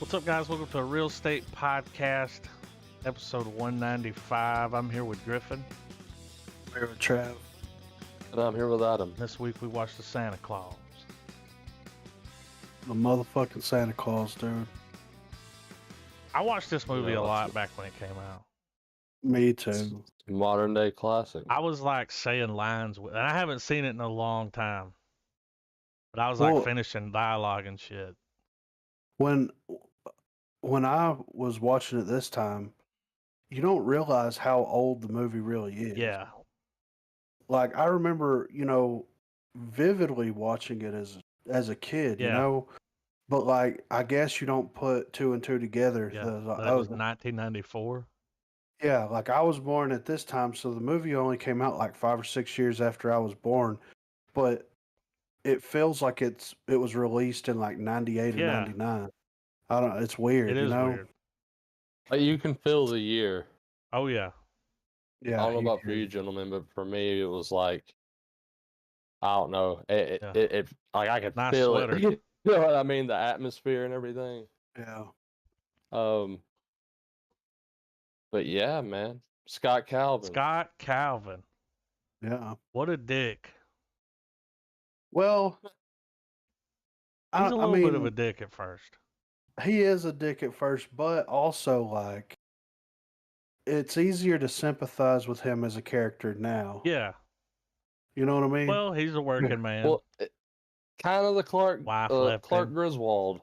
What's up, guys? Welcome to a Real Estate Podcast, episode 195. I'm here with Griffin. I'm here with Trav. And I'm here with Adam. This week we watched the Santa Claus. The motherfucking Santa Claus, dude. I watched this movie a lot back when it came out. Me too. Modern day classic. I was like saying lines, and I haven't seen it in a long time. But I was like finishing dialogue and shit. When I was watching it this time, you don't realize how old the movie really is. Yeah. Like, I remember, vividly watching it as a kid, But, like, I guess you don't put two and two together. Yeah, that was 1994. Yeah, like, I was born at this time, so the movie only came out like 5 or 6 years after I was born. But it feels like it was released in like 98 or 99. I don't know. It's weird. It is weird. You can feel the year. Oh, yeah. Yeah. I don't know about for you, gentlemen, but for me, it was like, I don't know. It like I could feel it. You know what I mean? The atmosphere and everything. Yeah. But yeah, man. Scott Calvin. Yeah. What a dick. Well, he's a little bit of a dick at first. He is a dick at first, but also, like, it's easier to sympathize with him as a character now. Yeah. You know what I mean? Well, he's a working man. Well, kind of the Clark Griswold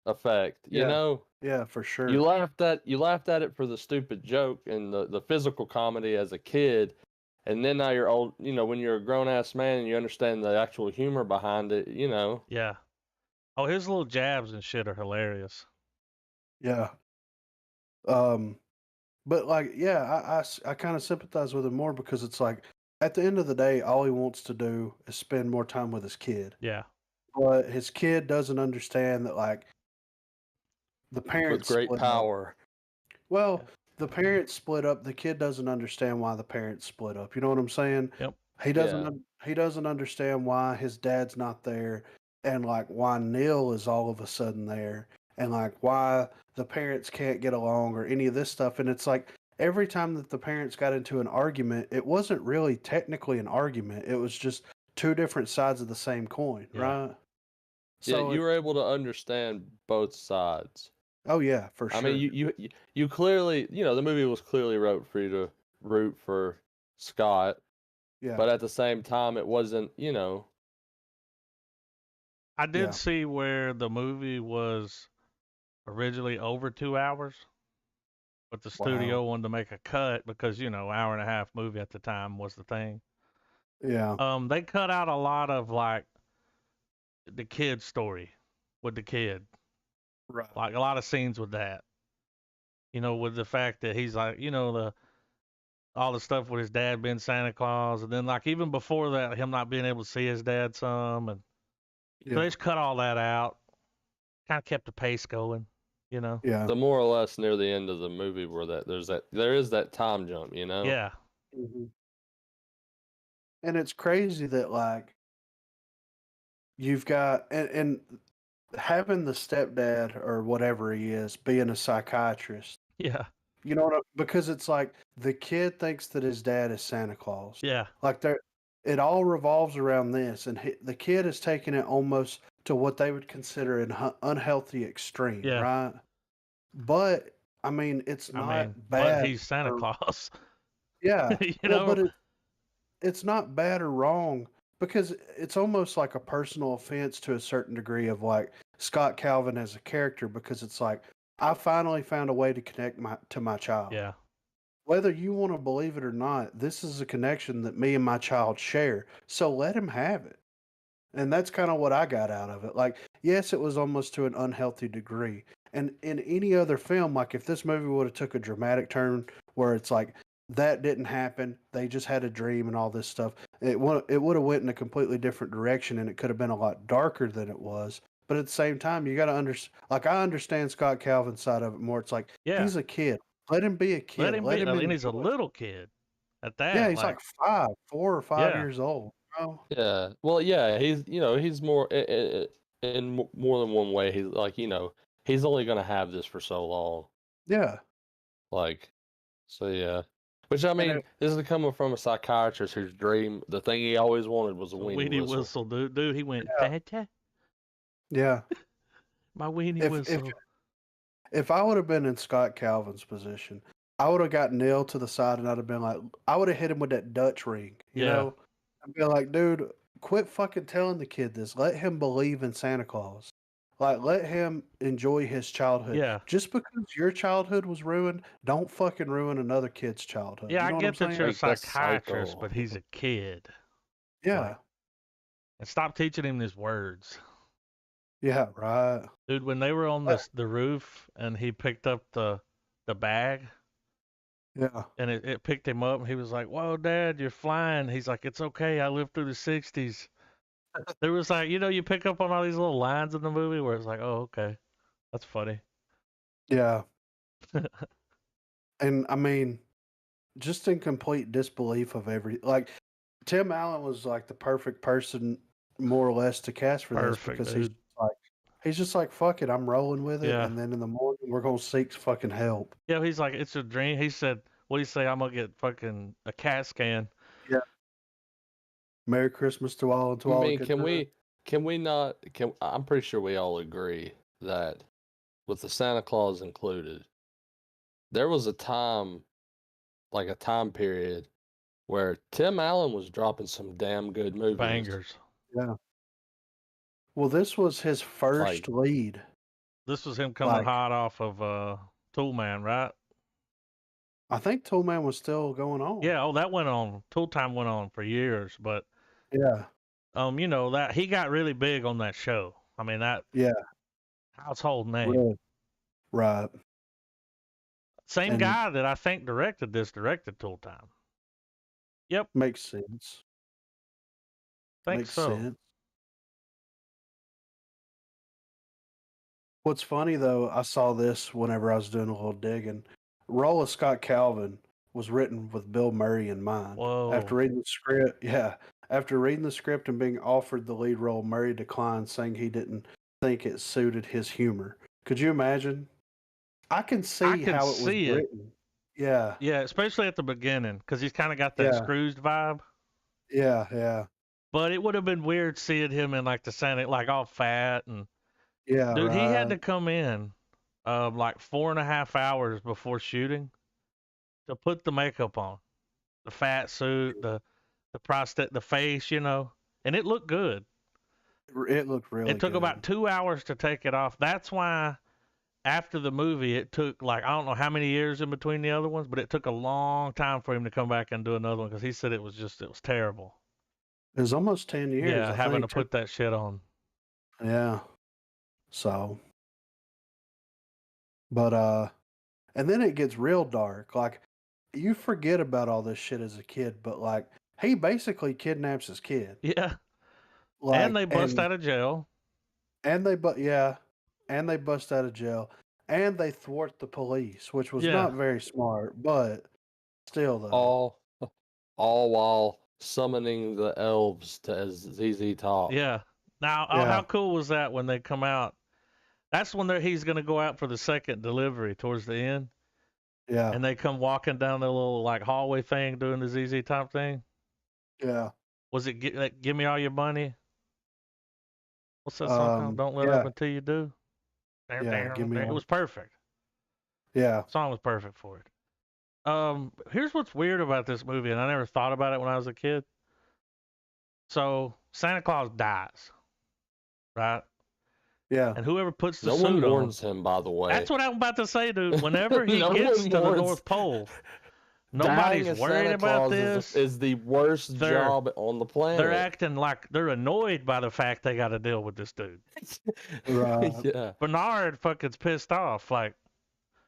effect, you know? Yeah, for sure. You laughed at it for the stupid joke and the physical comedy as a kid. And then now you're old, when you're a grown-ass man and you understand the actual humor behind it, Yeah. Oh, his little jabs and shit are hilarious. Yeah. But, like, yeah, I kind of sympathize with him more because it's like, at the end of the day, all he wants to do is spend more time with his kid. Yeah. But his kid doesn't understand that, like, the parents with great power. Well, the parents split up. The kid doesn't understand why the parents split up. You know what I'm saying? Yep. He doesn't understand why his dad's not there, and like why Neil is all of a sudden there, and like why the parents can't get along or any of this stuff. And it's like every time that the parents got into an argument, it wasn't really technically an argument. It was just two different sides of the same coin, right? So you were able to understand both sides. Oh yeah, for sure. I mean, you clearly, the movie was clearly wrote for you to root for Scott. Yeah. But at the same time, it wasn't, I did see where the movie was originally over 2 hours, but the studio wanted to make a cut because, hour and a half movie at the time was the thing. Yeah. They cut out a lot of like the kid story with the kid. Right. Like a lot of scenes with that. With the fact that he's like, all the stuff with his dad being Santa Claus, and then like even before that, him not being able to see his dad some, and so they just cut all that out. Kind of kept the pace going, Yeah. The more or less near the end of the movie where there is that time jump, Yeah. Mm-hmm. And it's crazy that like you've got and having the stepdad or whatever he is being a psychiatrist. Yeah. You know what? Because it's like the kid thinks that his dad is Santa Claus. Yeah. Like it all revolves around this, and the kid is taking it almost to what they would consider an unhealthy extreme, right? But I mean, it's not bad. But he's Santa Claus. Yeah, but it's not bad or wrong because it's almost like a personal offense to a certain degree of like Scott Calvin as a character because it's like I finally found a way to connect to my child. Yeah. Whether you want to believe it or not, this is a connection that me and my child share. So let him have it. And that's kind of what I got out of it. Like, yes, it was almost to an unhealthy degree. And in any other film, like if this movie would have took a dramatic turn where it's like, that didn't happen, they just had a dream and all this stuff, it would have went in a completely different direction and it could have been a lot darker than it was. But at the same time, you got to understand, like I understand Scott Calvin's side of it more. It's like, he's a kid. Let him be a kid. Let him be, and he's a little kid at that. Yeah, he's like 4 or 5 years old. Bro. Yeah. Well, yeah, he's, he's more in more than one way. He's like, he's only gonna have this for so long. Yeah. Like, so yeah. Which I mean, this is coming from a psychiatrist whose dream, the thing he always wanted was a weenie whistle. dude. Dude, he went, Yeah. Tata, Yeah. my weenie If whistle. if I would have been in Scott Calvin's position, I would have got nailed to the side and I'd have been like, I would have hit him with that Dutch ring, you Yeah. know? I'd be like, dude, quit fucking telling the kid this. Let him believe in Santa Claus. Like, let him enjoy his childhood. Yeah. Just because your childhood was ruined, don't fucking ruin another kid's childhood. Yeah, You know I what I'm get that saying? you're a Like, that's psychiatrist, psycho. but he's a kid. Yeah. Like, and stop teaching him these words. Yeah, right. Dude, when they were on the roof and he picked up the bag Yeah. and it picked him up and he was like, whoa, Dad, you're flying. He's like, it's okay. I lived through the 60s. There was like, you pick up on all these little lines in the movie where it's like, oh, okay. That's funny. Yeah. And I mean, just in complete disbelief of like Tim Allen was like the perfect person more or less to cast for this Perfect, because dude. he's just like, fuck it, I'm rolling with it, Yeah. and then in the morning we're gonna seek fucking help. Yeah, he's like, it's a dream. He said, what do you say? I'm going to get fucking a CAT scan. Yeah. Merry Christmas to all and to I all. mean, can we not? I'm pretty sure we all agree that with the Santa Claus included, there was a time, like a time period, where Tim Allen was dropping some damn good movies. Bangers. Yeah. Well, this was his first Like- lead. This was him coming Like- hot off of Tool Man, right? I think Tool Man was still going on. Yeah, oh, that went on. Tool Time went on for years, but Yeah. that he got really big on that show. I mean, that Yeah. household name. Really. Right. Same And- guy that I think directed Tool Time. Makes sense. Think Makes so. sense. What's funny though, I saw this whenever I was doing a little digging. Role of Scott Calvin was written with Bill Murray in mind. Whoa. After reading the script, after reading the script and being offered the lead role, Murray declined, saying he didn't think it suited his humor. Could you imagine? I can see can how it was see it. written. Yeah, Yeah, especially at the beginning, because he's kind of got that Yeah. Scrooged vibe. yeah, But it would have been weird seeing him in like the Santa, like all fat and yeah. dude, he had to right. come in like 4.5 hours before shooting to put the makeup on, the fat suit, the prostate, the face, and it looked good. It looked really It took good. about 2 hours to take it off. That's why after the movie, it took like, I don't know how many years in between the other ones, but it took a long time for him to come back and do another one because he said it was terrible. It was almost 10 years. Yeah, I having think, to put that shit on. Yeah. So, but and then it gets real dark. Like you forget about all this shit as a kid, but like he basically kidnaps his kid. Yeah. Like, And they bust out of jail. and they bust out of jail, and they thwart the police, which was Yeah. not very smart, but still though. all while summoning the elves to ZZ Top. Yeah. Now, Yeah. how cool was that when they come out? That's when he's going to go out for the second delivery towards the end. Yeah. And they come walking down the little like hallway thing doing the ZZ Top thing. Yeah. Was it Give Me All Your Money? What's that song called? Don't Let yeah. Up Until You Do? Yeah, Give Me It All- was perfect. Yeah. The song was perfect for it. Here's what's weird about this movie, and I never thought about it when I was a kid. So Santa Claus dies, right? Yeah. And whoever puts the No one suit on, warns him, by the way. that's what I'm about to say, dude. Whenever he No gets one to the warns- North Pole, Dying nobody's as worried Santa about Claus this. is the worst They're- job on the planet. They're acting like they're annoyed by the fact they got to deal with this dude. Right. Yeah. Bernard fucking's pissed off. Like,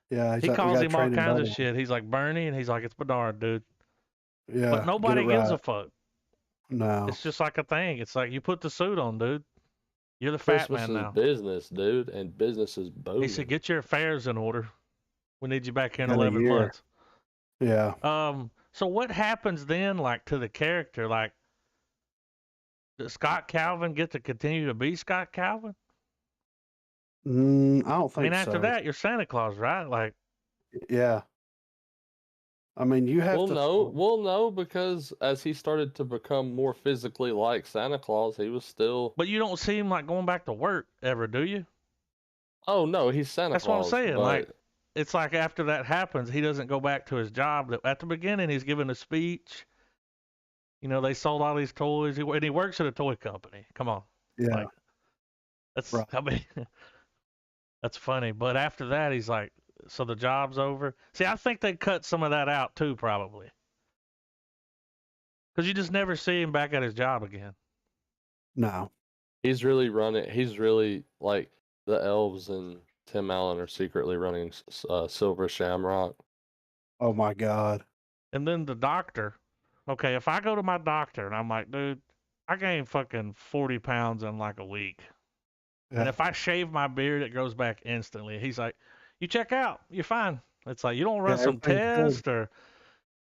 Yeah. he like, "We calls gotta him all train kinds of better." shit. He's like, Bernie, and he's like, it's Bernard, dude. Yeah. But nobody gives a fuck. No. It's just like a thing. It's like, you put the suit on, dude. You're the fat Christmas man is now. business, dude, and business is booming. He said, get your affairs in order. We need you back here in In a 11 year. months. Yeah. So what happens then, like, to the character? Like, does Scott Calvin get to continue to be Scott Calvin? I don't I think mean, after so. that, you're Santa Claus, right? Like, Yeah. I mean, you have to. We'll know because as he started to become more physically like Santa Claus, he was still. but you don't see him like going back to work ever, do you? Oh no, he's Santa That's what I'm Claus, saying. Like, but it's like after that happens, he doesn't go back to his job. At the beginning, he's giving a speech. You know, they sold all these toys, and he works at a toy company. Come on, Yeah. like that's. Right. I mean, that's funny. But after that, he's like, so the job's over. See, I think they cut some of that out too, probably, because you just never see him back at his job again. No. he's really running. He's really like the elves and Tim Allen are secretly running Silver Shamrock. Oh my God. And then the doctor. Okay, if I go to my doctor and I'm like, dude, I gained fucking 40 pounds in like a week. Yeah. And if I shave my beard, it grows back instantly. He's like, you check out, you're fine. It's like, you don't run some everything's test or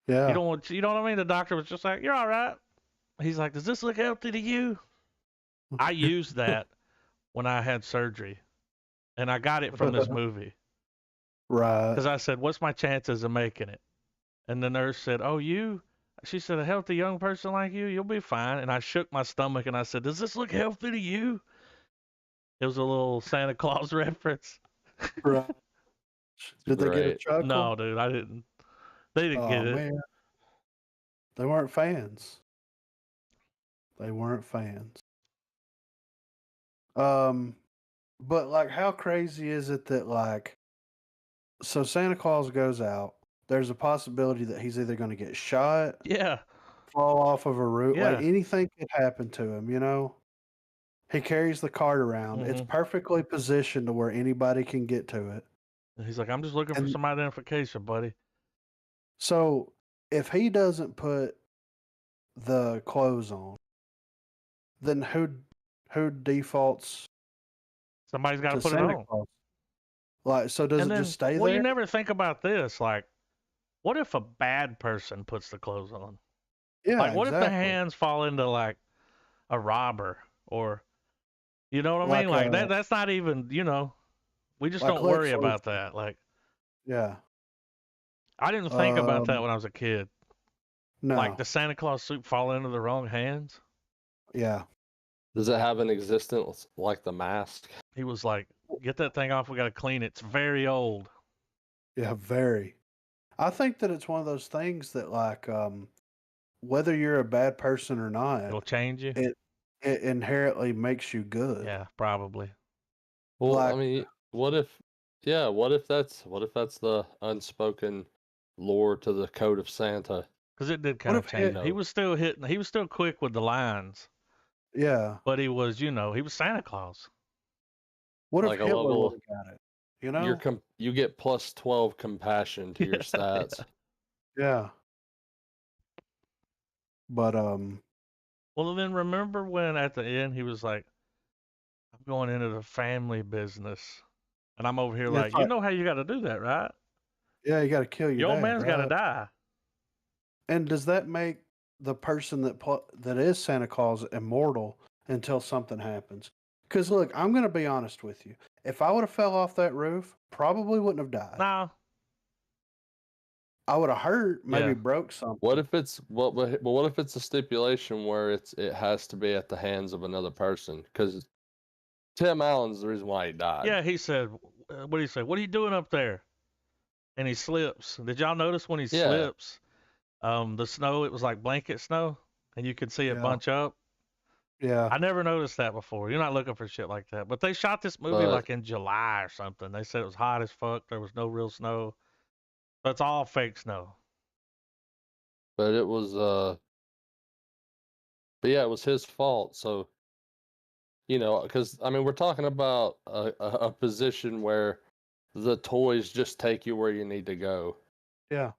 Yeah. you don't want, you know what I mean? The doctor was just like, you're all right. He's like, does this look healthy to you? I used that when I had surgery and I got it from this movie. Right. Because I said, what's my chances of making it? And the nurse said, oh, she said, a healthy young person like you, you'll be fine. And I shook my stomach and I said, does this look healthy to you? It was a little Santa Claus reference. Right. Did they get a Great. chuckle? No, dude, I didn't. They didn't get Oh it. man. They weren't fans. They weren't fans. But like, how crazy is it that like, so Santa Claus goes out. There's a possibility that he's either going to get shot, Yeah, fall off of a roof, like yeah. anything could happen to him. You know, he carries the cart around. It's Mhm. perfectly positioned to where anybody can get to it. And he's like, I'm just looking for And some identification, buddy. so, if he doesn't put the clothes on, then who defaults Somebody's got to to put it Santa on. Claus? Like, so does And it then, just stay well, there? you never think about this. Like, what if a bad person puts the clothes on? Yeah, Like, what if the exactly. hands fall into like a robber or, you know what I mean? Like Like that's not even, we just like don't Lex worry Luthor. about that. Like, Yeah. I didn't think about that Um, when I was a kid. Like no. the Santa Claus suit fall into the wrong hands. Yeah. Does it have an existence like the mask? He was like, get that thing off. We got to clean it. It's very old. Yeah, very. I think that it's one of those things that like whether you're a bad person or not, It'll change you. it inherently makes you good. Yeah, probably. Well, I Like mean, what if that's the unspoken lore to the code of Santa? Because it did what kind of if change it, him. He was still hitting. He was still quick with the lines, yeah. but he was, he was Santa Claus. What if Like a Hitler level, would have got it? You know? you get plus 12 compassion to your stats. Yeah. But Well, then remember when at the end he was like, I'm going into the family business. And I'm over here it's like, you like, know how you got to do that, right? yeah, you got to kill your Your old dad, man's got to right? die. And does that make the person that is Santa Claus immortal until something happens? Because look, I'm going to be honest with you. If I would have fell off that roof, probably wouldn't have died. No. I would have hurt, maybe Yeah. broke something. What if it's what if it's a stipulation where it has to be at the hands of another person? Because Tim Allen's the reason why he died. Yeah, he said, what did he say? What are you doing up there? And he slips. Did y'all notice when he Yeah. slips, the snow, it was like blanket snow, and you could see it Yeah. bunch up? Yeah. I never noticed that before. You're not looking for shit like that. But they shot this movie But like in July or something. They said it was hot as fuck. There was no real snow. So it's all fake snow. it was but yeah, it was his fault. So because I mean we're talking about a position where the toys just take you where you need to go. Yeah.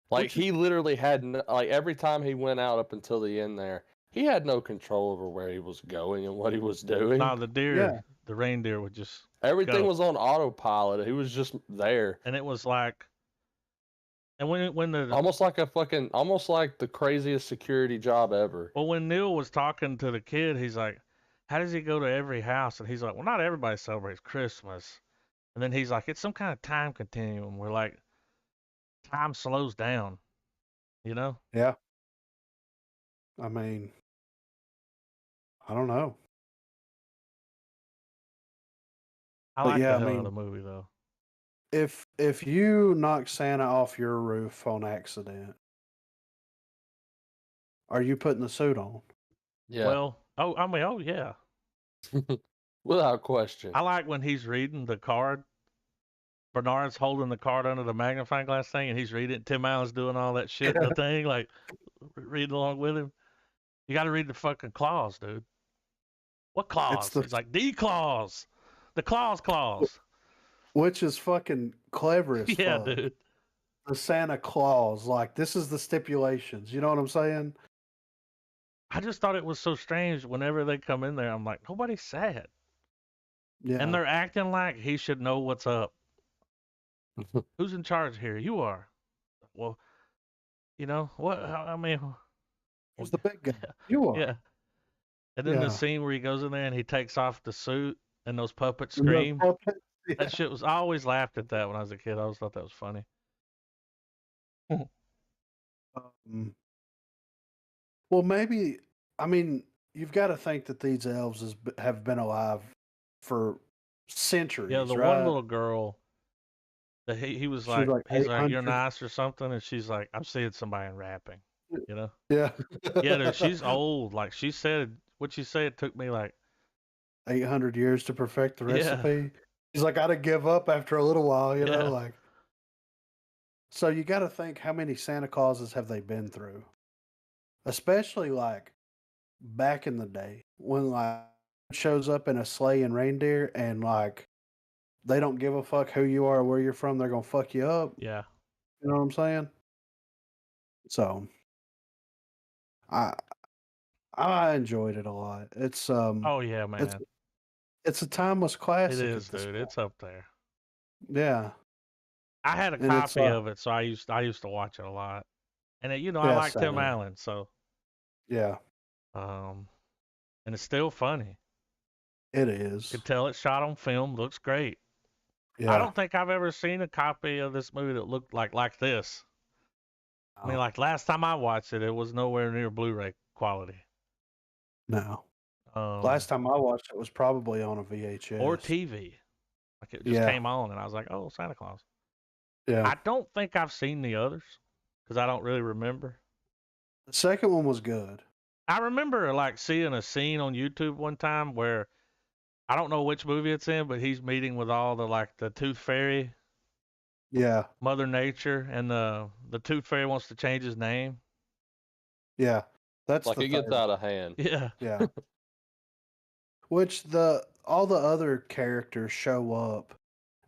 Like Which is- he literally had like every time he went out up until the end there, he had no control over where he was going and what he was doing. No, the deer, Yeah. the reindeer would just Everything go. was on autopilot. He was just there. And it was like, and when the Almost like the craziest security job ever. well, when Neil was talking to the kid, he's like, how does he go to every house? And he's like, well, not everybody celebrates Christmas. And then he's like, it's some kind of time continuum where like time slows down, you know? Yeah. I mean, I don't know. I But like yeah, the I hell out of the mean, movie though. if you knock Santa off your roof on accident, are you putting the suit on? Yeah. Well, oh yeah. Without question. I like when he's reading the card. Bernard's holding the card under the magnifying glass thing, and he's reading it. Tim Allen's doing all that shit in the thing, like reading along with him. You got to read the fucking clause, dude. What It's clause? the He's like, D clause. The clause. which is fucking clever as Yeah, fuck. dude. The Santa Claus, like this is the stipulations. You know what I'm saying? I just thought it was so strange whenever they come in there. I'm like, nobody's sad. Yeah. And they're acting like he should know what's up. Who's in charge here? You are. Well, you know, what? I mean, Who's the big guy? You are. yeah. And then the Yeah. scene where he goes in there and he takes off the suit and those puppets And the scream. puppet- yeah. That shit was, I always laughed at that when I was a kid. I always thought that was funny. Well, maybe. I mean, you've got to think that these elves have been alive for centuries. Yeah, the right? one little girl, he was She's like, like he's like, you're 800. nice or something. And she's like, I'm seeing somebody in rapping, you know? Yeah. Yeah, dude, she's old. Like she said, what she said, it took me like 800 years to perfect the Yeah. recipe. He's like, I'd give up after a little while, you Yeah. know, like. So you got to think, how many Santa Clauses have they been through? Especially like back in the day when like shows up in a sleigh and reindeer and like they don't give a fuck who you are or where you're from, they're gonna fuck you up. Yeah. You know what I'm saying? So I enjoyed it a lot. It's Oh yeah, man. it's a timeless It classic is, at this dude. point. It's up there. Yeah. I had a And it's, copy of it, so I used to watch it a lot. And you know, I Yeah, like Tim same. Allen, so Yeah, and it's still funny. it is. You could tell it's shot on film, looks great. Yeah. I don't think I've ever seen a copy of this movie that looked like this. I mean, No. like last time I watched it, it was nowhere near Blu-ray quality. No. Um, Last time I watched it was probably on a VHS. or TV. Like it just Yeah. came on, and I was like, "Oh, Santa Claus." Yeah. I don't think I've seen the others because I don't really remember. The second one was good. I remember like seeing a scene on YouTube one time where I don't know which movie it's in, but he's meeting with all the Tooth Fairy, Yeah. Mother Nature, and the Tooth Fairy wants to change his name. Yeah. That's Like the it gets third. out of hand. Yeah. Yeah. Which all the other characters show up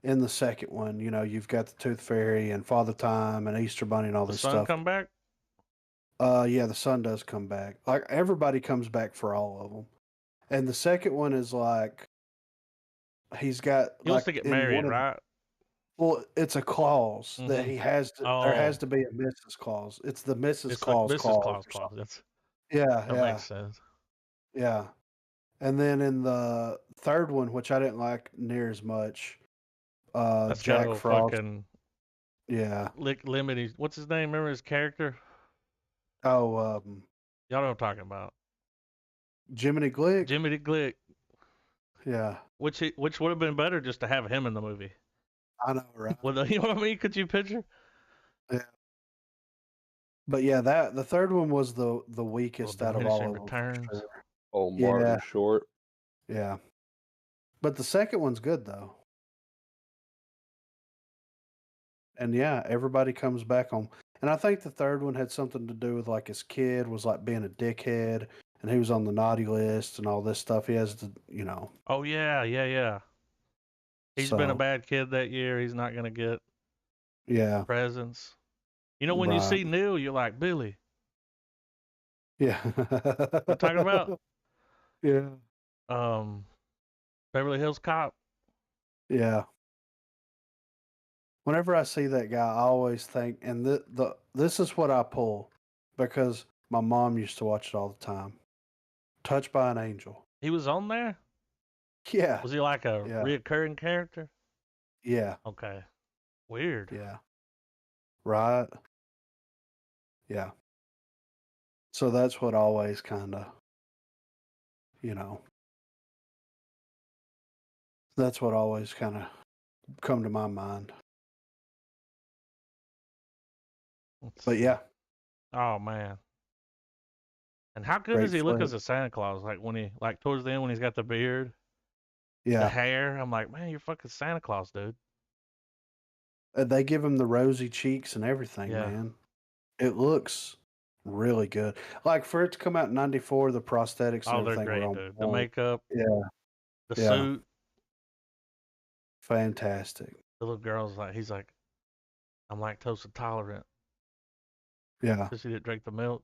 in the second one. You know, you've got the Tooth Fairy and Father Time and Easter Bunny and all The this son stuff. come back. Yeah, the son does come back. Like everybody comes back for all of them. And the second one is like he's got He wants like to get in married, one of- right? Well, it's a clause that Mhm. he has to. There has Oh. to be a Mrs. Claus. It's the Mrs. It's Claus like Mrs. clause. Claus or clause. something. That's Yeah, that yeah, makes sense. yeah. And then in the third one, which I didn't like near as much, That's Jack got Frost. fucking Yeah. limit. What's his name? Remember his character? Oh, Y'all know what I'm talking about. Jiminy Glick. Jimmy the Glick. Yeah, Which would have been better just to have him in the movie. I know, right? With you know what I mean? Could you picture? But yeah, the third one was the weakest out of all Diminishing of them. for Returns. sure. Oh, Martin Yeah. Short. Yeah, but the second one's good though. And yeah, everybody comes back on. And I think the third one had something to do with like his kid was like being a dickhead and he was on the naughty list and all this stuff. He has to, you know. Oh yeah. He's been a So, bad kid that year. He's not gonna get yeah. presents. You know, when you Right. see Neil, you're like, Billy. Yeah. What talking about? Yeah. Beverly Hills Cop. Yeah. Whenever I see that guy, I always think, and this is what I pull because my mom used to watch it all the time. Touched by an Angel. He was on there? Yeah. Was he like a Yeah. reoccurring character? Yeah. Okay. Weird. Yeah. Right. Yeah. So that's what always kind of, you know, that's what always kind of come to my mind. Let's But see. yeah, Oh man. And how good does great he look flick. as a Santa Claus? Like when he, like towards the end when he's got the beard, the Yeah. hair. I'm like, man, you're fucking Santa Claus, dude. They give him the rosy cheeks and everything, Yeah. man. It looks really good. Like for it to come out in '94, the prosthetics and Oh, they're everything were great, on dude. The point. makeup, Yeah. the Yeah. suit. Fantastic. The little girl's like, he's like, I'm lactose intolerant Yeah. because he didn't drink the milk.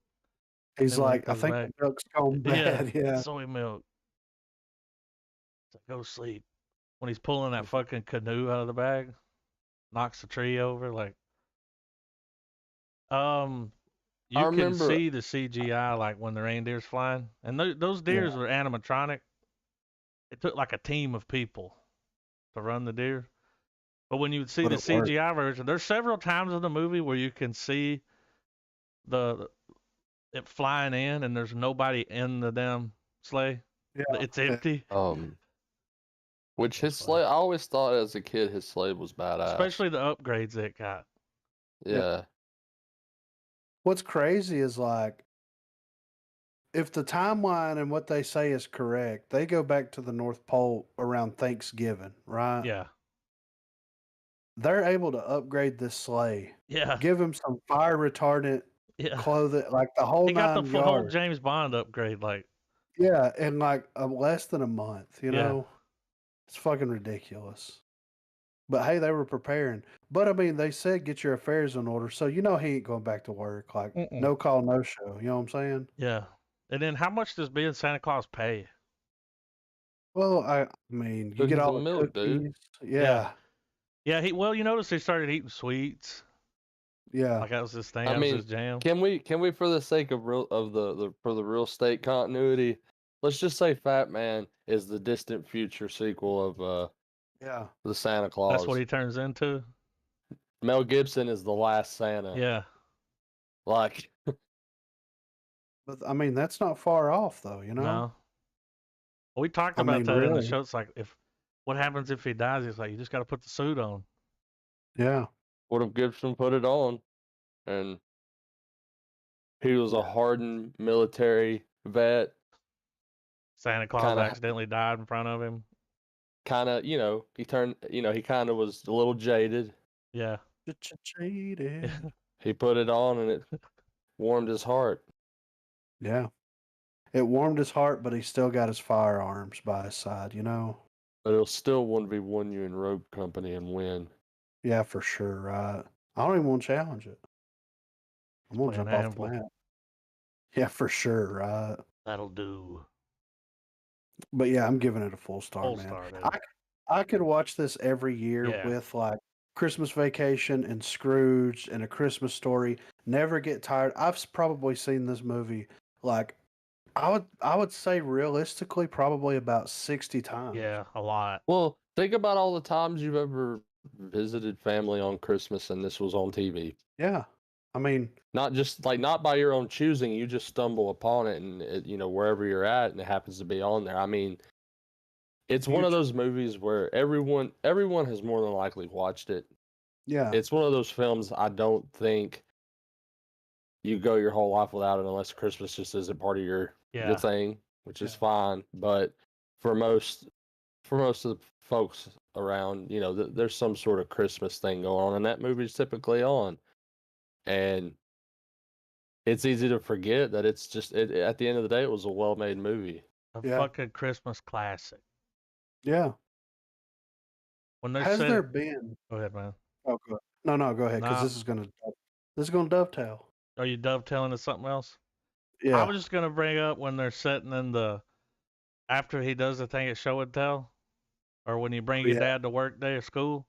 He's Emily like, I comes think back. the milk's gone Yeah, bad. Yeah. soy milk. It's like, go sleep. When he's pulling that fucking canoe out of the bag, knocks the tree over. Like, I you can remember. see the CGI like when the reindeer's flying, and those Yeah. deers were animatronic. It took like a team of people to run the deer. But when you would see But the it worked. CGI version, there's several times in the movie where you can see the it flying in, and there's nobody in the damn sleigh. Yeah. It's empty. Which his That's funny. slave, I always thought as a kid his slave was badass. Especially the upgrades it got. Yeah. What's crazy is like, if the timeline and what they say is correct, they go back to the North Pole around Thanksgiving, right? Yeah. They're able to upgrade this sleigh, Yeah. give him some fire retardant Yeah. clothing, like the whole He got the 9 whole yards. James Bond upgrade. Like, Yeah, in like less than a month, you Yeah. know? It's fucking ridiculous. But hey, they were preparing. But I mean, they said get your affairs in order, so you know he ain't going back to work. Like Mm-mm. no call, no show. You know what I'm saying? Yeah. And then how much does being Santa Claus pay? Well, I mean, you get Cookies all and the milk, dude. cookies. Yeah, Yeah, you notice he started eating sweets. yeah. Like that was his thing. I That was mean, his jam. can we for the sake of the real estate continuity, let's just say Fat Man is the distant future sequel of Yeah. the Santa Claus. That's what he turns into. Mel Gibson is the last Santa. Yeah. Like, But I mean, that's not far off though, you know? No. Well, we talked I about mean, that in the really. show. It's like what happens if he dies? He's like, you just got to put the suit on. Yeah. what if Gibson put it on and he was a hardened military vet, Santa Claus Kinda- accidentally died in front of him. he turned, he kind of was a little jaded. Yeah. Cheated. He put it on and it warmed his heart. Yeah. It warmed his heart, but he still got his firearms by his side, you know? But it'll still 1v1 you in Rogue Company and win. Yeah, for sure, right? I don't even want to challenge it. I'm going to Playing jump off Anvil. the map. Yeah, for sure, right? That'll do. But yeah, I'm giving it a full star, Full man. star, dude. I could watch this every year Yeah. with like Christmas Vacation and Scrooge and A Christmas Story. Never get tired. I've probably seen this movie like I would say realistically probably about 60 times. Yeah, a lot. Well, think about all the times you've ever visited family on Christmas and this was on TV. Yeah. I mean, Not just not by your own choosing, you just stumble upon it and wherever you're at and it happens to be on there. I mean, it's one of those movies where everyone has more than likely watched it. yeah. It's one of those films I don't think you go your whole life without it unless Christmas just isn't part of your thing, which is fine. But for most of the folks around, there's some sort of Christmas thing going on, and that movie's typically on. And it's easy to forget that it's just at the end of the day, it was a well-made movie. A Yeah. fucking Christmas classic. Yeah. When they're Has sitting... there been? Go ahead, man. Oh, go ahead, because Nah. this is gonna dovetail. Are you dovetailing to something else? Yeah. I was just gonna bring up when they're sitting in after he does the thing at show and tell, or when you bring your dad to work day or school,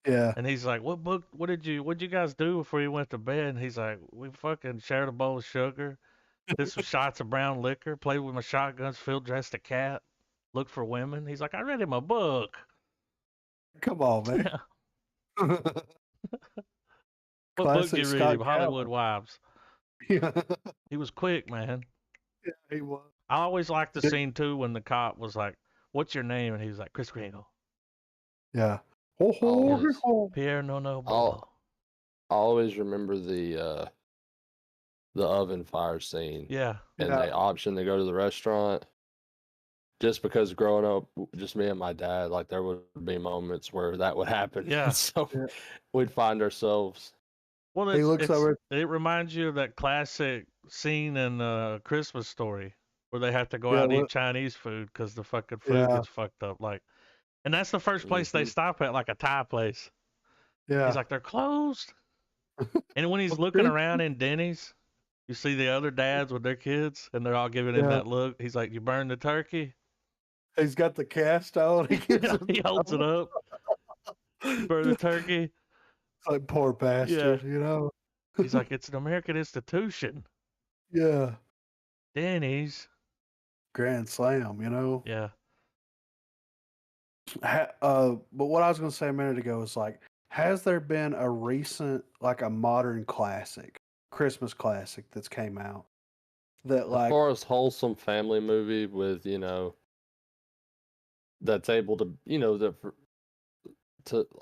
Yeah. and he's like, what'd you guys do before you went to bed? And he's like, we fucking shared a bowl of sugar, did some shots of brown liquor, played with my shotguns, field dressed a cat, looked for women. He's like, I read him a book. Come on, man. What book Classic you read him? Scott Hollywood Calvin. Wives. Yeah, He was quick, man. he was. I always liked the scene too when the cop was like, "What's your name?" and he was like, "Chris Kringle." Yeah. Ho, ho, Always. ho. Pierre no I Bueno. always remember the oven fire scene Yeah, and Yeah. the option to go to the restaurant. Just because growing up, just me and my dad, like there would be moments where that would happen. Yeah. So Yeah. we'd find ourselves. well, He looks over. it reminds you of that classic scene in Christmas Story where they have to go Yeah, out and what- eat Chinese food because the fucking food Yeah. gets fucked up. Like, and that's the first place they Mhm. stop at, like a Thai place. Yeah. He's like, they're closed. And when he's Well, looking dude- around in Denny's, you see the other dads with their kids, and they're all giving him Yeah. that look. He's like, "You burned the turkey." He's got the cast on. He, gives him He holds it up. You burn the turkey. like poor bastard, you know. He's like, "It's an American institution." Yeah. Denny's. Grand slam, you know. Yeah. But what I was going to say a minute ago is like, has there been a recent, like a modern classic, Christmas classic that's came out that As like, far as wholesome family movie with, that's able to,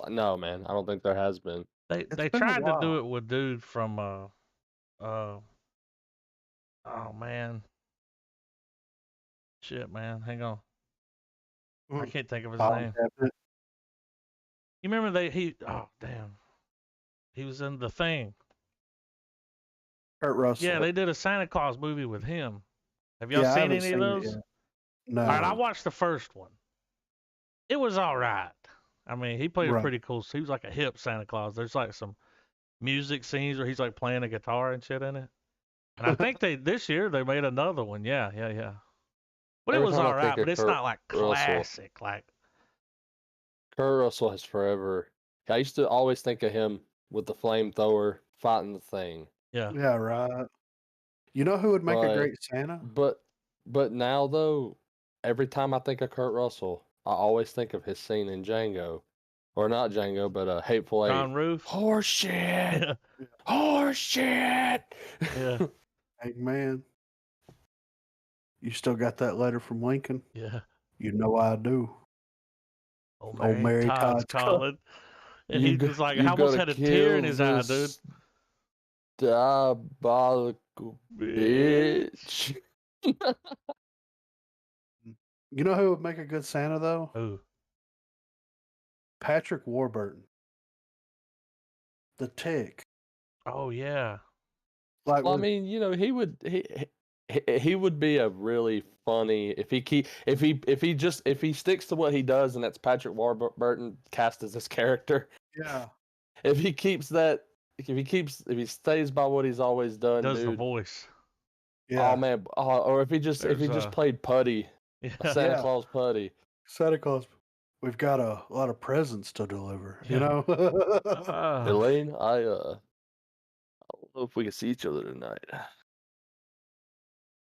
no, man, I don't think there has been. They It's they been a tried to do while. it with dude from oh man. Shit, man. Hang on. I can't think of his Tom name. Definite. You remember oh damn. He was in The Thing. Kurt Russell. Yeah, they did a Santa Claus movie with him. Have y'all Yeah, I seen haven't any of seen it those? yet. No. All right, I watched the first one. It was all right. I mean, he played a Right. pretty cool. He was like a hip Santa Claus. There's like some music scenes where he's like playing a guitar and shit in it. And I think this year they made another one. Yeah. But it Every was time I all right. think of But it's Kurt not like Russell. classic. Like Kurt Russell has forever. I used to always think of him with the flamethrower fighting the thing. yeah, Yeah, right. You know who would make a But- great Santa? But now though, every time I think of Kurt Russell, I always think of his scene in Django, or not Django, but Hateful Eight. John Roof. Horse shit, Yeah, horse shit. yeah, Hey, man. You still got that letter from Lincoln? yeah. You know I do. Old Mary Todd's Todd's calling. And he was like, you I almost gotta had a tear in kill his eye, dude. this Diabolical bitch. You know who would make a good Santa though? Ooh. Patrick Warburton. The Tick. Oh yeah. Like Well, I with- mean, he would be a really funny if he sticks to what he does, and that's Patrick Warburton cast as this character. yeah. If he stays by what he's always done, Does the dude. voice. Yeah. Oh man, or if he just There's, played Putty, Yeah. Santa Yeah. Claus Putty. Santa Claus. We've got a lot of presents to deliver, you Yeah. know? Elaine, I don't know if we can see each other tonight.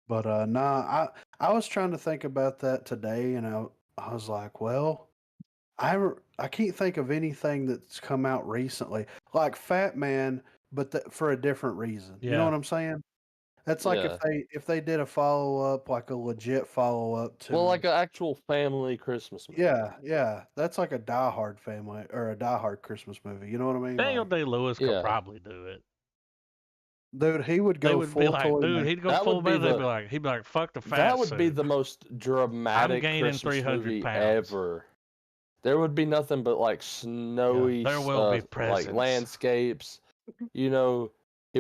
But nah, I was trying to think about that today, and I was like, well, I can't think of anything that's come out recently, like Fat Man, but for a different reason. You know Yeah. what I'm saying? That's like Yeah. if they did a follow up, like a legit follow up to Well, like an actual family Christmas movie. yeah, that's like a Die Hard family or a Die Hard Christmas movie. You know what I mean? Daniel Like, Day-Lewis could Yeah. probably do it. dude, he would They go would full be like, toy dude, man. he'd go That full would be metal. the- He'd be like, fuck the fat That would be suit. the most dramatic gaining Christmas 300 movie pounds. ever. There would be nothing but like snowy, there will be like presents. landscapes. He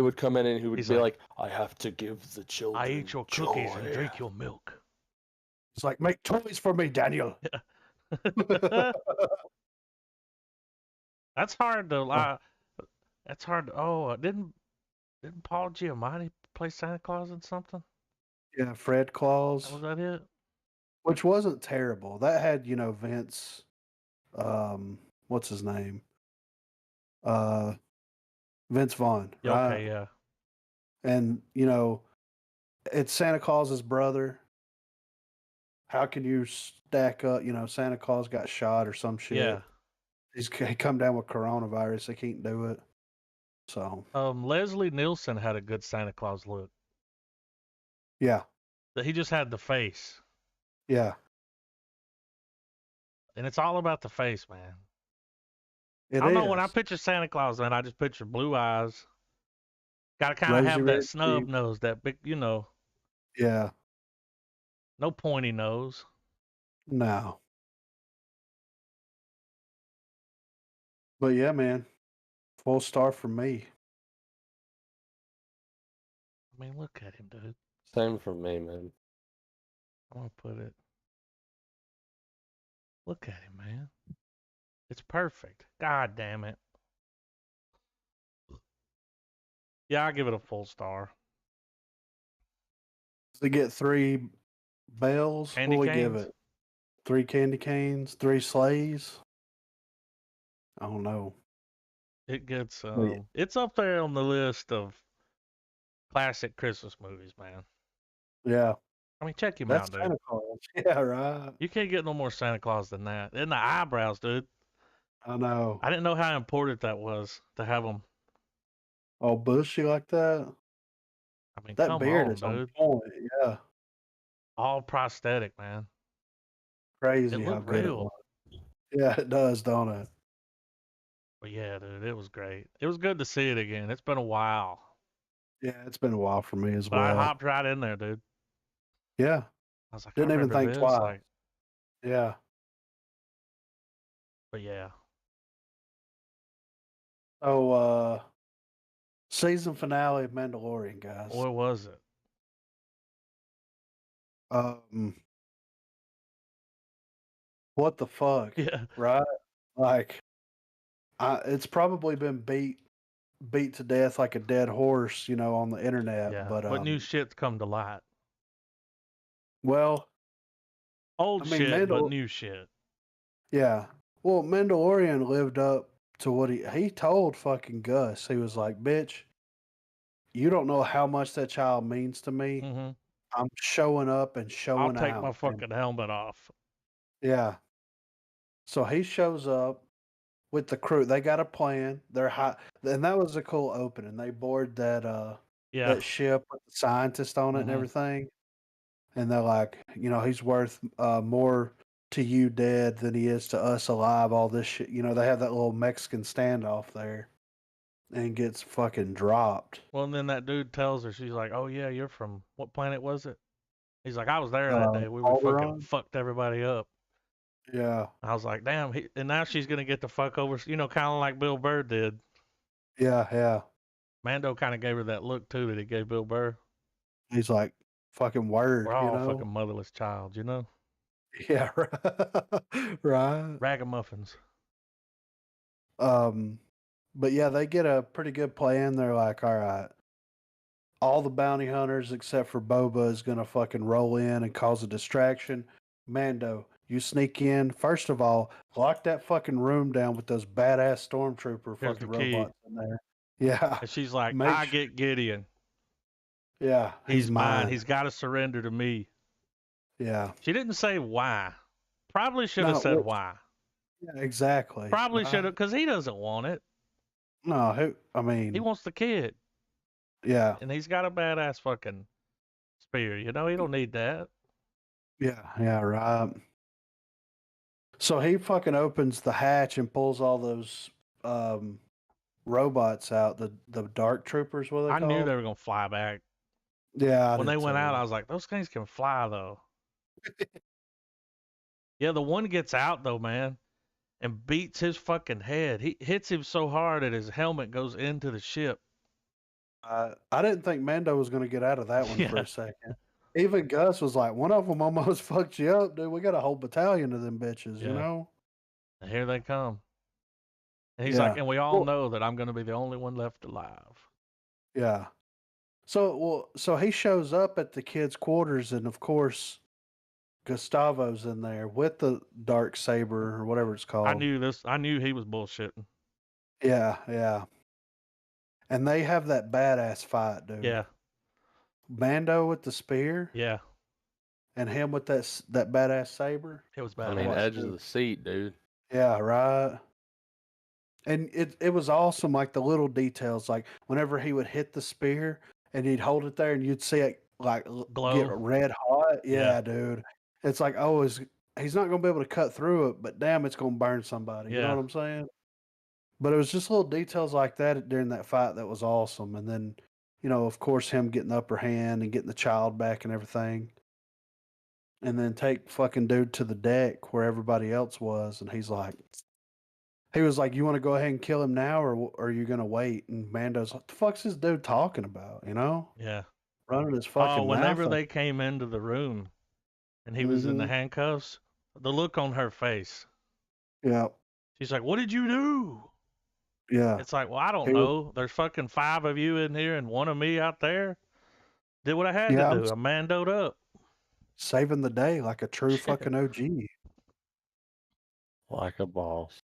would come in and he would He's be like, like, "I have to give the children I eat your cookies and joy." drink your milk. It's like, make toys for me, Daniel. That's hard to. That's hard to. Oh, didn't Paul Giamatti play Santa Claus in something? Yeah, Fred Claus, Was that it? which wasn't terrible. That had, Vince, what's his name? Vince Vaughn, Yeah, right? okay, yeah. And, it's Santa Claus's brother. How can you stack up? You know, Santa Claus got shot or some shit. Yeah. He come down with coronavirus. They can't do it. So Leslie Nielsen had a good Santa Claus look. yeah, He just had the face, yeah. and it's all about the face, man. It I don't know. is. When I picture Santa Claus, man, I just picture blue eyes. Got to kind of Rosy have red that snub cheeks. nose, that big, Yeah. no pointy nose. No. But yeah, man. Full star for me. I mean, look at him, dude. Same for me, man. I'm gonna put it. Look at him, man. It's perfect. God damn it. Yeah, I'll give it a full star. Does it get 3 bells? Candy What do we give canes? it? 3 candy canes? 3 sleighs? I don't know. It gets yeah. it's up there on the list of classic Christmas movies, man. Yeah. I mean, check him That's out, dude. Santa Claus. Yeah, right. You can't get no more Santa Claus than that. And the eyebrows, dude. I know. I didn't know how important that was to have them. All bushy like that. I mean, That come beard on, is on dude. point. Yeah. All prosthetic, man. It Crazy how looked good it real. was. Yeah, it does, don't it? But yeah, dude, it was great. It was good to see it again. It's been a while. Yeah, it's been a while for me as But I well. hopped right in there, dude. Yeah. I was like, Didn't I even remember think this. twice. Like, Yeah. but yeah. Oh, season finale of Mandalorian, guys. What was it? What the fuck? Yeah. Right? Like, it's probably been beat to death like a dead horse, on the internet. Yeah. But New shit's come to light? well, Old I mean, shit, but new shit. yeah. Well, Mandalorian lived up to what he told fucking Gus. He was like, "Bitch, you don't know how much that child means to me. Mm-hmm. I'm showing up and I'll showing take my out." fucking helmet off. Yeah. So he shows up with the crew. They got a plan. They're hot, and that was a cool opening. They board Yeah. that ship with the scientist on it and Mhm. everything, and they're like, he's worth more to you dead than he is to us alive. All this shit. They have that little Mexican standoff there, and gets fucking dropped. Well, and then that dude tells her, she's like, "Oh yeah, you're from what planet was it?" He's like, "I was there that day. We fucking Alderaan. fucked everybody up." Yeah. I was like, "Damn!" And now she's gonna get the fuck over, kind of like Bill Burr did. Yeah, yeah. Mando kind of gave her that look too that he gave Bill Burr. He's like, fucking word, We're all fucking motherless child, Yeah, right. Right. Ragamuffins. But yeah, they get a pretty good plan. They're like, all right, all the bounty hunters except for Boba is gonna fucking roll in and cause a distraction. Mando, you sneak in. First of all, lock that fucking room down with those badass stormtrooper Here's fucking the key. robots in there. Yeah. And she's like, Make "I sure- get Gideon. Yeah, He's mine. He's got to surrender to me." Yeah. She didn't say why. Probably should have No, said which- why. Yeah, exactly. Probably Right. should have, because he doesn't want it. No, I He mean, wants the kid, yeah, and he's got a badass fucking spear. He don't need that. yeah, right. So he fucking opens the hatch and pulls all those robots out, the dark troopers, what are they I knew called? they were gonna fly back. Yeah, When they went out, I was like, those things can fly though. Yeah, the one gets out though, man, and beats his fucking head. He hits him so hard that his helmet goes into the ship. I didn't think Mando was going to get out of that one for Yeah. a second. Even Gus was like, one of them almost fucked you up, dude. We got a whole battalion of them bitches, Yeah. And here they come. And he's Yeah. like, and we all know that I'm gonna be the only one left alive. Yeah. So he shows up at the kids' quarters, and of course, Gustavo's in there with the dark saber or whatever it's called. I knew he was bullshitting. Yeah, yeah. And they have that badass fight, dude. Yeah. Mando with the spear Yeah, and him with that badass saber. it was I badass. mean, What, edge of dude? the seat, dude. Yeah, right. And it was awesome, like the little details, like whenever he would hit the spear and he'd hold it there and you'd see it like get Glow. red hot. Yeah. Yeah, dude. It's like, oh, he's not gonna be able to cut through it, but damn, it's gonna burn somebody. You know Yeah. what I'm saying? But it was just little details like that during that fight that was awesome. And then, of course, him getting the upper hand and getting the child back and everything. And then take fucking dude to the deck where everybody else was, and he was like, "You want to go ahead and kill him now, or are you gonna wait?" And Mando's like, "The fuck's this dude talking about?" Yeah. Running his Oh, fucking mouth. whenever they came into the room and he was in the Mm-hmm. handcuffs, the look on her face. Yeah, She's like, "What did you do?" yeah. It's like, well, I don't He was, know. There's fucking 5 of you in here and one of me out there. Did what I had to yeah. I'm do. I mandoed up. saving the day like a true fucking OG. Like a boss.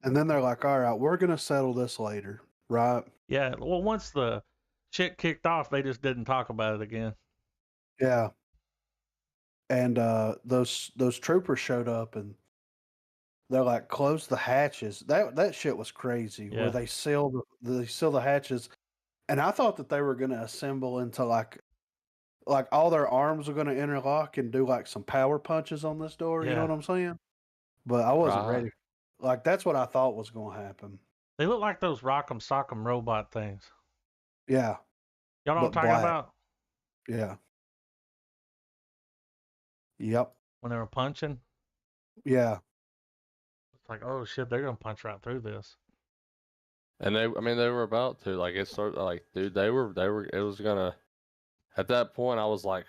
And then they're like, "All right, we're gonna settle this later, right?" Yeah. Well, once the shit kicked off, they just didn't talk about it again. Yeah. And those troopers showed up and they're like, "Close the hatches." That shit was crazy. Where Yeah. they seal the hatches, and I thought that they were gonna assemble into like all their arms are gonna interlock and do like some power punches on this door. You know Yeah. what I'm saying? But I wasn't Right. ready. Like that's what I thought was gonna happen. They look like those Rock'em Sock'em robot things. Yeah, Y'all know what I'm but talking black. about? Yeah. Yep. When they were punching? Yeah. It's like, oh shit, they're gonna punch right through this. And they were about to. Like, it started, like, dude, they were, it was gonna, at that point, I was like,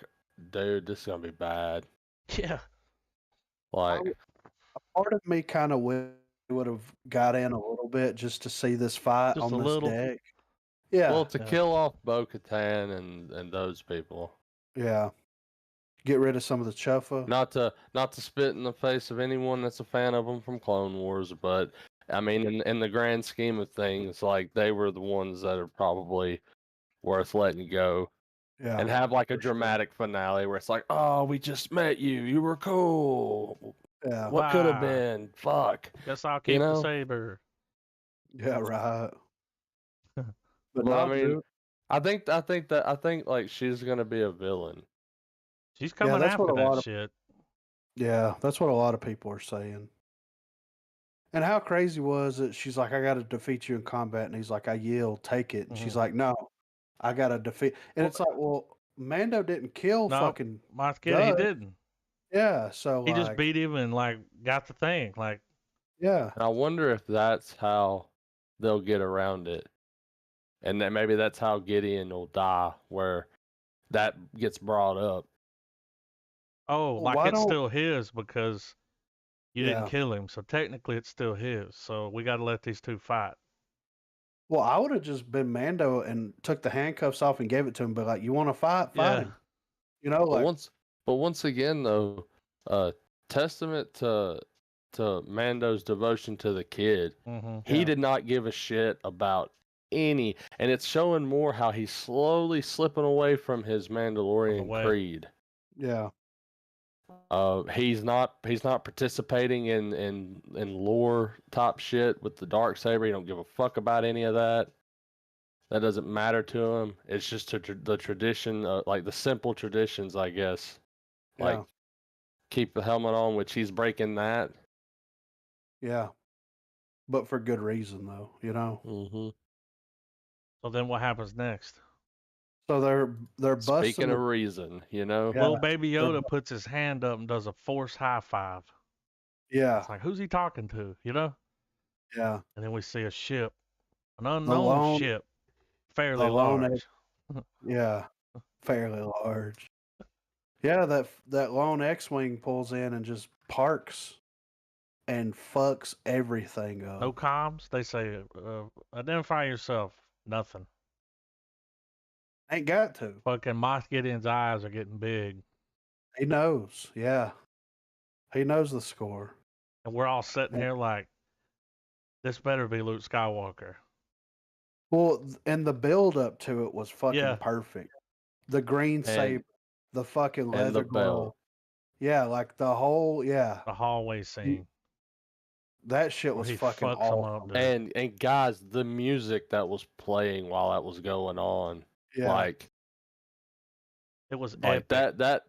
dude, this is gonna be bad. Yeah. Like, Part of me kind of would have got in a little bit just to see this fight Just on a this little. deck. Yeah. well, to Yeah. kill off Bo-Katan and those people. Yeah. Get rid of some of the chuffa. Not to spit in the face of anyone that's a fan of them from Clone Wars, but I mean, in the grand scheme of things, like, they were the ones that are probably worth letting go. Yeah. And have like a for sure. dramatic finale where it's like, oh, we just met you. You were cool. Yeah. What could have Bye. been? Fuck. Guess I'll keep the know? saber. Yeah, right. But Well, I no, mean, dude. I think like she's gonna be a villain. She's coming that's what after a lot that of shit. Yeah, that's what a lot of people are saying. And how crazy was it? She's like, "I got to defeat you in combat," and he's like, "I yield, take it." And she's Mhm. like, "No, I got to defeat." And it's like, well, Mando didn't kill No, fucking my kid, he Gus. didn't. Yeah, so He just like, beat him and like got the thing. Like, yeah, And I wonder if that's how they'll get around it. And then maybe that's how Gideon will die, where that gets brought up. oh, well, like why it's don't? still his because you didn't Yeah. kill him. So technically, it's still his. So we got to let these two fight. Well, I would have just been Mando and took the handcuffs off and gave it to him, but like, you want to fight? Fight Yeah. him. Like, But once again though, testament to Mando's devotion to the kid. Mm-hmm. He Yeah. did not give a shit about and it's showing more how he's slowly slipping away from his Mandalorian way. creed. yeah, He's not participating in lore top shit with the dark saber. He don't give a fuck about any of that. That doesn't matter to him. It's just the tradition, like the simple traditions, I guess. Like, yeah, keep the helmet on, which he's breaking that. yeah. But for good reason, though. Mm-hmm. So then what happens next? So they're busting. Speaking of reason, Yeah. Little baby they're Yoda puts his hand up and does a force high five. Yeah, It's like, who's he talking to? You know? yeah. And then we see a ship, an The unknown lone, ship, fairly the lone, large. yeah, fairly large. Yeah, that lone X-wing pulls in and just parks and fucks everything up. No comms. They say, identify yourself. Nothing. Ain't got to. Fucking Moff Gideon's eyes are getting big. He knows. Yeah, he knows the score. And we're all sitting here like, this better be Luke Skywalker. Well, and the build up to it was fucking Yeah, perfect. The green saber, and the fucking and the leather belt. glove. Yeah, like the whole the hallway You- scene that shit where was he fucking fucks him up, awesome. dude. And guys, the music that was playing while that was going on, Yeah. like It was like epic.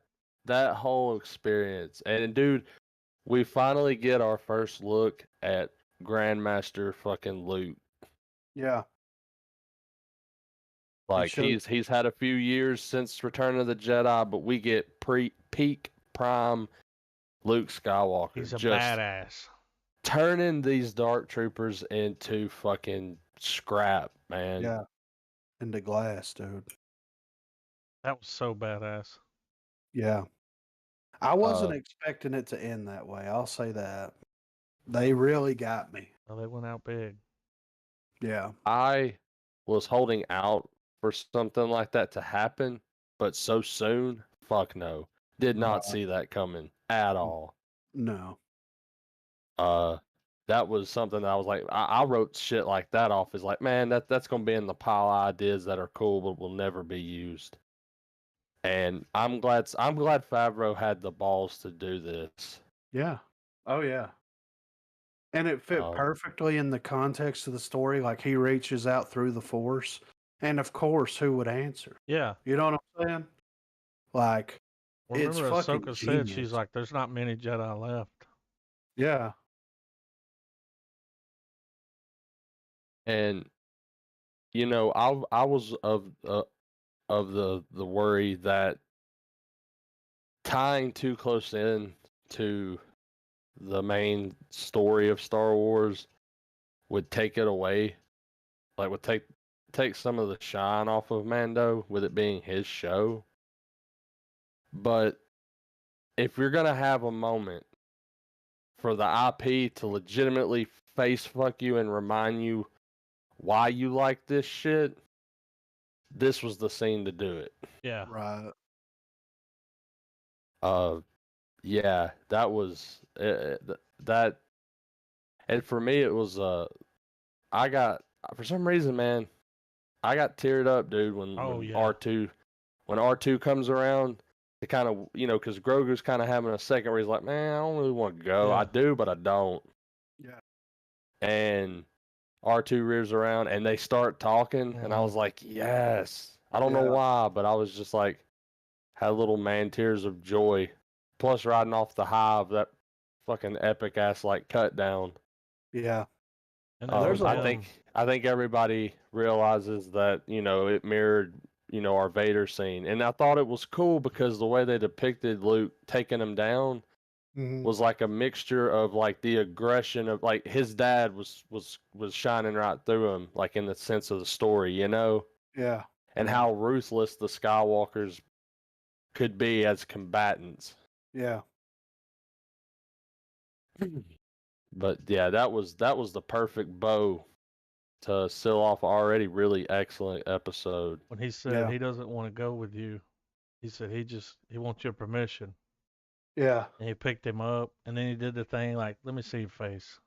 that whole experience. And dude, we finally get our first look at Grandmaster fucking Luke. Yeah. Like shows he's had a few years since Return of the Jedi, but we get peak prime Luke Skywalker He's a just badass. turning these dark troopers into fucking scrap, man. Yeah. Into glass, dude. That was so badass. Yeah. I wasn't Uh, expecting it to end that way. I'll say that. They really got me. Well, they went out big. Yeah. I was holding out for something like that to happen, but so soon, fuck no. Did not Right. see that coming at all. No. That was something that I was like, I wrote shit like that off as like, man, that's gonna be in the pile of ideas that are cool but will never be used. And I'm glad Favreau had the balls to do this. Yeah. Oh yeah. And it fit Um, perfectly in the context of the story. Like he reaches out through the force. And of course, who would answer? Yeah. You know what I'm saying? Like, Well, it's remember fucking Ahsoka said, she's genius. like, there's not many Jedi left. Yeah. and you know, I was of the worry that tying too close in to the main story of Star Wars would take it away, like would take some of the shine off of Mando with it being his show. But if you're gonna have a moment for the IP to legitimately face fuck you and remind you why you like this shit, this was the scene to do it. Yeah. Right. Yeah, that was that, and for me it was I got, for some reason, man, I got teared up, dude, Oh, when yeah. R2 comes around to kind of, you know, because Grogu's kind of having a second where he's like, man, I don't really want to go. Yeah. I do, but I don't. Yeah. And R2 rears around and they start talking, and I was like, yes. I don't know Yeah. why, but I was just like, had little man tears of joy. Plus, riding off the high of that fucking epic ass like cut down. Yeah. And There's a I lot. think everybody realizes that, you know, it mirrored, you know, our Vader scene, and I thought it was cool because the way they depicted Luke taking him down Mhm. was like a mixture of like the aggression of like his dad was shining right through him, like in the sense of the story, you know, Yeah. and how ruthless the Skywalkers could be as combatants. Yeah. But yeah, that was the perfect bow to seal off an already really excellent episode. When he said Yeah. he doesn't want to go with you, he said he wants your permission. Yeah. And he picked him up, and then he did the thing like, let me see your face.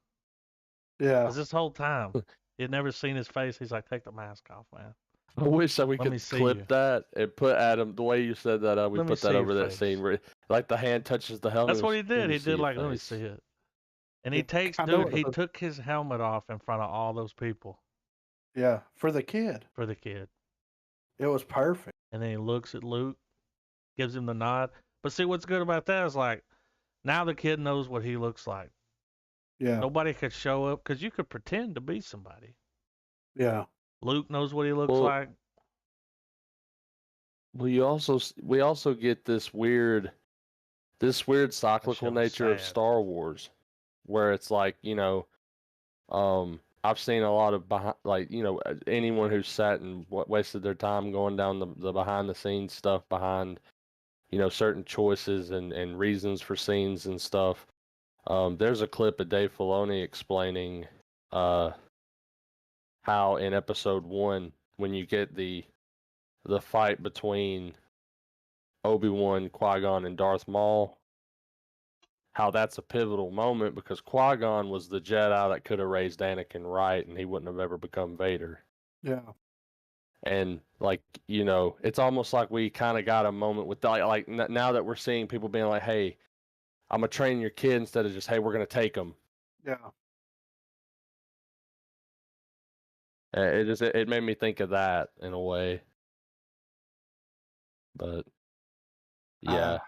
Yeah. Because this whole time, he had never seen his face. He's like, take the mask off, man. I wish that we Let me could see clip you. that and put Adam the way you said that. We Let me put that see your over that face. scene where like the hand touches the helmet. That's what he Let did. me He see did your like, let me face. see it. And he Yeah, takes, kinda dude, he was. took his helmet off in front of all those people Yeah. For the kid. for the kid. It was perfect. And then he looks at Luke, gives him the nod. But see, what's good about that is like, now the kid knows what he looks like. Yeah. Nobody could show up because you could pretend to be somebody. Yeah. Luke knows what he looks Well, like. we also get this weird cyclical shit was nature of sad. Star Wars, where it's like, you know, I've seen a lot of like, you know, anyone who's sat and wasted their time going down the behind the scenes stuff behind, you know, certain choices and reasons for scenes and stuff. There's a clip of Dave Filoni explaining how in episode 1, when you get the fight between Obi-Wan, Qui-Gon, and Darth Maul, how that's a pivotal moment because Qui-Gon was the Jedi that could have raised Anakin right and he wouldn't have ever become Vader. Yeah. And like, it's almost like we kind of got a moment with now that we're seeing people being like, hey, I'm gonna train your kid instead of just, hey, we're gonna take them. Yeah. It made me think of that in a way. But yeah,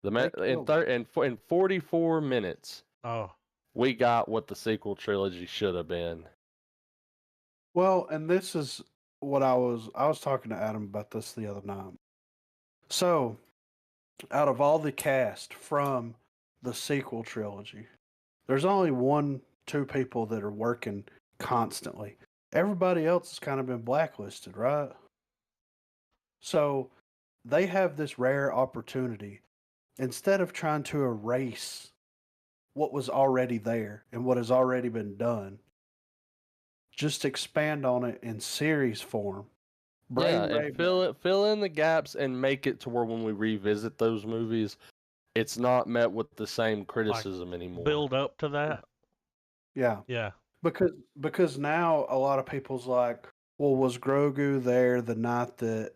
the man in 44 minutes, we got what the sequel trilogy should have been. Well, and this is what I was talking to Adam about this the other night. So, out of all the cast from the sequel trilogy, there's only 2 people that are working constantly. Everybody else has kind of been blacklisted, right? So, they have this rare opportunity. Instead of trying to erase what was already there and what has already been done, just expand on it in series form. And fill in the gaps and make it to where when we revisit those movies, it's not met with the same criticism anymore. Build up to that. Yeah. Yeah. Because now a lot of people's like, well, was Grogu there the night that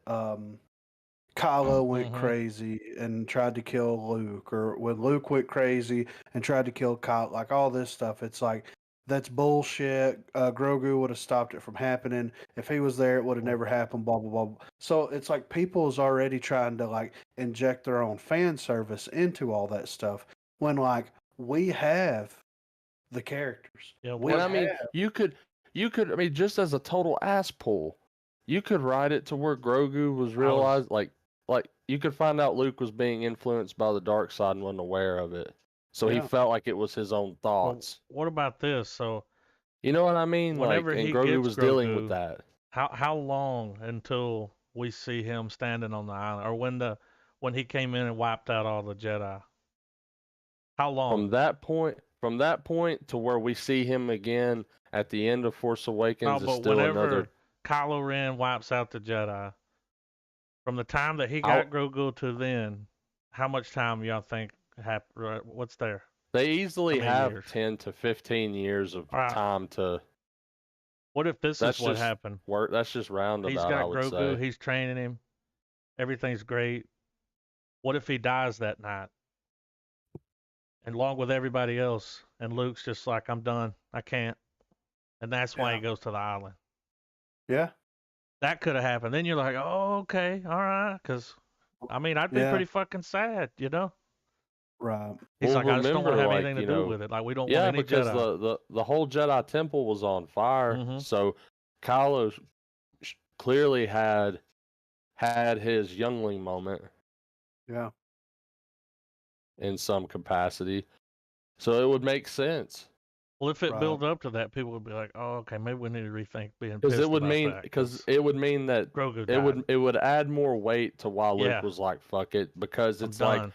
Kylo went crazy and tried to kill Luke, or when Luke went crazy and tried to kill Kylo, like all this stuff? It's like, that's bullshit. Grogu would have stopped it from happening. If he was there, it would have never happened, blah, blah, blah. So it's like people is already trying to like inject their own fan service into all that stuff when like we have the characters. Yeah, I mean, you could, I mean, just as a total ass pull, you could write it to where Grogu was realized, like you could find out Luke was being influenced by the dark side and wasn't aware of it. So he felt like it was his own thoughts. Well, what about this? So, you know what I mean? Whenever and he Grogu gets was dealing with that. How long until we see him standing on the island, or when he came in and wiped out all the Jedi? How long? From that point to where we see him again at the end of Force Awakens is still whenever Kylo Ren wipes out the Jedi, from the time that he got Grogu to then, how much time y'all think happened? What's there? They easily have years? 10 to 15 years of time to. What if this is what happened? That's just roundabout. He's got I would Grogu. say. He's training him. Everything's great. What if he dies that night? And along with everybody else, and Luke's just like, I'm done. I can't. And that's why he goes to the island. Yeah. That could have happened. Then you're like, oh, okay, all right. Because, I mean, I'd be pretty fucking sad, you know? Right. He's like, I just don't want to have anything to do with it. Like, we don't want any because Jedi. the whole Jedi Temple was on fire. So Kylo clearly had his youngling moment. Yeah. In some capacity. So it would make sense. Well, if it built up to that, people would be like, "Oh, okay, maybe we need to rethink being pissed because it would mean that Grogu died. it would add more weight to why Luke was like, "Fuck it," because it's like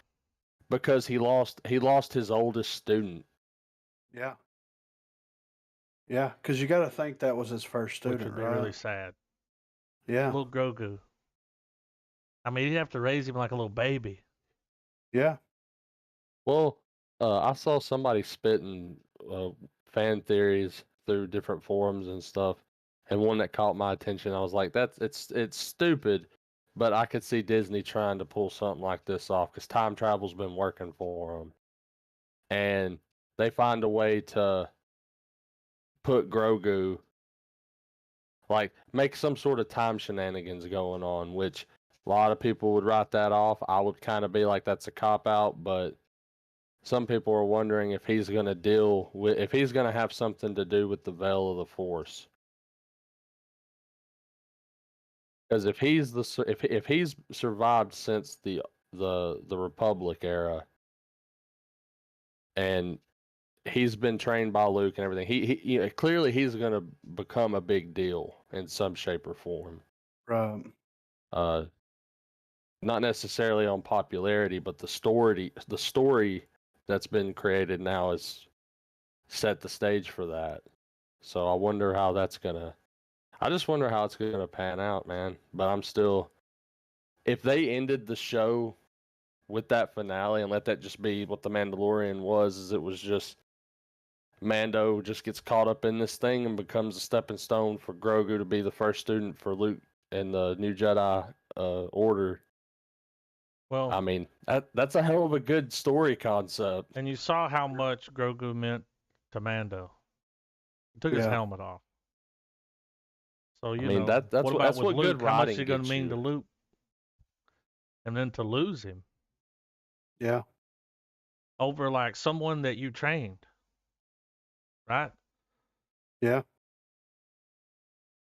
because he lost his oldest student. Yeah. Yeah, because you got to think that was his first student, which would be right? really sad. Yeah. Little Grogu. I mean, you'd have to raise him like a little baby. Yeah. Well, I saw somebody spitting fan theories through different forums and stuff, and one that caught my attention. I was like, it's stupid, but I could see Disney trying to pull something like this off because time travel's been working for them, and they find a way to put Grogu, like make some sort of time shenanigans going on, which a lot of people would write that off. I would kind of be like, that's a cop out, but some people are wondering if he's going to have something to do with the Veil of the Force. Because if he's survived since the Republic era, and he's been trained by Luke and everything, he clearly he's going to become a big deal in some shape or form. Right. Not necessarily on popularity, but the story that's been created now has set the stage for that. So I wonder how I just wonder how it's gonna pan out, man. But I'm still, if they ended the show with that finale and let that just be what The Mandalorian was, is it was just Mando just gets caught up in this thing and becomes a stepping stone for Grogu to be the first student for Luke and the new Jedi Order. Well, I mean, that's a hell of a good story concept. and you saw how much Grogu meant to Mando. He took his Yeah. helmet off. So I mean, that's what about that's with what Luke? good How much is writing he going to gets mean you. to Luke? And then to lose him Yeah. over like someone that you trained, right? Yeah.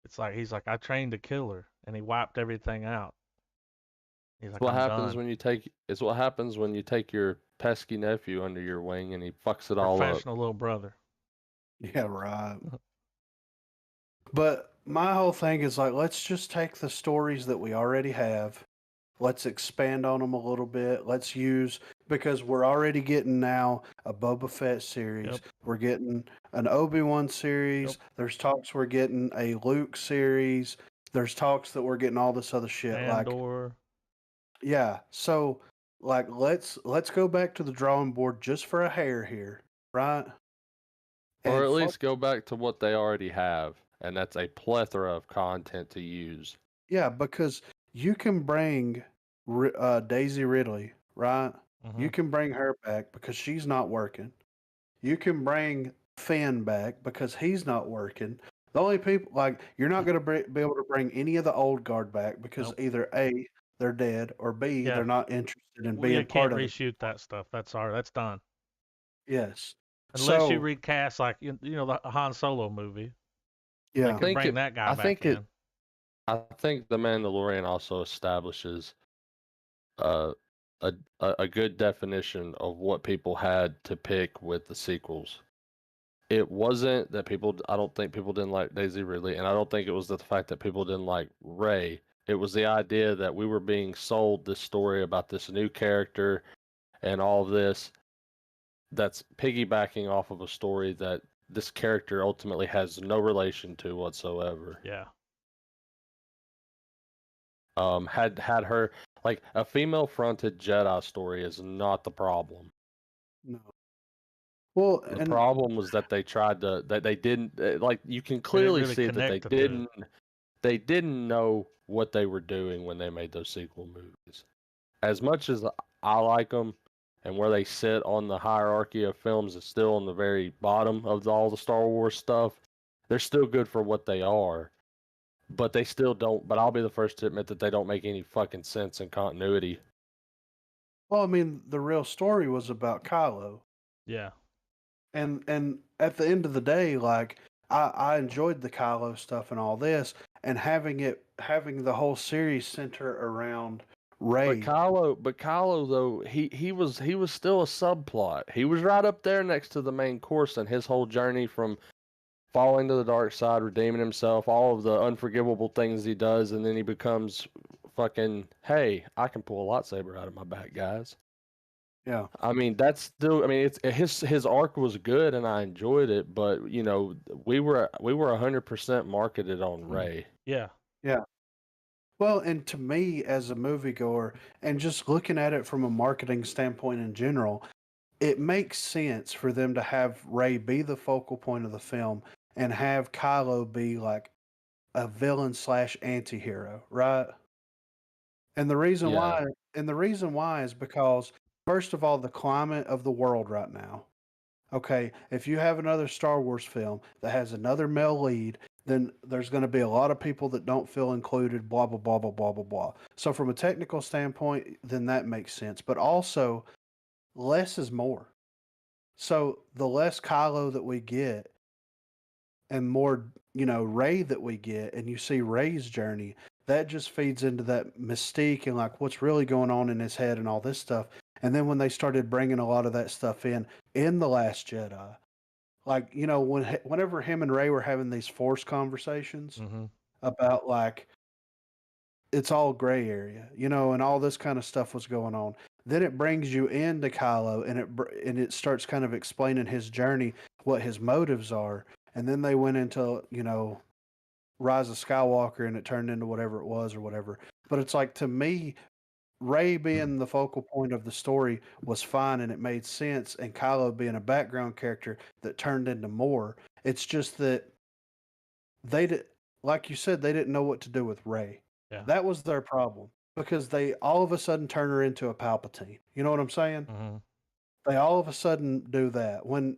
It's like he's like, I trained a killer, and he wiped everything out. He's like, What I'm happens done. when you take? It's what happens when you take your pesky nephew under your wing and he fucks it all up. Professional little brother. Yeah, right. But my whole thing is like, let's just take the stories that we already have. Let's expand on them a little bit. Let's use, because we're already getting now a Boba Fett series. Yep. We're getting an Obi-Wan series. Yep. There's talks we're getting a Luke series. There's talks that we're getting all this other shit. Like, Andor. yeah. So, like, let's go back to the drawing board just for a hair here, right? Or And at fuck- least go back to what they already have, and that's a plethora of content to use. yeah, because you can bring Daisy Ridley, right? Mhm. You can bring her back because she's not working. You can bring Finn back because he's not working. The only people, like, you're not going to be able to bring any of the old guard back because Nope. either A, they're dead, or B, Yeah. they're not interested in We being part can't of it. reshoot that stuff. That's done. Yes. Unless you So, recast like the Han Solo movie. They yeah. could bring that guy I back think in. I think the Mandalorian also establishes uh, a good definition of what people had to pick with the sequels. It wasn't that people. I don't think people didn't like Daisy Ridley, and I don't think it was the fact that people didn't like Rey. It was the idea that we were being sold this story about this new character and all of this that's piggybacking off of a story that this character ultimately has no relation to whatsoever. Yeah. Had her like a female fronted Jedi story is not the problem. No. Well, The and problem was that they tried to that they didn't like you can They didn't clearly really see that connect the two. they didn't know what they were doing when they made those sequel movies. As much as I like them and where they sit on the hierarchy of films is still on the very bottom of all the Star Wars stuff, they're still good for what they are. But they still don't. But I'll be the first to admit that they don't make any fucking sense in continuity. well, I mean, the real story was about Kylo. Yeah. And at the end of the day, like, I enjoyed the Kylo stuff and all this, and having the whole series center around Rey. But Kylo though he was still a subplot. He was right up there next to the main course and his whole journey from falling to the dark side, redeeming himself, all of the unforgivable things he does, and then he becomes fucking. Hey, I can pull a lightsaber out of my back, guys. Yeah. I mean, that's still. I mean, it's his arc was good, and I enjoyed it. But we were 100% marketed on Rey. Yeah. Yeah. Well, and to me, as a moviegoer, and just looking at it from a marketing standpoint in general, it makes sense for them to have Rey be the focal point of the film and have Kylo be like a villain slash anti-hero, right? And the reason Yeah. why is because, first of all, the climate of the world right now. Okay, if you have another Star Wars film that has another male lead, then there's going to be a lot of people that don't feel included, blah, blah, blah, blah, blah, blah, blah. So, from a technical standpoint, then that makes sense. But also, less is more. So, the less Kylo that we get and more, Rey that we get, and you see Rey's journey, that just feeds into that mystique and like what's really going on in his head and all this stuff. And then when they started bringing a lot of that stuff in The Last Jedi, like, whenever him and Rey were having these Force conversations Mm-hmm. about like it's all gray area, and all this kind of stuff was going on. Then it brings you into Kylo, and it starts kind of explaining his journey, what his motives are, and then they went into Rise of Skywalker, and it turned into whatever it was or whatever. But it's like, to me, Rey being the focal point of the story was fine and it made sense, and Kylo being a background character that turned into more. It's just that they did, like you said, they didn't know what to do with Rey. Yeah. That was their problem because they all of a sudden turn her into a Palpatine. You know what I'm saying? Mm-hmm. They all of a sudden do that when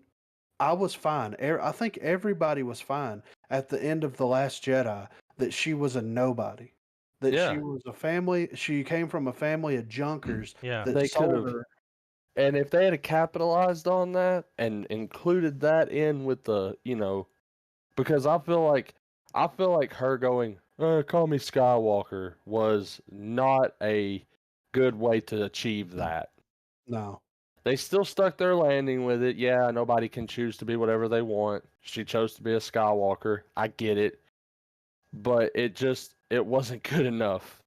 I was fine. I think everybody was fine at the end of The Last Jedi that she was a nobody. That she Yeah. was a family. She came from a family of junkers Yeah. that They could sold have, her. and if they had capitalized on that and included that in with the, because I feel like her going, call me Skywalker was not a good way to achieve that. No. They still stuck their landing with it. Yeah, nobody can choose to be whatever they want. She chose to be a Skywalker. I get it. But it wasn't good enough.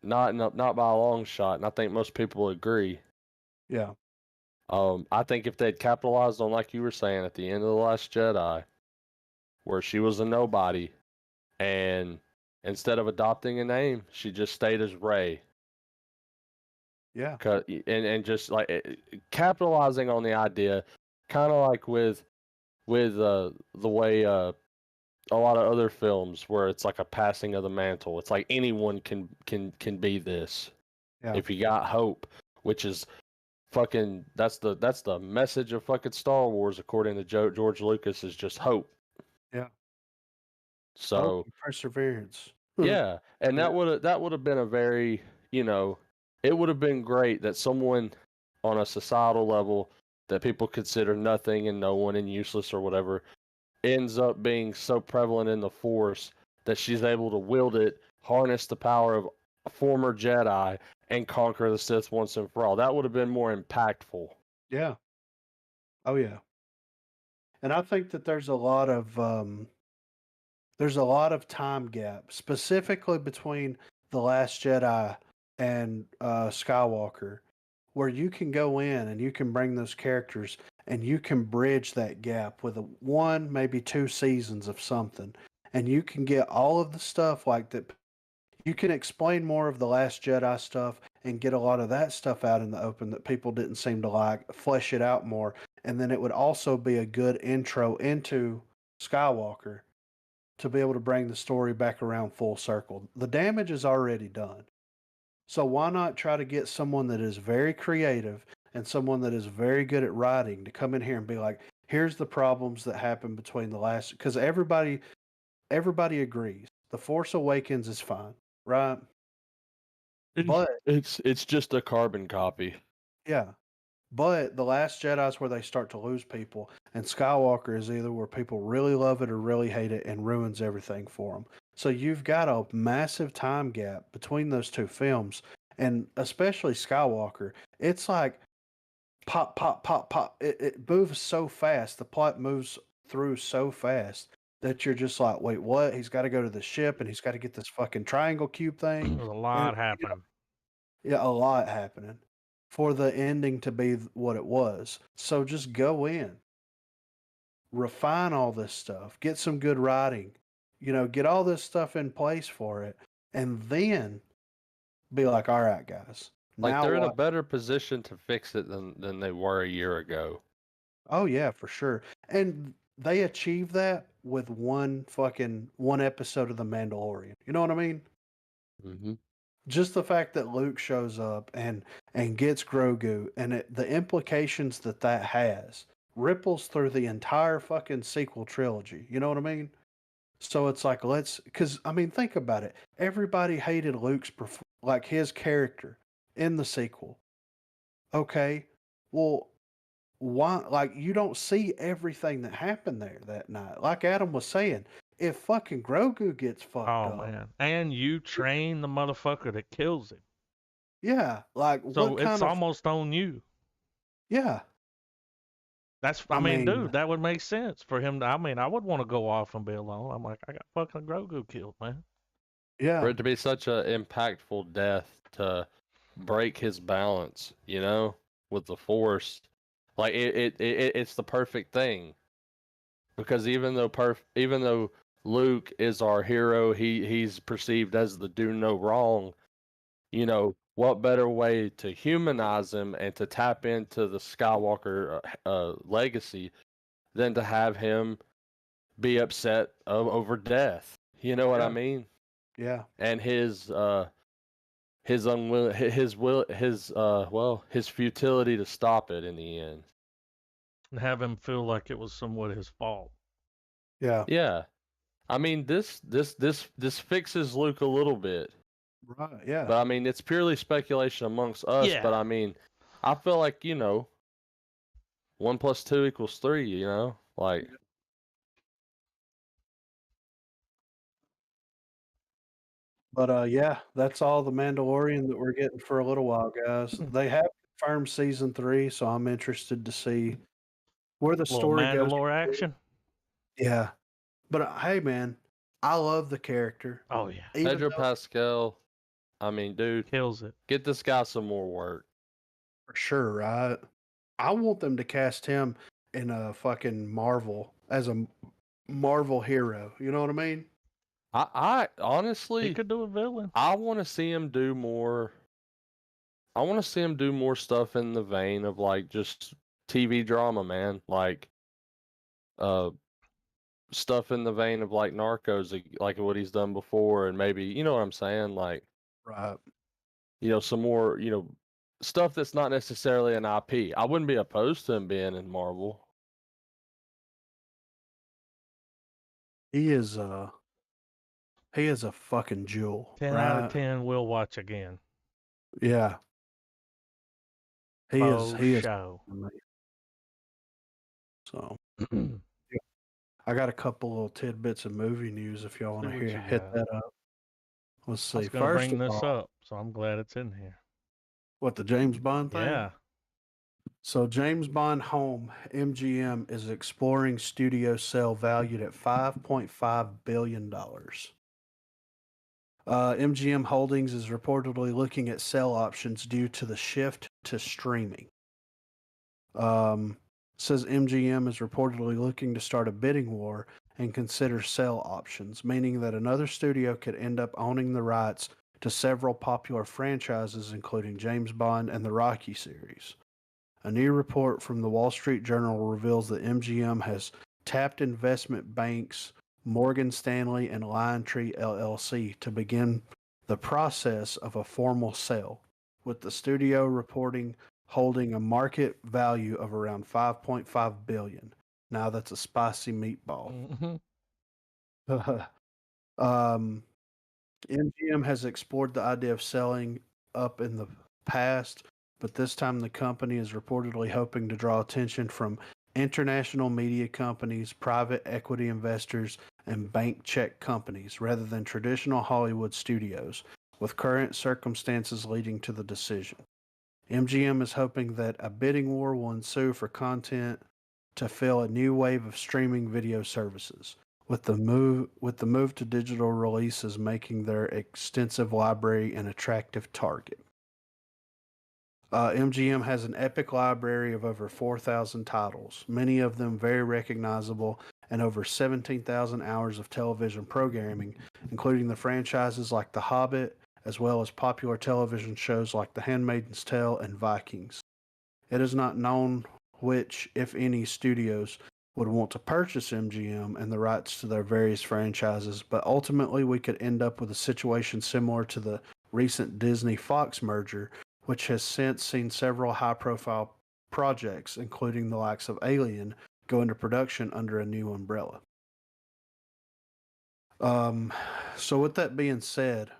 Not by a long shot, and I think most people agree. Yeah. I think if they'd capitalized on, like you were saying, at the end of The Last Jedi, where she was a nobody, and instead of adopting a name, she just stayed as Rey. Yeah. And just like capitalizing on the idea, kind of like with the way a lot of other films where it's like a passing of the mantle. It's like anyone can be this Yeah. if you got hope, which is fucking that's the message of fucking Star Wars according to George Lucas is just hope. Yeah. So Hope and perseverance. yeah, and Yeah. that would have been a very, it would have been great that someone on a societal level that people consider nothing and no one and useless or whatever ends up being so prevalent in the Force that she's able to wield it, harness the power of a former Jedi, and conquer the Sith once and for all. That would have been more impactful. Yeah. Oh yeah. And I think that there's a lot of time gap, specifically between The Last Jedi and Skywalker, where you can go in and you can bring those characters and you can bridge that gap with one, maybe two seasons of something. And you can get all of the stuff like that. You can explain more of the Last Jedi stuff and get a lot of that stuff out in the open that people didn't seem to like, flesh it out more. And then it would also be a good intro into Skywalker to be able to bring the story back around full circle. The damage is already done. So why not try to get someone that is very creative and someone that is very good at writing to come in here and be like, here's the problems that happened between the last, because everybody agrees. The Force Awakens is fine, right? But It's just a carbon copy. yeah, but The Last Jedi is where they start to lose people, and Skywalker is either where people really love it or really hate it and ruins everything for them. So you've got a massive time gap between those two films, and especially Skywalker. It's like pop, pop, pop, pop. It moves so fast. The plot moves through so fast that you're just like, wait, what? He's got to go to the ship and he's got to get this fucking triangle cube thing. There's a And lot happening. yeah, a lot happening for the ending to be what it was. So just go in, refine all this stuff, get some good writing, get all this stuff in place for it, and then be like, all right, guys, Like now they're in a what? better position to fix it than they were a year ago. Oh yeah, for sure. And they achieved that with one episode of The Mandalorian. You know what I mean? Mm-hmm. Just the fact that Luke shows up and gets Grogu and the implications that that has ripples through the entire fucking sequel trilogy. You know what I mean? So it's like because I mean think about it. Everybody hated like his character in the sequel. Okay, well why? Like you don't see everything that happened there that night. Like Adam was saying, if fucking Grogu gets fucked Oh up, man. And you train the motherfucker that kills him. yeah, like So what it's kind of almost on you. yeah. I I mean, mean, dude, that would make sense for him to, I mean, I would want to go off and be alone. I'm like, I got fucking Grogu killed, man. For yeah, it to be such a impactful death to break his balance, with the Force, like it's the perfect thing. Because even though Luke is our hero, he's perceived as the do no wrong. you know, what better way to humanize him and to tap into the Skywalker legacy than to have him be upset over death? You know what I Yeah. mean? Yeah. And his futility to stop it in the end. And have him feel like it was somewhat his fault. Yeah. Yeah. I mean, this fixes Luke a little bit. Right. Yeah. But I mean, it's purely speculation amongst us. Yeah. But I mean, I feel like, you know, 1 + 2 = 3, you know? Like, But yeah, that's all the Mandalorian that we're getting for a little while, guys. They have confirmed season 3, so I'm interested to see where the Little story goes. Mandalore action. Yeah. But hey, man, I love the character. Oh yeah, Even Pedro though, Pascal, I mean, dude, kills it. get this guy some more work. for sure, right? I want them to cast him in a fucking Marvel as a Marvel hero. You know what I mean? I He honestly, could do a villain. I want to see him do more. I want to see him do more stuff in the vein of like just TV drama, man. Like, stuff in the vein of like Narcos, like what he's done before, and maybe, you know what I'm saying, like, Right. you know, some more, you know, stuff that's not necessarily an IP. I wouldn't be opposed to him being in Marvel. He is a fucking jewel. 10 out of Right? 10 we'll watch again. Yeah. He is Faux show. amazing. So I got a couple little tidbits of movie news if y'all want See to what hear you hit got. that up. Let's I was see. gonna First bring of this all, up, so I'm glad it's in here. what, the James Bond thing? Yeah. So James Bond Home MGM is exploring studio sale valued at $5.5 billion. MGM Holdings is reportedly looking at sell options due to the shift to streaming. Says MGM is reportedly looking to start a bidding war and consider sell options, meaning that another studio could end up owning the rights to several popular franchises, including James Bond and the Rocky series. A new report from the Wall Street Journal reveals that MGM has tapped investment banks Morgan Stanley and LionTree LLC to begin the process of a formal sale, with the studio reporting holding a market value of around $5.5 billion. Now that's a spicy meatball. MGM has explored the idea of selling up in the past, but this time the company is reportedly hoping to draw attention from international media companies, private equity investors, and bank check companies rather than traditional Hollywood studios, with current circumstances leading to the decision. MGM is hoping that a bidding war will ensue for content to fill a new wave of streaming video services, with the move to digital releases making their extensive library an attractive target. MGM has an epic library of over 4,000 titles, many of them very recognizable, and over 17,000 hours of television programming, including the franchises like The Hobbit, as well as popular television shows like The Handmaid's Tale and Vikings. It is not known which, if any, studios would want to purchase MGM and the rights to their various franchises, but ultimately we could end up with a situation similar to the recent Disney-Fox merger, which has since seen several high-profile projects, including the likes of Alien, go into production under a new umbrella. So with that being said,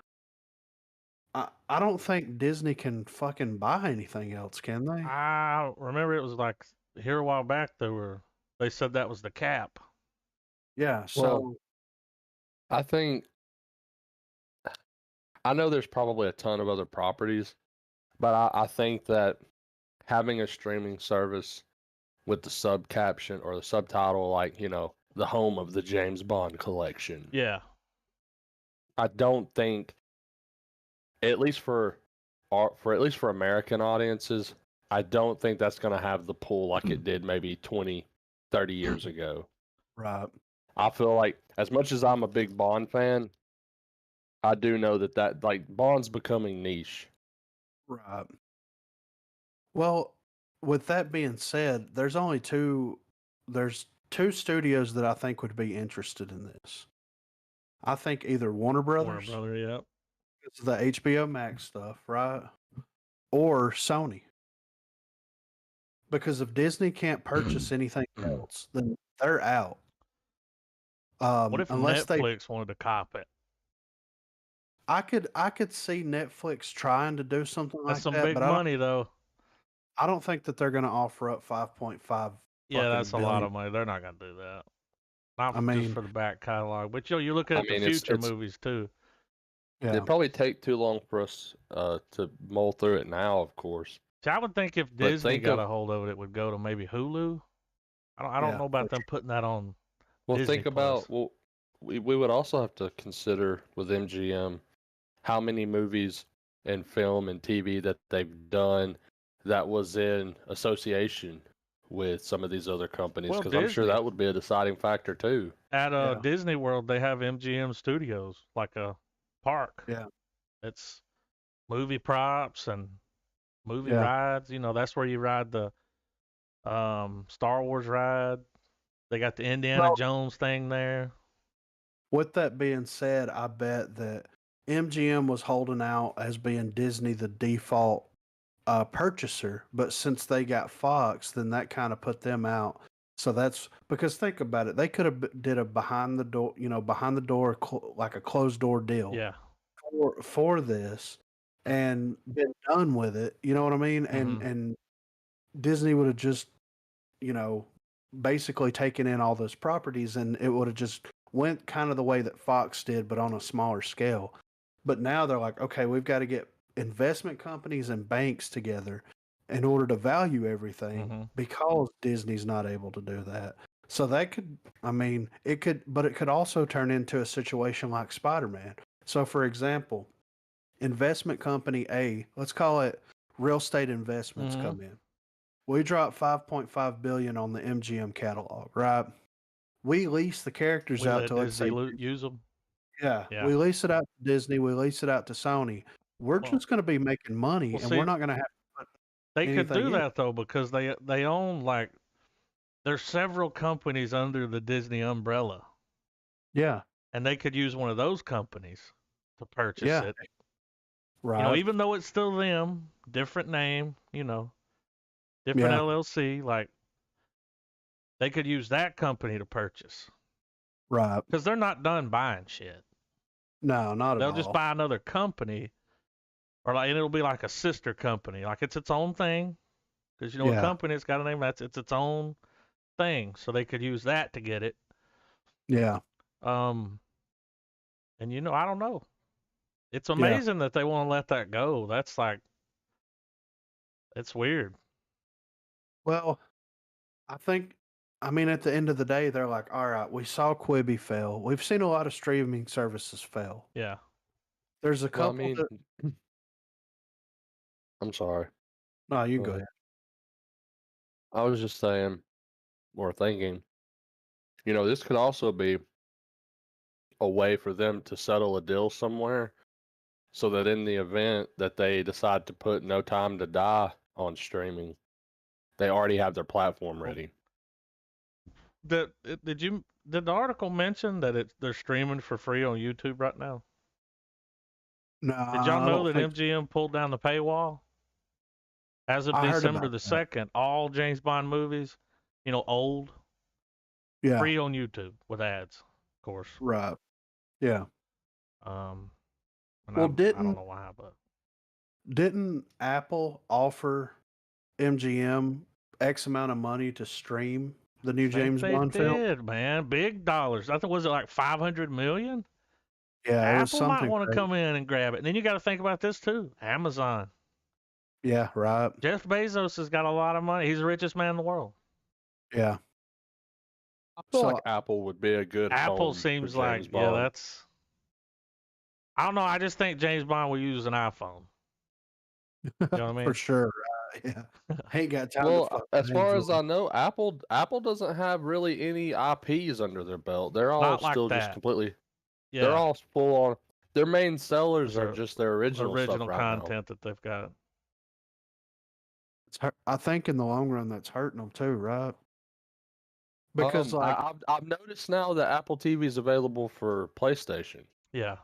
I don't think Disney can fucking buy anything else, can they? I remember it was like here a while back they said that was the cap. Yeah, Well, I think, I know there's probably a ton of other properties, but I think that having a streaming service with the sub caption or the subtitle, like, you know, the home of the James Bond collection, Yeah. I don't think, at least for American audiences, I don't think that's going to have the pull like it did maybe 20, 30 years ago. right. I feel like, as much as I'm a big Bond fan, I do know that like Bond's becoming niche. Right. Well, with that being said, there's two studios that I think would be interested in this. I think either Warner Warner Brothers, Brother, yep. it's the HBO Max stuff, right? Or Sony. Because if Disney can't purchase anything else, then they're out. What if Unless they Netflix wanted to cop it? I could see Netflix trying to do something That's like some that, big but money, though. I don't think that they're going to offer up 5.5 Yeah, fucking that's a lot billion. of money. They're not going to do that. Not I just mean, for the back catalog, but you're looking I at the mean, future it's movies too. yeah. it'd probably take too long for us to mull through it now, of course. See, I would think if But Disney think got of a hold of it, it would go to maybe Hulu. I don't Yeah, know about them putting that on well, Disney think Plus. about we would also have to consider with MGM how many movies and film and TV that they've done that was in association with some of these other companies, Well, because I'm sure Disney. that would be a deciding factor too. At Yeah. Disney World, they have MGM Studios, like a park. Yeah. It's movie props and movie Yeah. rides. That's where you ride the Star Wars ride. They got the Indiana Well, Jones thing there. with that being said, I bet that MGM was holding out as being Disney the default purchaser, but since they got Fox, then that kind of put them out. So that's because think about it, they could have did a behind the door, like a closed door deal Yeah. for this, and been done with it. You know what I mean? Mhm. And Disney would have just, you know, basically taken in all those properties, and it would have just went kind of the way that Fox did, but on a smaller scale. But now they're like, okay, we've got to get investment companies and banks together in order to value everything Mhm. because Disney's not able to do that. So that could, I mean, but it could also turn into a situation like Spider-Man. So for example, investment company A, let's call it Real Estate Investments, Mhm. come in. We drop 5.5 billion on the MGM catalog, right? We lease the characters We out let to, let's say, Disney use them. yeah, Yeah. we lease it out to Disney, we lease it out to Sony. We're Well, just going to be making money, and we're see, not going to have to put they could anything do in. that though because they own there's several companies under the Disney umbrella, Yeah, and they could use one of those companies to purchase yeah, it. right. Even though it's still them, different name, different Yeah, LLC, like they could use that company to purchase right. because they're not done buying shit. No, not at They'll just all. buy another company, and it'll be like a sister company, like it's its own thing. Because a Yeah, company it's got a name it's its own thing, so they could use that to get it. yeah, Um, and I don't know. It's yeah. amazing that they want to let that go. That's it's weird. Well, I mean, at the end of the day, they're like, all right, we saw Quibi fail. We've seen a lot of streaming services fail. Yeah. There's a Well, I couple mean, that, I'm sorry. no, you Go go ahead. ahead. I was just saying or thinking, this could also be a way for them to settle a deal somewhere so that in the event that they decide to put No Time to Die on streaming, they already have their platform ready. Did the article mention that they're streaming for free on YouTube right now? No, Did y'all I know don't that think MGM pulled down the paywall? As of I heard December about the that. 2nd, all James Bond movies, old, Yeah, free on YouTube with ads, of course. right. Yeah. And Well, I don't know why, but didn't Apple offer MGM X amount of money to stream the new I think James they Bond film? did, man. Big dollars. I think was it like 500 million? Yeah, it was Apple might something want to crazy. come in and grab it. And then you got to think about this too. Amazon. Yeah, right. Jeff Bezos has got a lot of money. He's the richest man in the world. Yeah. I feel So like Apple would be a good Apple home seems for like, James Bond. that's. I don't know. I just think James Bond will use an iPhone. You know what I mean? for sure, right? Yeah. Ain't got time to Well, fuck as with far as Android. I know, Apple doesn't have really any IPs under their belt. They're all Not like still just that. completely. Yeah. They're all full on. Their main sellers are Their just their original stuff right content that they've got. I think in the long run that's hurting them too, right? now. Because like I've noticed now that Apple TV is available for PlayStation. Yeah,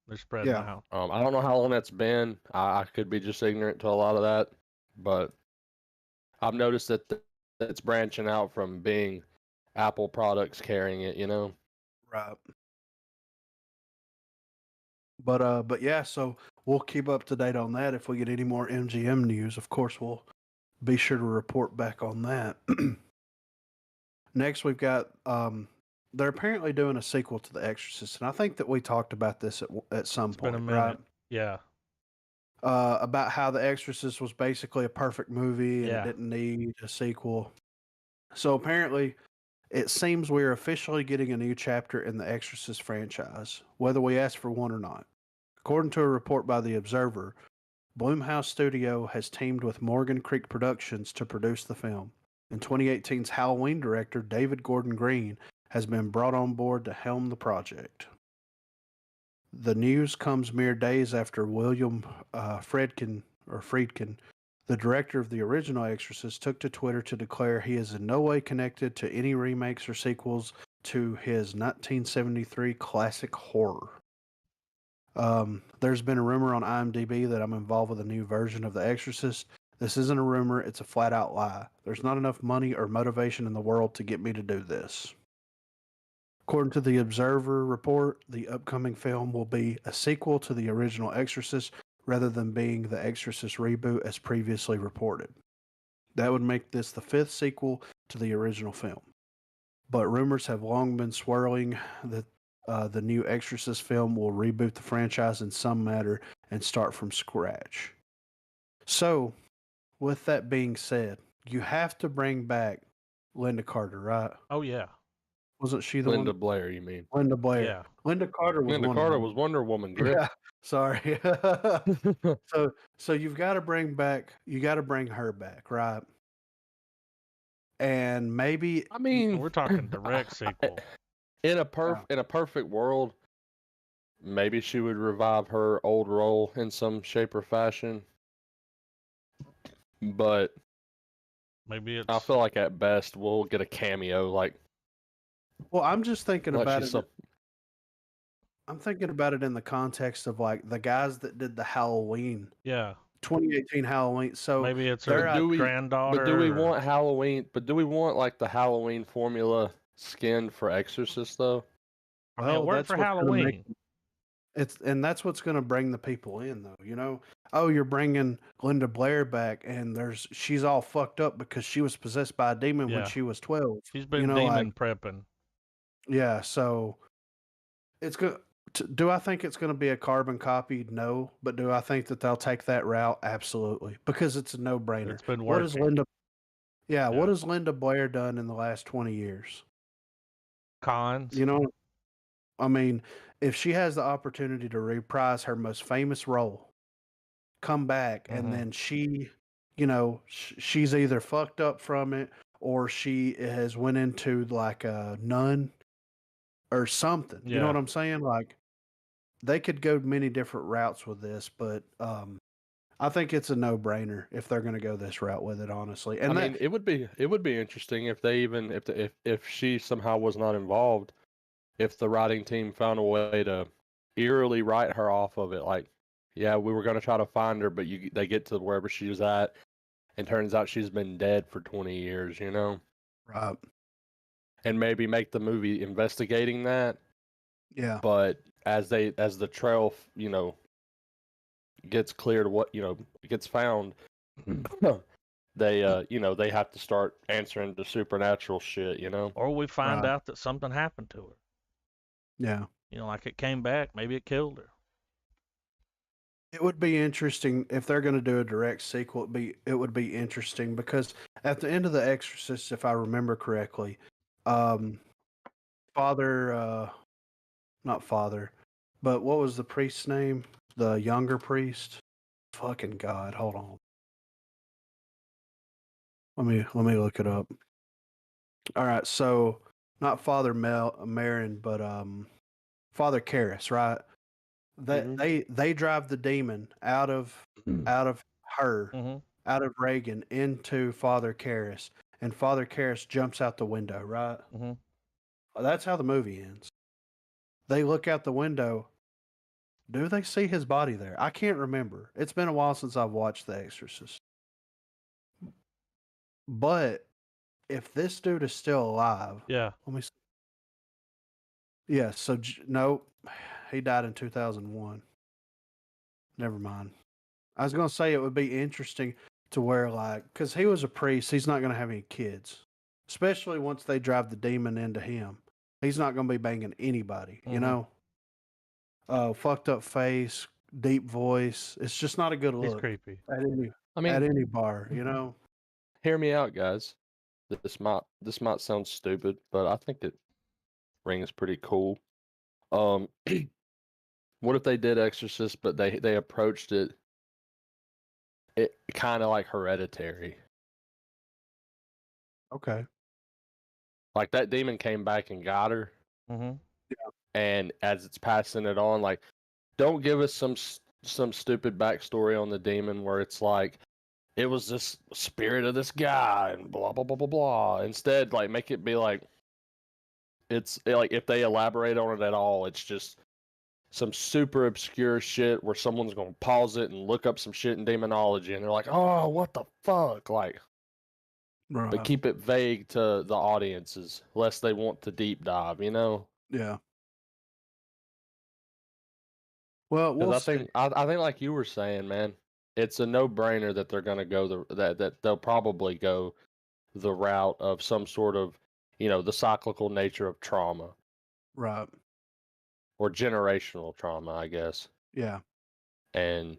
they're spreading Yeah. out. I don't know how long that's been. I could be just ignorant to a lot of that, but I've noticed that it's branching out from being Apple products carrying it. You know. right. But yeah, so we'll keep up to date on that. If we get any more MGM news, of course we'll be sure to report back on that. Next, we've got they're apparently doing a sequel to The Exorcist, and I think that we talked about this at some It's been point, a minute. right? Yeah. About how The Exorcist was basically a perfect movie and it Yeah. didn't need a sequel. So apparently, it seems we're officially getting a new chapter in the Exorcist franchise, whether we ask for one or not. According to a report by The Observer, Blumhouse Studio has teamed with Morgan Creek Productions to produce the film, and 2018's Halloween director David Gordon Green has been brought on board to helm the project. The news comes mere days after William Friedkin, the director of the original Exorcist, took to Twitter to declare he is in no way connected to any remakes or sequels to his 1973 classic horror. There's been a rumor on IMDb that I'm involved with a new version of The Exorcist. This isn't a rumor, it's a flat out lie. There's not enough money or motivation in the world to get me to do this. According to the Observer report, the upcoming film will be a sequel to the original Exorcist rather than being the Exorcist reboot as previously reported. That would make this the 5th sequel to the original film. But rumors have long been swirling that the new Exorcist film will reboot the franchise in some manner and start from scratch. So, with that being said, you have to bring back Linda Carter, right? Oh yeah. Wasn't she the Linda one? Blair, you mean? Linda Blair. Yeah. Linda Carter was Linda Wonder Carter Woman. was Wonder Woman, Griff. Yeah, sorry. So you've got to bring her back, right? And maybe I mean, We're talking direct sequel. in a perfect world, maybe she would revive her old role in some shape or fashion. But Maybe it's I feel like at best we'll get a cameo, like well, I'm just thinking about she's it. I'm thinking about it in the context of like the guys that did the Halloween, yeah. 2018 Halloween. So Maybe it's they're her out- granddaughter. But do we or- want Halloween? But do we want like the Halloween formula skin for Exorcist though? I mean, it worked for what's gonna make- Halloween. and that's what's going to bring the people in, though. Oh, you're bringing Linda Blair back, and she's all fucked up because she was possessed by a demon when Yeah. she was 12. She's been demon prepping. Yeah, so it's good. Do I think it's going to be a carbon copy? No, but do I think that they'll take that route? Absolutely, because it's a no-brainer. It's been What has working. Linda? Yeah, what has Linda Blair done in the last 20 years? Cons. I mean, if she has the opportunity to reprise her most famous role, come back, and then she's either fucked up from it or she has went into like a nun or something. You know what I'm saying? Like they could go many different routes with this, but I think it's a no-brainer if they're going to go this route with it, honestly. And I mean, it would be interesting if they even if she somehow was not involved, if the writing team found a way to eerily write her off of it. Like, yeah, we were going to try to find her, but they get to wherever she was at, and turns out she's been dead for 20 years. Right. And maybe make the movie investigating that. Yeah. But as the trail, gets cleared, gets found, they they have to start answering to supernatural shit, Or we find out that something happened to her. Yeah. Like it came back, maybe it killed her. It would be interesting if they're going to do a direct sequel. It would be interesting because at the end of The Exorcist, if I remember correctly, not father, but what was the priest's name? The younger priest. Fucking God, hold on. Let me look it up. All right, so not Father Marin, but Father Karras, right? That they drive the demon out of her, Mm-hmm. out of Reagan into Father Karras, and Father Karras jumps out the window. Right. Mm-hmm. That's how the movie ends. They look out the window. Do they see his body there? I can't remember. It's been a while since I've watched The Exorcist. But if this dude is still alive, Yeah. let me see. Yeah, so no, he died in 2001. Never mind. I was going to say it would be interesting to where, like, because he was a priest, he's not going to have any kids, especially once they drive the demon into him. He's not going to be banging anybody, you know? Fucked up face, deep voice. It's just not a good He's look creepy. at any bar, you know? Hear me out, guys. This might sound stupid, but I think it rings pretty cool. What if they did Exorcist, but they approached it kind of like Hereditary? Okay. Like that demon came back and got her, Mm-hmm. and as it's passing it on, like, don't give us some stupid backstory on the demon where it's like it was this spirit of this guy and blah blah blah blah blah. Instead, like, make it be like like if they elaborate on it at all, it's just some super obscure shit where someone's gonna pause it and look up some shit in demonology, and they're like, "Oh, what the fuck?" Like, but Right. keep it vague to the audiences, lest they want to deep dive. You know? Yeah. Well, we'll Because see. I think like you were saying, man, it's a no brainer that they're gonna go that they'll probably go the route of some sort of, the cyclical nature of trauma Right. or generational trauma, I guess. Yeah. And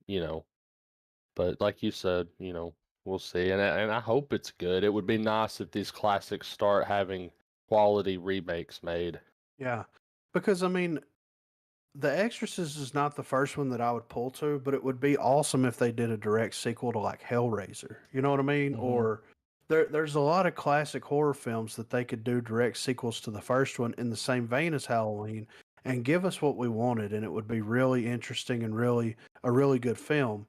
you know, but like you said, we'll see. And I hope it's good. It would be nice if these classics start having quality remakes made. Yeah. Because, I mean, The Exorcist is not the first one that I would pull to, but it would be awesome if they did a direct sequel to like Hellraiser. You know what I mean? Mm-hmm. Or there's a lot of classic horror films that they could do direct sequels to the first one in the same vein as Halloween and give us what we wanted, and it would be really interesting and really a really good film.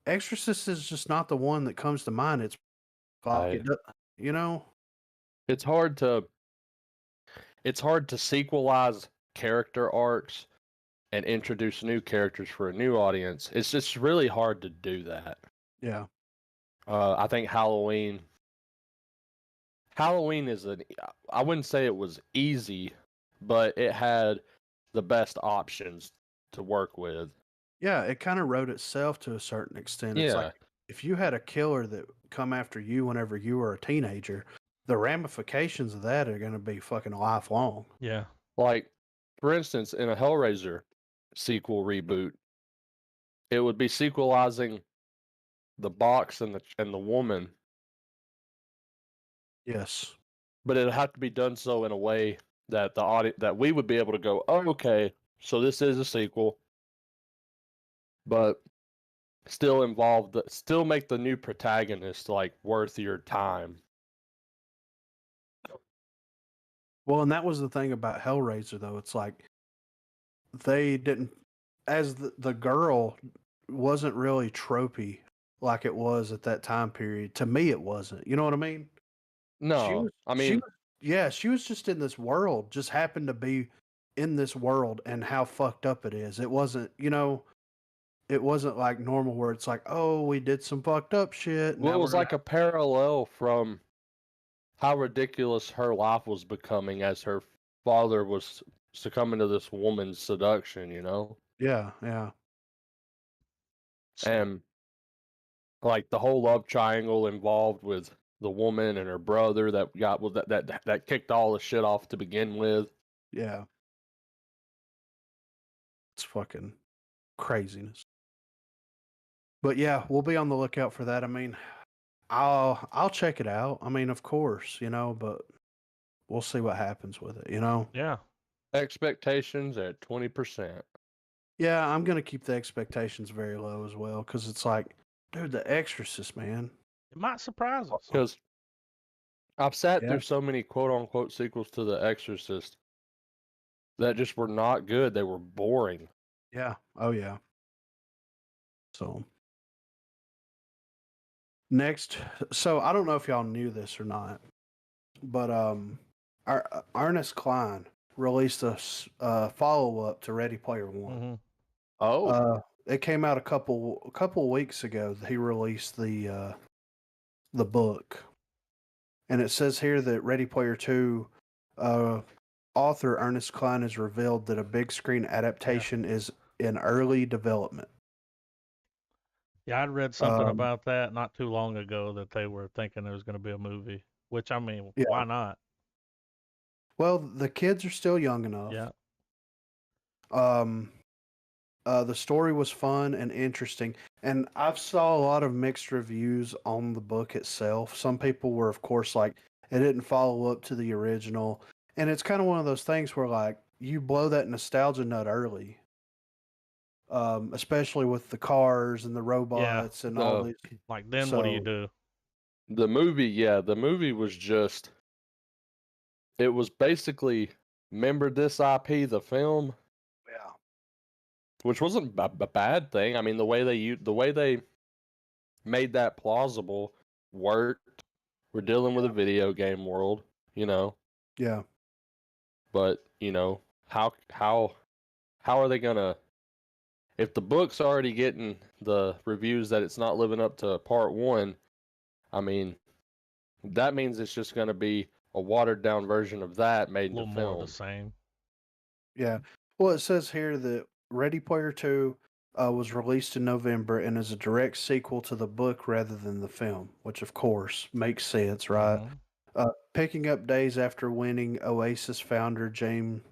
Exorcist is just not the one that comes to mind. It's fuck Hey, it, you know? it's hard to sequelize character arcs and introduce new characters for a new audience. It's just really hard to do that. Yeah. I think Halloween is I wouldn't say it was easy, but it had the best options to work with. Yeah, it kind of wrote itself to a certain extent. It's like Yeah. if you had a killer that come after you whenever you were a teenager, the ramifications of that are going to be fucking lifelong. Yeah. Like, for instance, in a Hellraiser sequel reboot, it would be sequelizing the box and the woman, Yes. but it'd have to be done so in a way that the audience that we would be able to go, oh, okay, so this is a sequel, but still make the new protagonist like worth your time. Well, and that was the thing about Hellraiser, though. It's like they didn't, as the girl wasn't really tropey like it was at that time period. To me, it wasn't. You know what I mean? She No, was, I she mean, was, yeah, she was just in this world, just happened to be in this world and how fucked up it is. It wasn't, it wasn't like normal where it's like, oh, we did some fucked up shit. well, Now it we're was gonna like a parallel from how ridiculous her life was becoming as her father was succumbing to this woman's seduction, yeah, yeah. So, and like the whole love triangle involved with the woman and her brother that got well, that kicked all the shit off to begin with. yeah, it's fucking craziness. But yeah, we'll be on the lookout for that. I mean, I'll check it out. I mean, of course, but we'll see what happens with it. Yeah. Expectations at 20%. Yeah, I'm gonna keep the expectations very low as well because it's like, dude, The Exorcist, man. It might surprise us. Because I've sat Yeah, through so many quote unquote sequels to The Exorcist that just were not good. They were boring. Yeah. Oh yeah. So next, so I don't know if y'all knew this or not, but Ernest Cline released a follow up to Ready Player One. Hmm. Oh, It came out a couple weeks ago. He released the book, and it says here that Ready Player Two author Ernest Cline has revealed that a big screen adaptation is in early development. Yeah, I'd read something Um, about that not too long ago that they were thinking there was going to be a movie. Which I mean, yeah. why not? Well, the kids are still young enough. Yeah. Um, the story was fun and interesting, and I've saw a lot of mixed reviews on the book itself. Some people were, of course, like it didn't follow up to the original, and it's kind of one of those things where like you blow that nostalgia nut early, especially with the cars and the Yeah. robots and all the these. Like then what do you So do? the movie, yeah, the movie was just it was basically remember this IP, the film, yeah, which wasn't a bad thing. I mean, the way they made that plausible worked. We're dealing with a video game world, you know, yeah, but you know how are they gonna if the book's already getting the reviews that it's not living up to part one? I mean, that means it's just gonna be a watered down version of that made A into little more of the film. same. yeah. Well, it says here that Ready Player Two was released in November and is a direct sequel to the book rather than the film, which of course makes sense, right? Hmm. Picking up days after winning Oasis founder James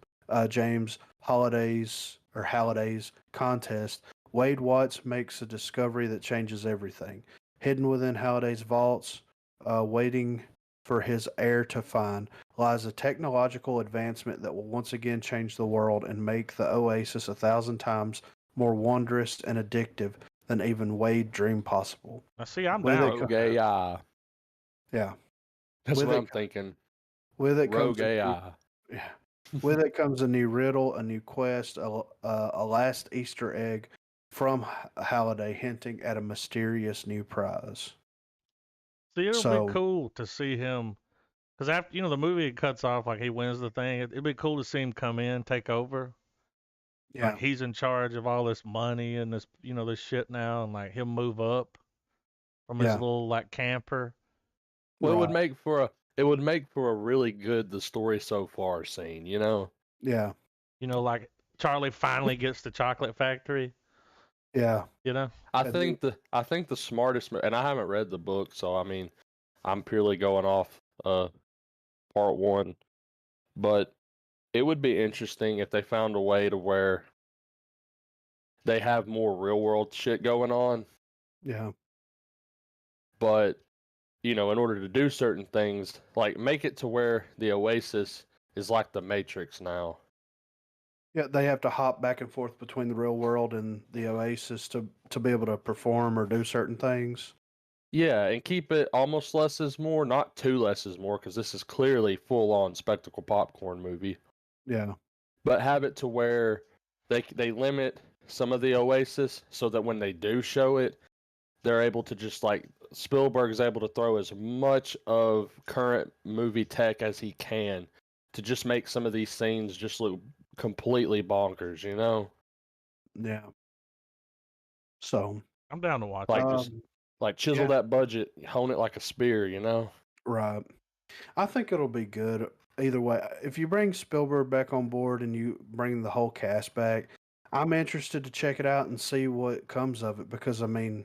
Halliday's contest, Wade Watts makes a discovery that changes everything. Hidden within Halliday's vaults, waiting for his heir to find, lies a technological advancement that will once again change the world and make the Oasis 1,000 times more wondrous and addictive than even Wade dreamed possible. Now see, I'm With down it, for Rogue that. AI. yeah, That's with what it, I'm thinking. with it Rogue comes a new, AI. yeah. With it comes a new riddle, a new quest, a last Easter egg from Halliday hinting at a mysterious new prize. See, it'll be So, cool to see him because after the movie it cuts off like he wins the thing. It'd be cool to see him come in, take over. Like yeah, he's in charge of all this money and this this shit now, and like he'll move up from his yeah, little like camper. Well, right, it would make for a really good the story so far scene, you know? yeah, Like Charlie finally gets the chocolate factory. yeah, You know. and then, I think the smartest and I haven't read the book, so I mean, I'm purely going off part 1, but it would be interesting if they found a way to where they have more real world shit going on, yeah, but you know, in order to do certain things, like make it to where the Oasis is like the Matrix now. yeah. They have to hop back and forth between the real world and the Oasis to be able to perform or do certain things. Yeah, and keep it almost less is more, not too less is more, because this is clearly full on spectacle popcorn movie. Yeah, But have it to where they limit some of the Oasis so that when they do show it, they're able to just like Spielberg is able to throw as much of current movie tech as he can to just make some of these scenes just look completely bonkers, you know? yeah. So, I'm down to watch Like it. just um, like chisel yeah, that budget, hone it like a spear, you know? right. I think it'll be good either way. If you bring Spielberg back on board and you bring the whole cast back, I'm interested to check it out and see what comes of it because I mean,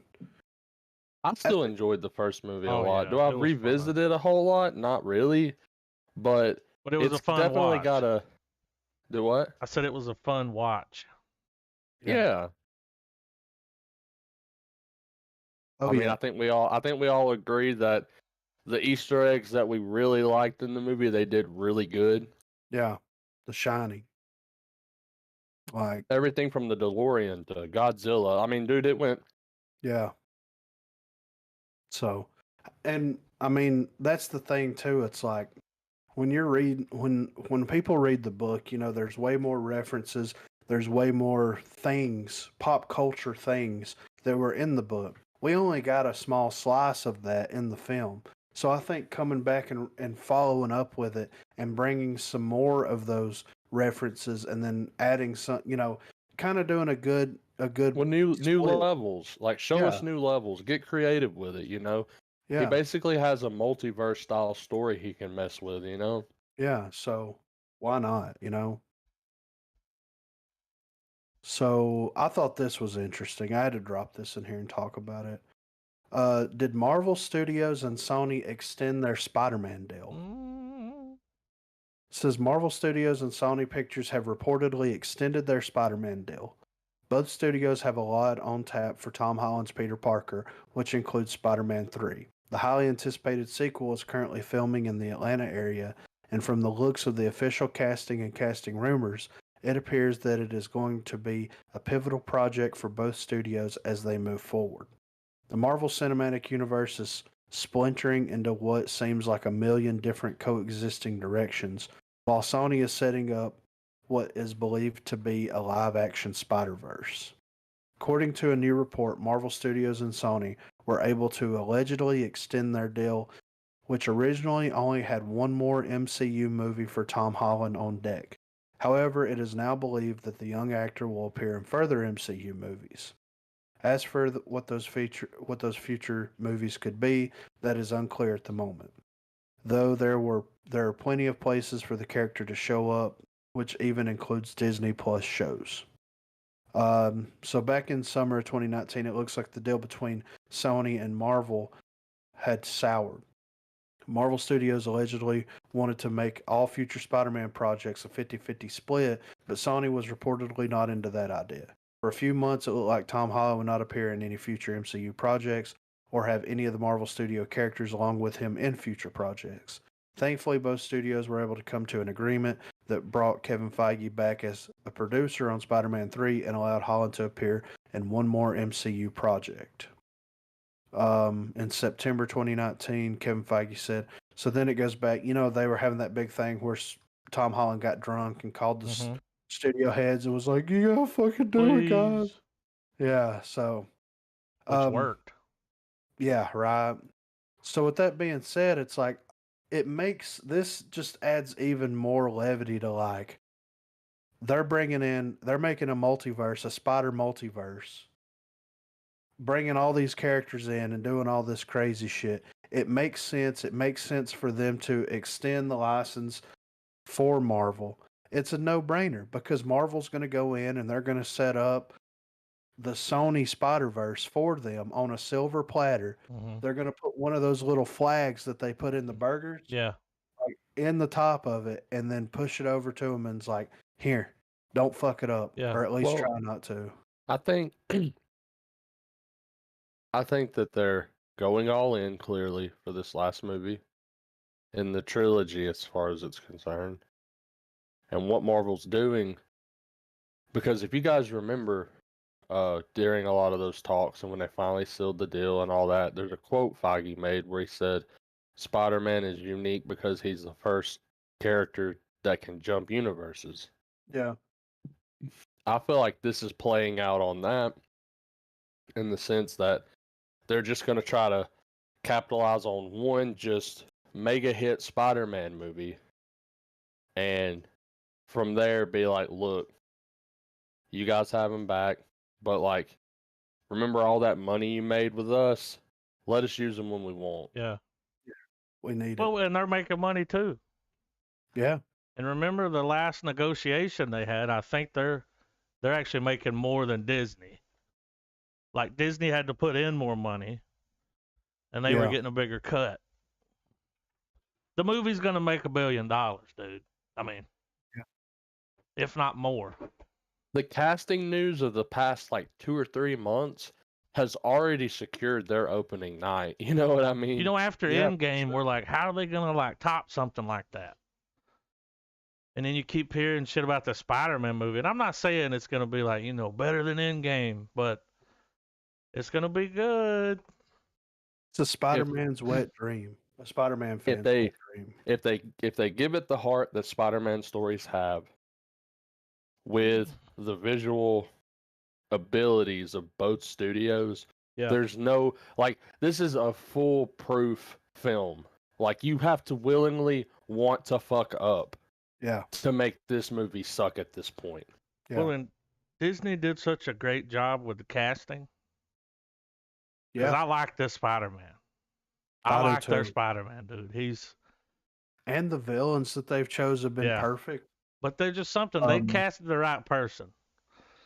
I at still the, enjoyed the first movie a Oh lot. Do yeah, I it was fun, revisit it a whole lot? Not really, but but it was a it's fun definitely got watch. a do what? I said it was a fun watch. yeah, Yeah. oh I mean, yeah, I think we all agree that the Easter eggs that we really liked in the movie, they did really good. yeah, The Shining, like Everything from the DeLorean to Godzilla. I mean, dude, it went. yeah. So, and I mean that's the thing too. It's like when you're reading when people read the book, there's way more references. There's way more things, pop culture things, that were in the book. We only got a small slice of that in the film. So I think coming back and following up with it and bringing some more of those references and then adding some, kind of doing a good Well, new split. levels, like show Yeah, us new levels, get creative with it. He yeah, basically has a multiverse style story he can mess with. yeah. So why not? So I thought this was interesting. I had to drop this in here and talk about it. Did Marvel Studios and Sony extend their Spider-Man deal? It says Marvel Studios and Sony Pictures have reportedly extended their Spider-Man deal. Both studios have a lot on tap for Tom Holland's Peter Parker, which includes Spider-Man 3. The highly anticipated sequel is currently filming in the Atlanta area, and from the looks of the official casting and casting rumors, it appears that it is going to be a pivotal project for both studios as they move forward. The Marvel Cinematic Universe is splintering into what seems like a million different coexisting directions, while Sony is setting up what is believed to be a live-action Spider-Verse. According to a new report, Marvel Studios and Sony were able to allegedly extend their deal, which originally only had one more MCU movie for Tom Holland on deck. However, it is now believed that the young actor will appear in further MCU movies. As for what those future movies could be, that is unclear at the moment. Though there are plenty of places for the character to show up, which even includes Disney Plus shows. So back in summer of 2019, it looks like the deal between Sony and Marvel had soured. Marvel Studios allegedly wanted to make all future Spider-Man projects a 50-50 split, but Sony was reportedly not into that idea. For a few months, it looked like Tom Holland would not appear in any future MCU projects or have any of the Marvel Studio characters along with him in future projects. Thankfully, both studios were able to come to an agreement that brought Kevin Feige back as a producer on Spider-Man 3 and allowed Holland to appear in one more MCU project. In September 2019, Kevin Feige said, so then it goes back, they were having that big thing where Tom Holland got drunk and called the studio heads and was like, you gotta fucking do it, guys. Yeah, so. Which worked. Yeah, right. So with that being said, it's like, this just adds even more levity to like, they're making a multiverse, a spider multiverse, bringing all these characters in and doing all this crazy shit. It makes sense. It makes sense for them to extend the license for Marvel. It's a no-brainer because Marvel's going to go in and they're going to set up the Sony Spider-Verse for them on a silver platter. They're going to put one of those little flags that they put in the burgers like, in the top of it and then push it over to them and it's like, here, don't fuck it up. Yeah. Or at least try not to. I think that they're going all in clearly for this last movie in the trilogy as far as it's concerned. And what Marvel's doing, because if you guys remember during a lot of those talks and when they finally sealed the deal and all that, there's a quote Feige made where he said Spider-Man is unique because he's the first character that can jump universes. Yeah. I feel like this is playing out on that in the sense that they're just going to try to capitalize on one just mega hit Spider-Man movie and from there be like, look, you guys have him back, but like, remember all that money you made with us? Let us use them when we want. Yeah. We need it. Well, and they're making money too. Yeah. And remember the last negotiation they had, I think they're actually making more than Disney. Like Disney had to put in more money and they were getting a bigger cut. The movie's going to make $1 billion, dude. I mean, if not more. The casting news of the past like 2 or 3 months has already secured their opening night. You know what I mean? You know, after Endgame, we're like, how are they going to like top something like that? And then you keep hearing shit about the Spider-Man movie. And I'm not saying it's going to be like, better than Endgame, but it's going to be good. It's a Spider-Man's wet dream. A Spider-Man fan's wet dream. If they give it the heart that Spider-Man stories have, with the visual abilities of both studios. Yeah. There's no, like, this is a foolproof film. Like, you have to willingly want to fuck up Yeah. to make this movie suck at this point. Yeah. Well, and Disney did such a great job with the casting. Because Yeah. I like this Spider-Man. I I do like their too. Spider-Man, dude. And the villains that they've chose have been Yeah. perfect. But they're just something. They casted the right person.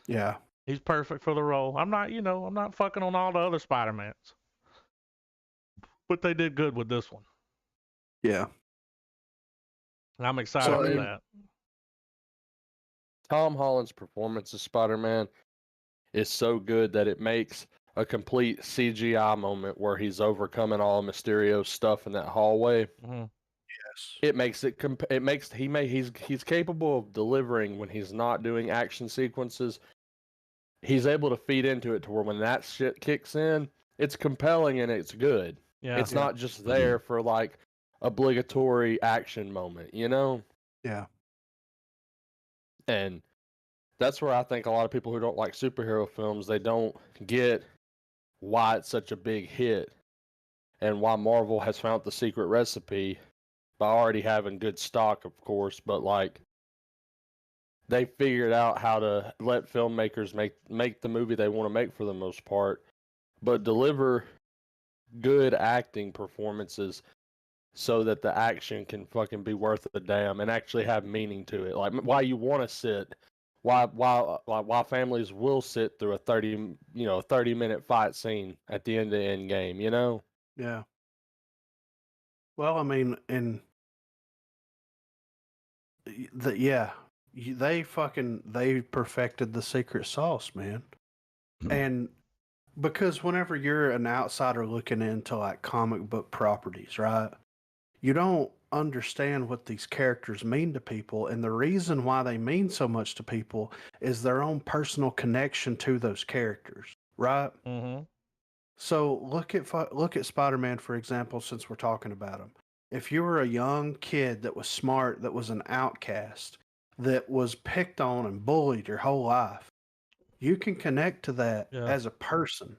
Yeah. He's perfect for the role. I'm not fucking on all the other Spider-Mans. But they did good with this one. Yeah. And I'm excited So, for and- that. Tom Holland's performance as Spider-Man is so good that it makes a complete CGI moment where he's overcoming all Mysterio's stuff in that hallway. Mhm. Yes. It makes it he's capable of delivering when he's not doing action sequences. He's able to feed into it to where when that shit kicks in, it's compelling and it's good. Yeah. It's not just there for like obligatory action moment, you know? Yeah. And that's where I think a lot of people who don't like superhero films, they don't get why it's such a big hit and why Marvel has found the secret recipe by already having good stock, of course, but like they figured out how to let filmmakers make the movie they want to make for the most part, but deliver good acting performances so that the action can fucking be worth a damn and actually have meaning to it. Like why you want to sit, why families will sit through a 30-minute fight scene at the end of Endgame, you know? Yeah. Well, I mean, and they perfected the secret sauce, man. And because whenever you're an outsider looking into like comic book properties, right? You don't understand what these characters mean to people, and the reason why they mean so much to people is their own personal connection to those characters, right? Mm-hmm. So look at Spider-Man, for example, since we're talking about him. If you were a young kid that was smart, that was an outcast, that was picked on and bullied your whole life, you can connect to that as a person.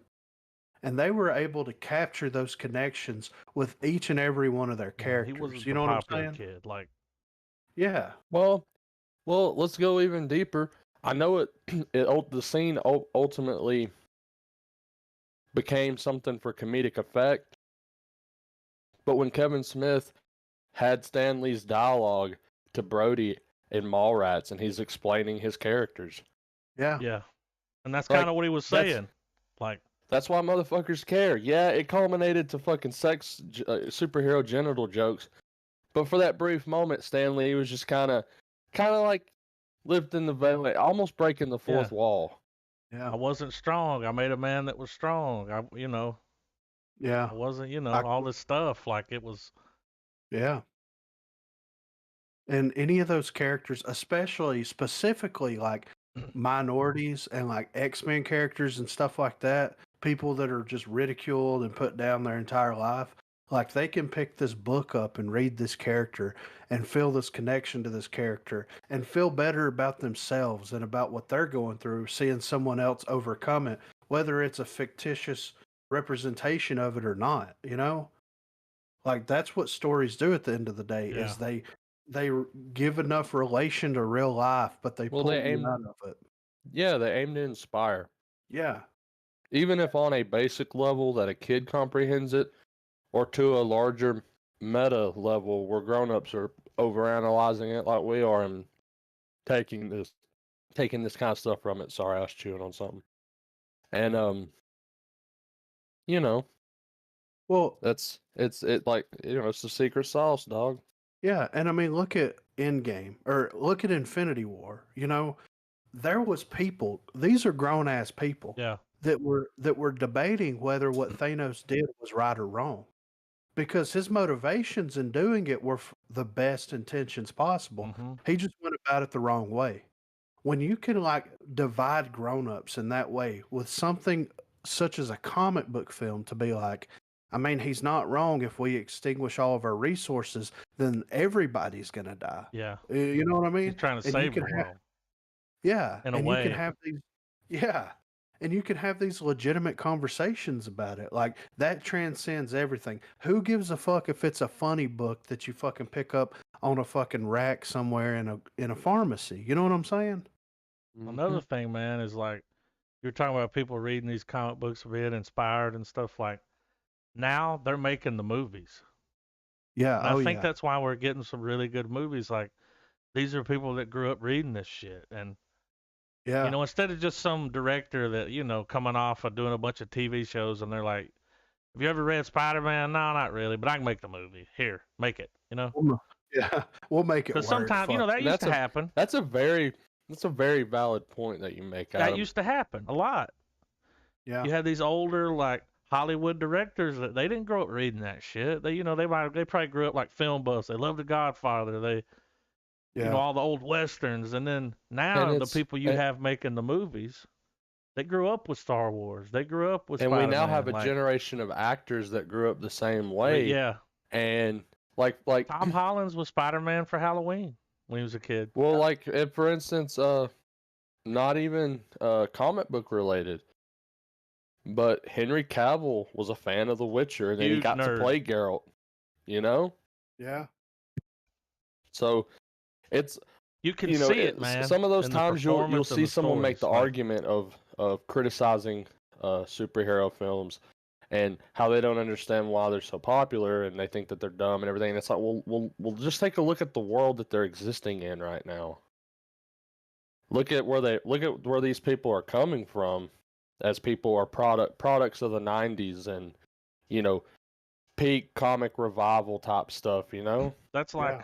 And they were able to capture those connections with each and every one of their characters. He wasn't You the know what I'm popular saying? kid. Like, Yeah. Well, let's go even deeper. I know the scene ultimately became something for comedic effect, but when Kevin Smith had Stan Lee's dialogue to Brody in Mallrats and he's explaining his characters. Yeah. yeah. And that's Like, kind of what he was saying. Like, that's why motherfuckers care. Yeah, it culminated to fucking superhero genital jokes, but for that brief moment, Stan Lee was just kind of like lifting the veil, almost breaking the fourth wall. Yeah. I wasn't strong. I made a man that was strong. Yeah. I wasn't, I- all this stuff. Like it was. Yeah. And any of those characters, especially specifically like minorities and like X-Men characters and stuff like that, people that are just ridiculed and put down their entire life, like they can pick this book up and read this character and feel this connection to this character and feel better about themselves and about what they're going through, seeing someone else overcome it, whether it's a fictitious representation of it or not, you know? Like that's what stories do at the end of the day is they give enough relation to real life, but they pull you out of it. Yeah, they aim to inspire. Yeah. Even if on a basic level that a kid comprehends it, or to a larger meta level where grown-ups are overanalyzing it like we are and taking this kind of stuff from it. Sorry, I was chewing on something. And Well, it's the secret sauce, dog. yeah, and I mean look at Endgame or look at Infinity War, there was people, these are grown ass people Yeah. that were debating whether what Thanos did was right or wrong. Because his motivations in doing it were the best intentions possible. Mm-hmm. He just went about it the wrong way. When you can like divide grown-ups in that way with something such as a comic book film to be like, I mean, he's not wrong. If we extinguish all of our resources, then everybody's gonna die. Yeah. You know what I mean? He's trying to And you save the can world. Yeah, in a and you can way. have these yeah, and you can have these legitimate conversations about it. Like that transcends everything. Who gives a fuck if it's a funny book that you fucking pick up on a fucking rack somewhere in a pharmacy? You know what I'm saying? Another thing, man, is like you're talking about people reading these comic books being inspired and stuff like. Now they're making the movies, Yeah, and I oh think yeah. that's why we're getting some really good movies. Like these are people that grew up reading this shit, and Yeah. instead of just some director that coming off of doing a bunch of TV shows, and they're like, "Have you ever read Spider-Man?" No, not really, but I can make the movie. Here, make it. Yeah, we'll make it Because work. sometimes Fuck. that used to happen. That's a very valid point that you make, That Adam. used to happen a lot. Yeah. You had these older like Hollywood directors that they didn't grow up reading that shit. They probably grew up like film buffs. They loved The Godfather. They Yeah. all the old westerns. And then And now the it's people you have making the movies, they grew up with Star Wars. They grew up with and we now Spider-Man. have a generation of actors that grew up the same way. Yeah. And like Tom Holland's was Spider-Man for Halloween when he was a kid. well, like if, for instance, not even comic book related, but Henry Cavill was a fan of The Witcher, and then he Huge got nerd. to play Geralt. Yeah. So it's You can see it, it's- man. Some of those in the times you'll performance and see the someone make the stories, like- argument of criticizing superhero films and how they don't understand why they're so popular, and they think that they're dumb and everything. And it's like, we'll just take a look at the world that they're existing in right now. Look at where these people are coming from, as people are products of the '90s and peak comic revival type stuff. That's like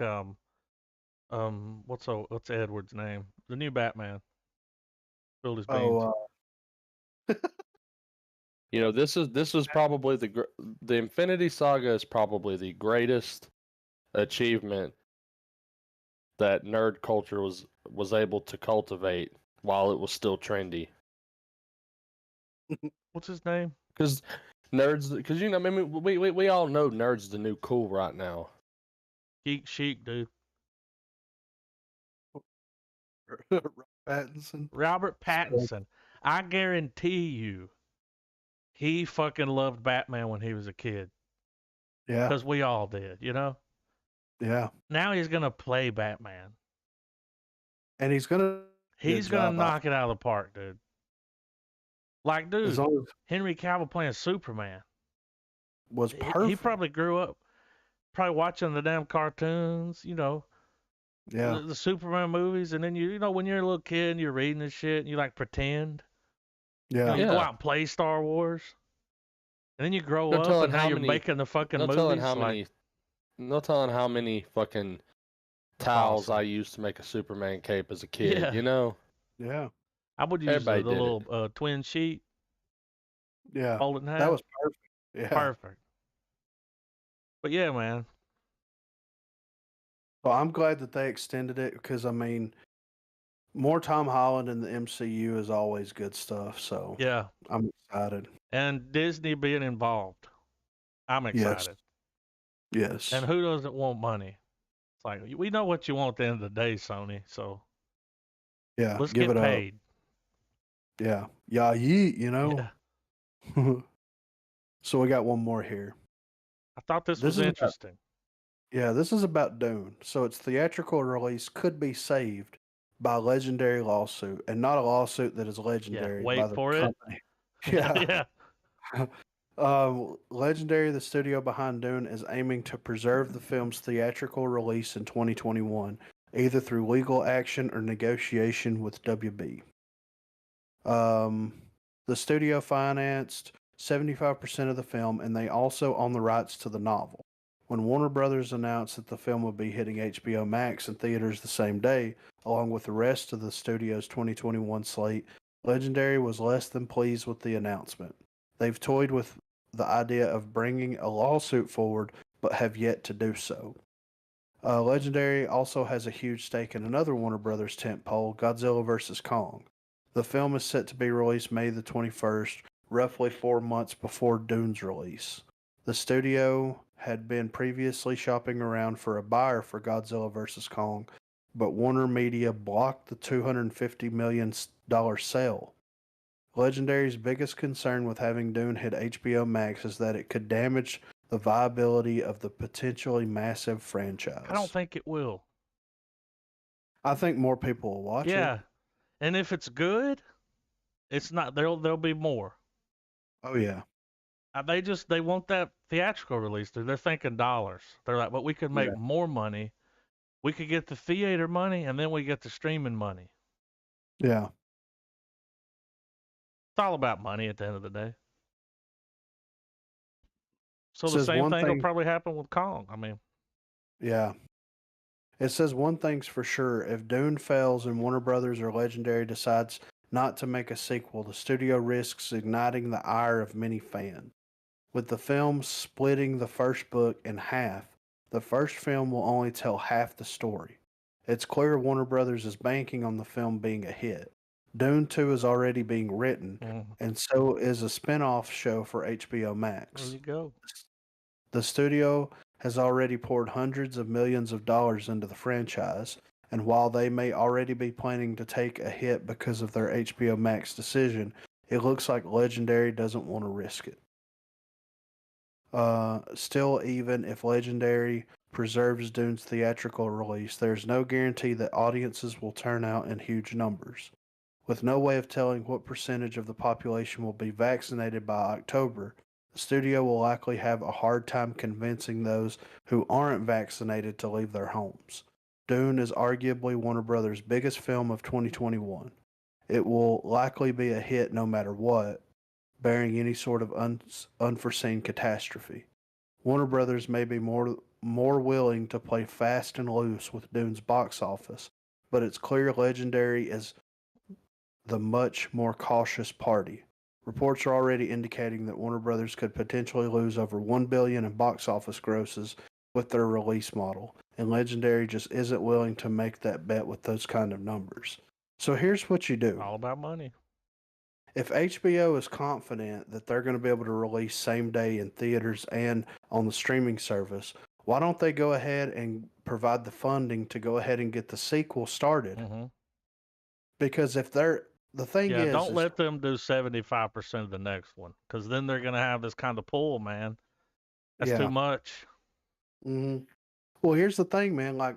what's Edward's name? The new Batman. Spilled his beans. Oh, This is probably the Infinity Saga is probably the greatest achievement that nerd culture was able to cultivate while it was still trendy. What's his name? Because we all know nerds the new cool right now. Geek Chic, dude. Pattinson. Robert Pattinson. I guarantee you, he fucking loved Batman when he was a kid. Yeah. Because we all did, Yeah. Now he's gonna play Batman. And he's gonna knock it out of the park, dude. Like, dude, as long as Henry Cavill playing Superman. was perfect. He probably grew up watching the damn cartoons, yeah. the Superman movies, and then when you're a little kid and you're reading this shit and you like pretend. Yeah. You go out and play Star Wars. And then you grow No up telling and now how you're many- making the fucking No movies. telling how many fucking towels awesome. I used to make a Superman cape as a kid. Yeah. Yeah. I would use the Everybody did it. little twin sheet, Yeah. fold it in half. That was perfect. Yeah. Perfect. But yeah, man. Well, I'm glad that they extended it because more Tom Holland in the MCU is always good stuff. So Yeah. I'm excited. And Disney being involved. I'm excited. Yes. And who doesn't want money? It's like, we know what you want at the end of the day, Sony. So Yeah. let's give get it paid. up. Yeah. Yeah. Yeet. Yeah. So we got one more here. I thought this was is interesting. Yeah, this is about Dune. So its theatrical release could be saved by a legendary lawsuit, and not a lawsuit that is legendary. wait by the for it. company. Yeah. Yeah. Legendary, the studio behind Dune, is aiming to preserve the film's theatrical release in 2021, either through legal action or negotiation with WB. The studio financed 75% of the film, and they also own the rights to the novel. When Warner Brothers announced that the film would be hitting HBO Max and theaters the same day, along with the rest of the studio's 2021 slate, Legendary was less than pleased with the announcement. They've toyed with the idea of bringing a lawsuit forward, but have yet to do so. Legendary also has a huge stake in another Warner Brothers tentpole, Godzilla vs. Kong. The film is set to be released May the 21st, roughly 4 months before Dune's release. The studio had been previously shopping around for a buyer for Godzilla vs. Kong, but Warner Media blocked the $250 million sale. Legendary's biggest concern with having Dune hit HBO Max is that it could damage the viability of the potentially massive franchise. I don't think it will. I think more people will watch it. Yeah, and if it's good, it's not. There'll be more. Oh yeah. They want that theatrical release. They're thinking dollars. They're like, but we could make more money. We could get the theater money, and then we get the streaming money. Yeah. It's all about money at the end of the day. So the Says same one thing will thing- probably happen with Kong. I mean, Yeah. It says one thing's for sure. If Dune fails and Warner Brothers or Legendary decides not to make a sequel, the studio risks igniting the ire of many fans. With the film splitting the first book in half, the first film will only tell half the story. It's clear Warner Brothers is banking on the film being a hit. Dune 2 is already being written, and so is a spin-off show for HBO Max. there you go. The studio has already poured hundreds of millions of dollars into the franchise, and while they may already be planning to take a hit because of their HBO Max decision, it looks like Legendary doesn't want to risk it. Still, even if Legendary preserves Dune's theatrical release, there's no guarantee that audiences will turn out in huge numbers. With no way of telling what percentage of the population will be vaccinated by October, the studio will likely have a hard time convincing those who aren't vaccinated to leave their homes. Dune is arguably Warner Brothers' biggest film of 2021. It will likely be a hit no matter what, barring any sort of unforeseen catastrophe. Warner Brothers may be more willing to play fast and loose with Dune's box office, but it's clear Legendary is the much more cautious party. Reports are already indicating that Warner Brothers could potentially lose over $1 billion in box office grosses with their release model, and Legendary just isn't willing to make that bet with those kind of numbers. So here's what you do. All about money. If HBO is confident that they're going to be able to release same day in theaters and on the streaming service, why don't they go ahead and provide the funding to go ahead and get the sequel started? Because if they're don't let them do 75% of the next one, because then they're gonna have this kind of pull, man. That's too much. Well, here's the thing, man. Like,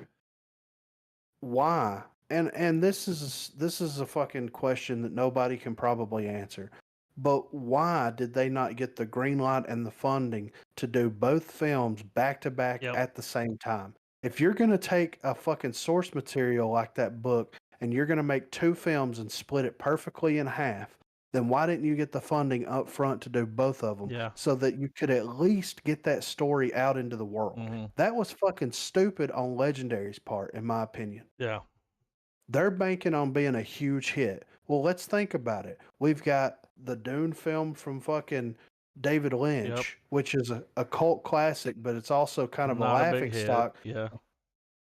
why? And this is a fucking question that nobody can probably answer. But why did they not get the green light and the funding to do both films back to back at the same time? If you're gonna take a fucking source material like that book and you're gonna make two films and split it perfectly in half, then why didn't you get the funding up front to do both of them so that you could at least get that story out into the world? That was fucking stupid on Legendary's part, in my opinion. Yeah. They're banking on being a huge hit. Well, let's think about it. We've got the Dune film from fucking David Lynch, which is a cult classic, but it's also kind of a laughing stock. Yeah.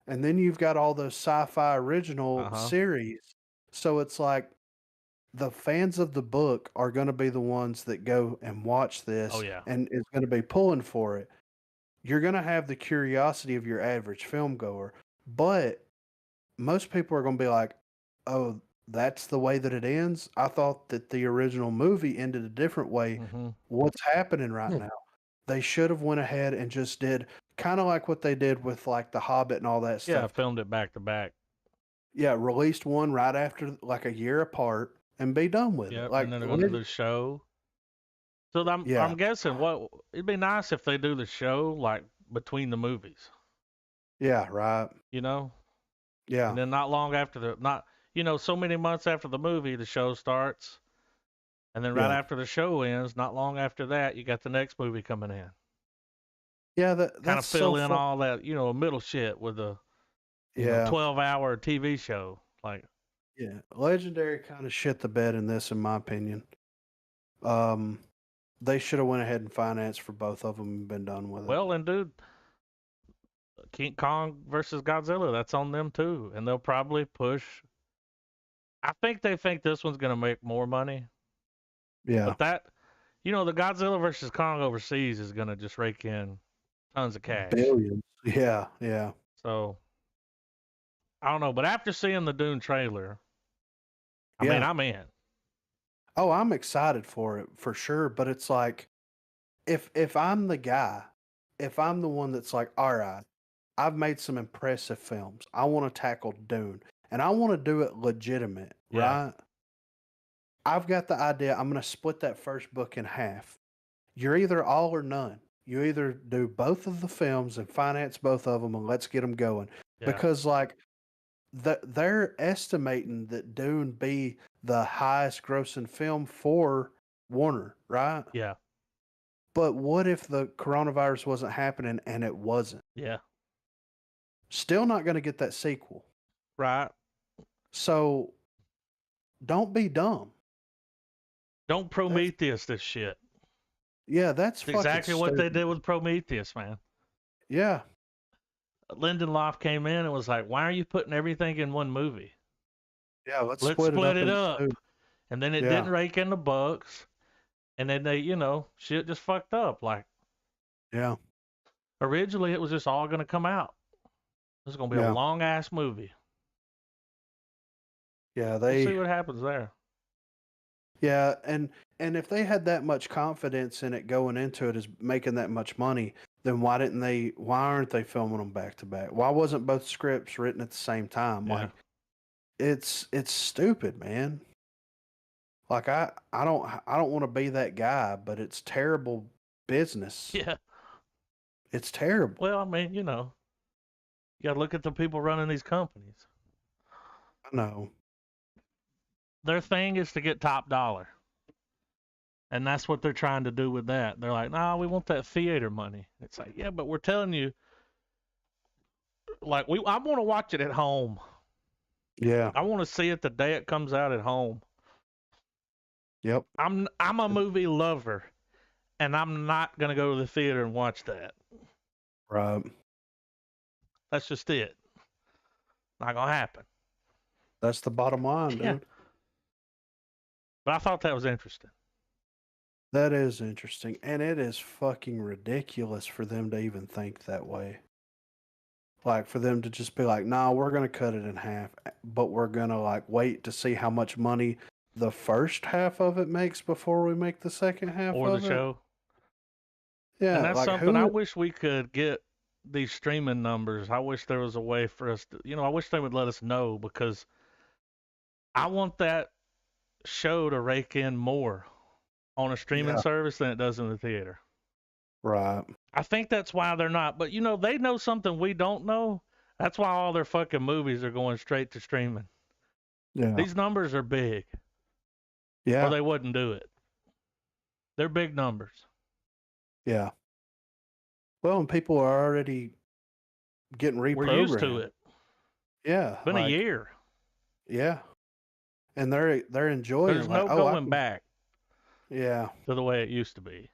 And then you've got all those sci-fi original series. So it's like the fans of the book are going to be the ones that go and watch this and is going to be pulling for it. You're going to have the curiosity of your average film goer, but most people are going to be like, oh, that's the way that it ends? I thought that the original movie ended a different way. What's happening right now? They should have went ahead and just did kind of like what they did with like The Hobbit and all that stuff. Yeah, filmed it back to back. Yeah, released one right after, like a year apart, and be done with it. Like, and then they're going to do the show. So I'm guessing it'd be nice if they do the show like between the movies. Yeah, right. You know? Yeah. And then not long after so many months after the movie, the show starts. And then right after the show ends, not long after that, you got the next movie coming in. Yeah, that's kind of fill in all that, middle shit with a 12-hour TV show. Like, yeah, Legendary kind of shit the bed in this, in my opinion. They should have went ahead and financed for both of them and been done with it. Well, and dude, King Kong versus Godzilla, that's on them too, and they'll probably push. I think they think this one's gonna make more money. Yeah, but that, the Godzilla versus Kong overseas is gonna just rake in tons of cash. Billions. Yeah. So, I don't know, but after seeing the Dune trailer, I mean, Yeah. I'm in. Oh, I'm excited for it for sure. But it's like, if I'm the guy, if I'm the one that's like, all right, I've made some impressive films. I want to tackle Dune, and I want to do it legitimate, Yeah. right? I've got the idea. I'm going to split that first book in half. You're either all or none. You either do both of the films and finance both of them, and let's get them going. Yeah. Because like they're estimating that Dune be the highest grossing film for Warner, right? Yeah. But what if the coronavirus wasn't happening and it wasn't? Yeah. Still not going to get that sequel. Right. So don't be dumb. Don't Prometheus this shit. Yeah, that's It's exactly what they stupid. did with Prometheus, man. Yeah. Lindelof came in and was like, "Why are you putting everything in one movie? Yeah, let's Let's split split it into up." two. And then it Yeah. didn't rake in the books. And then they, shit just fucked up. Like, Yeah. originally it was just all going to come out. This is going to be Yeah. a long ass movie. Yeah, We'll see what happens there. Yeah, and if they had that much confidence in it going into it as making that much money, then why aren't they filming them back to back? Why wasn't both scripts written at the same time? Yeah. Like it's stupid, man. Like I don't want to be that guy, but it's terrible business. Yeah. It's terrible. Well, I mean, you got to look at the people running these companies. I know. Their thing is to get top dollar. And that's what they're trying to do with that. They're like, "Nah, we want that theater money." It's like, yeah, but we're telling you, like, I want to watch it at home. Yeah. I want to see it the day it comes out at home. Yep. I'm a movie lover, and I'm not gonna go to the theater and watch that. Right. That's just it. Not gonna happen. That's the bottom line, Yeah. dude. But I thought that was interesting. That is interesting. And it is fucking ridiculous for them to even think that way. Like for them to just be like, nah, we're gonna cut it in half, but we're gonna like wait to see how much money the first half of it makes before we make the second half Or of the it. show. Yeah, And that's like something I wish we could get these streaming numbers. I wish there was a way for us to, I wish they would let us know, because I want that show to rake in more on a streaming Yeah. service than it does in the theater. Right. I think that's why they're not. But, they know something we don't know. That's why all their fucking movies are going straight to streaming. Yeah. These numbers are big, Yeah. or they wouldn't do it. They're big numbers. Yeah. Well, and people are already getting reprogrammed. We're used to it. Yeah. It's been a year. Yeah. And they're enjoying There's it. no Like, going back Yeah. to the way it used to be.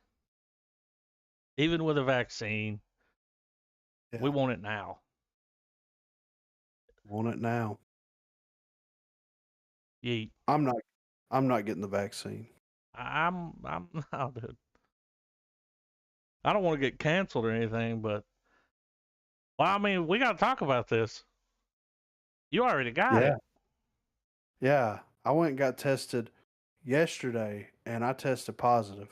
Even with a vaccine, Yeah. we want it now. Want it now. Yeet. I'm not getting the vaccine. I'm no, dude. I don't want to get canceled or anything, but I mean, we got to talk about this. You already got it. Yeah. I went and got tested yesterday, and I tested positive.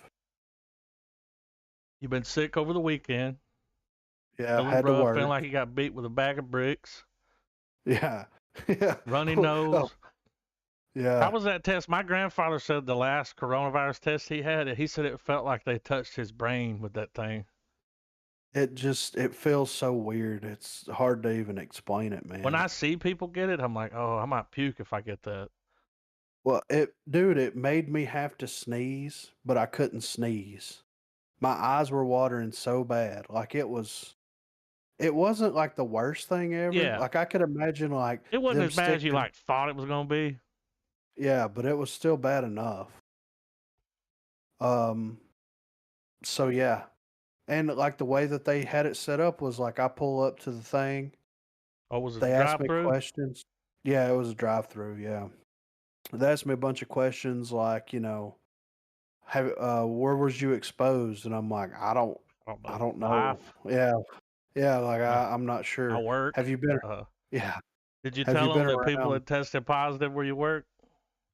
You've been sick over the weekend. Yeah, Feeling had to rough, work. feeling like you got beat with a bag of bricks. Yeah. Yeah. Runny Oh, nose. yeah. How was that test? My grandfather said the last coronavirus test he had, he said it felt like they touched his brain with that thing. It feels so weird. It's hard to even explain it, man. When I see people get it, I'm like, oh, I might puke if I get that. Well, it made me have to sneeze, but I couldn't sneeze. My eyes were watering so bad. Like it wasn't like the worst thing ever. Yeah. Like I could imagine like It wasn't them as bad as you sticking- thought it was gonna be. Yeah, but it was still bad enough. So yeah. And like the way that they had it set up was like I pull up to the thing. Oh, was it They drive asked me through? questions. Yeah, it was a drive-through. Yeah, they asked me a bunch of questions like, where was you exposed? And I'm like, I don't know. Life. Yeah, like Yeah. I'm not sure. I work. Have you been? Uh, Yeah, Did you Have you tell them been that people around? had tested positive where you work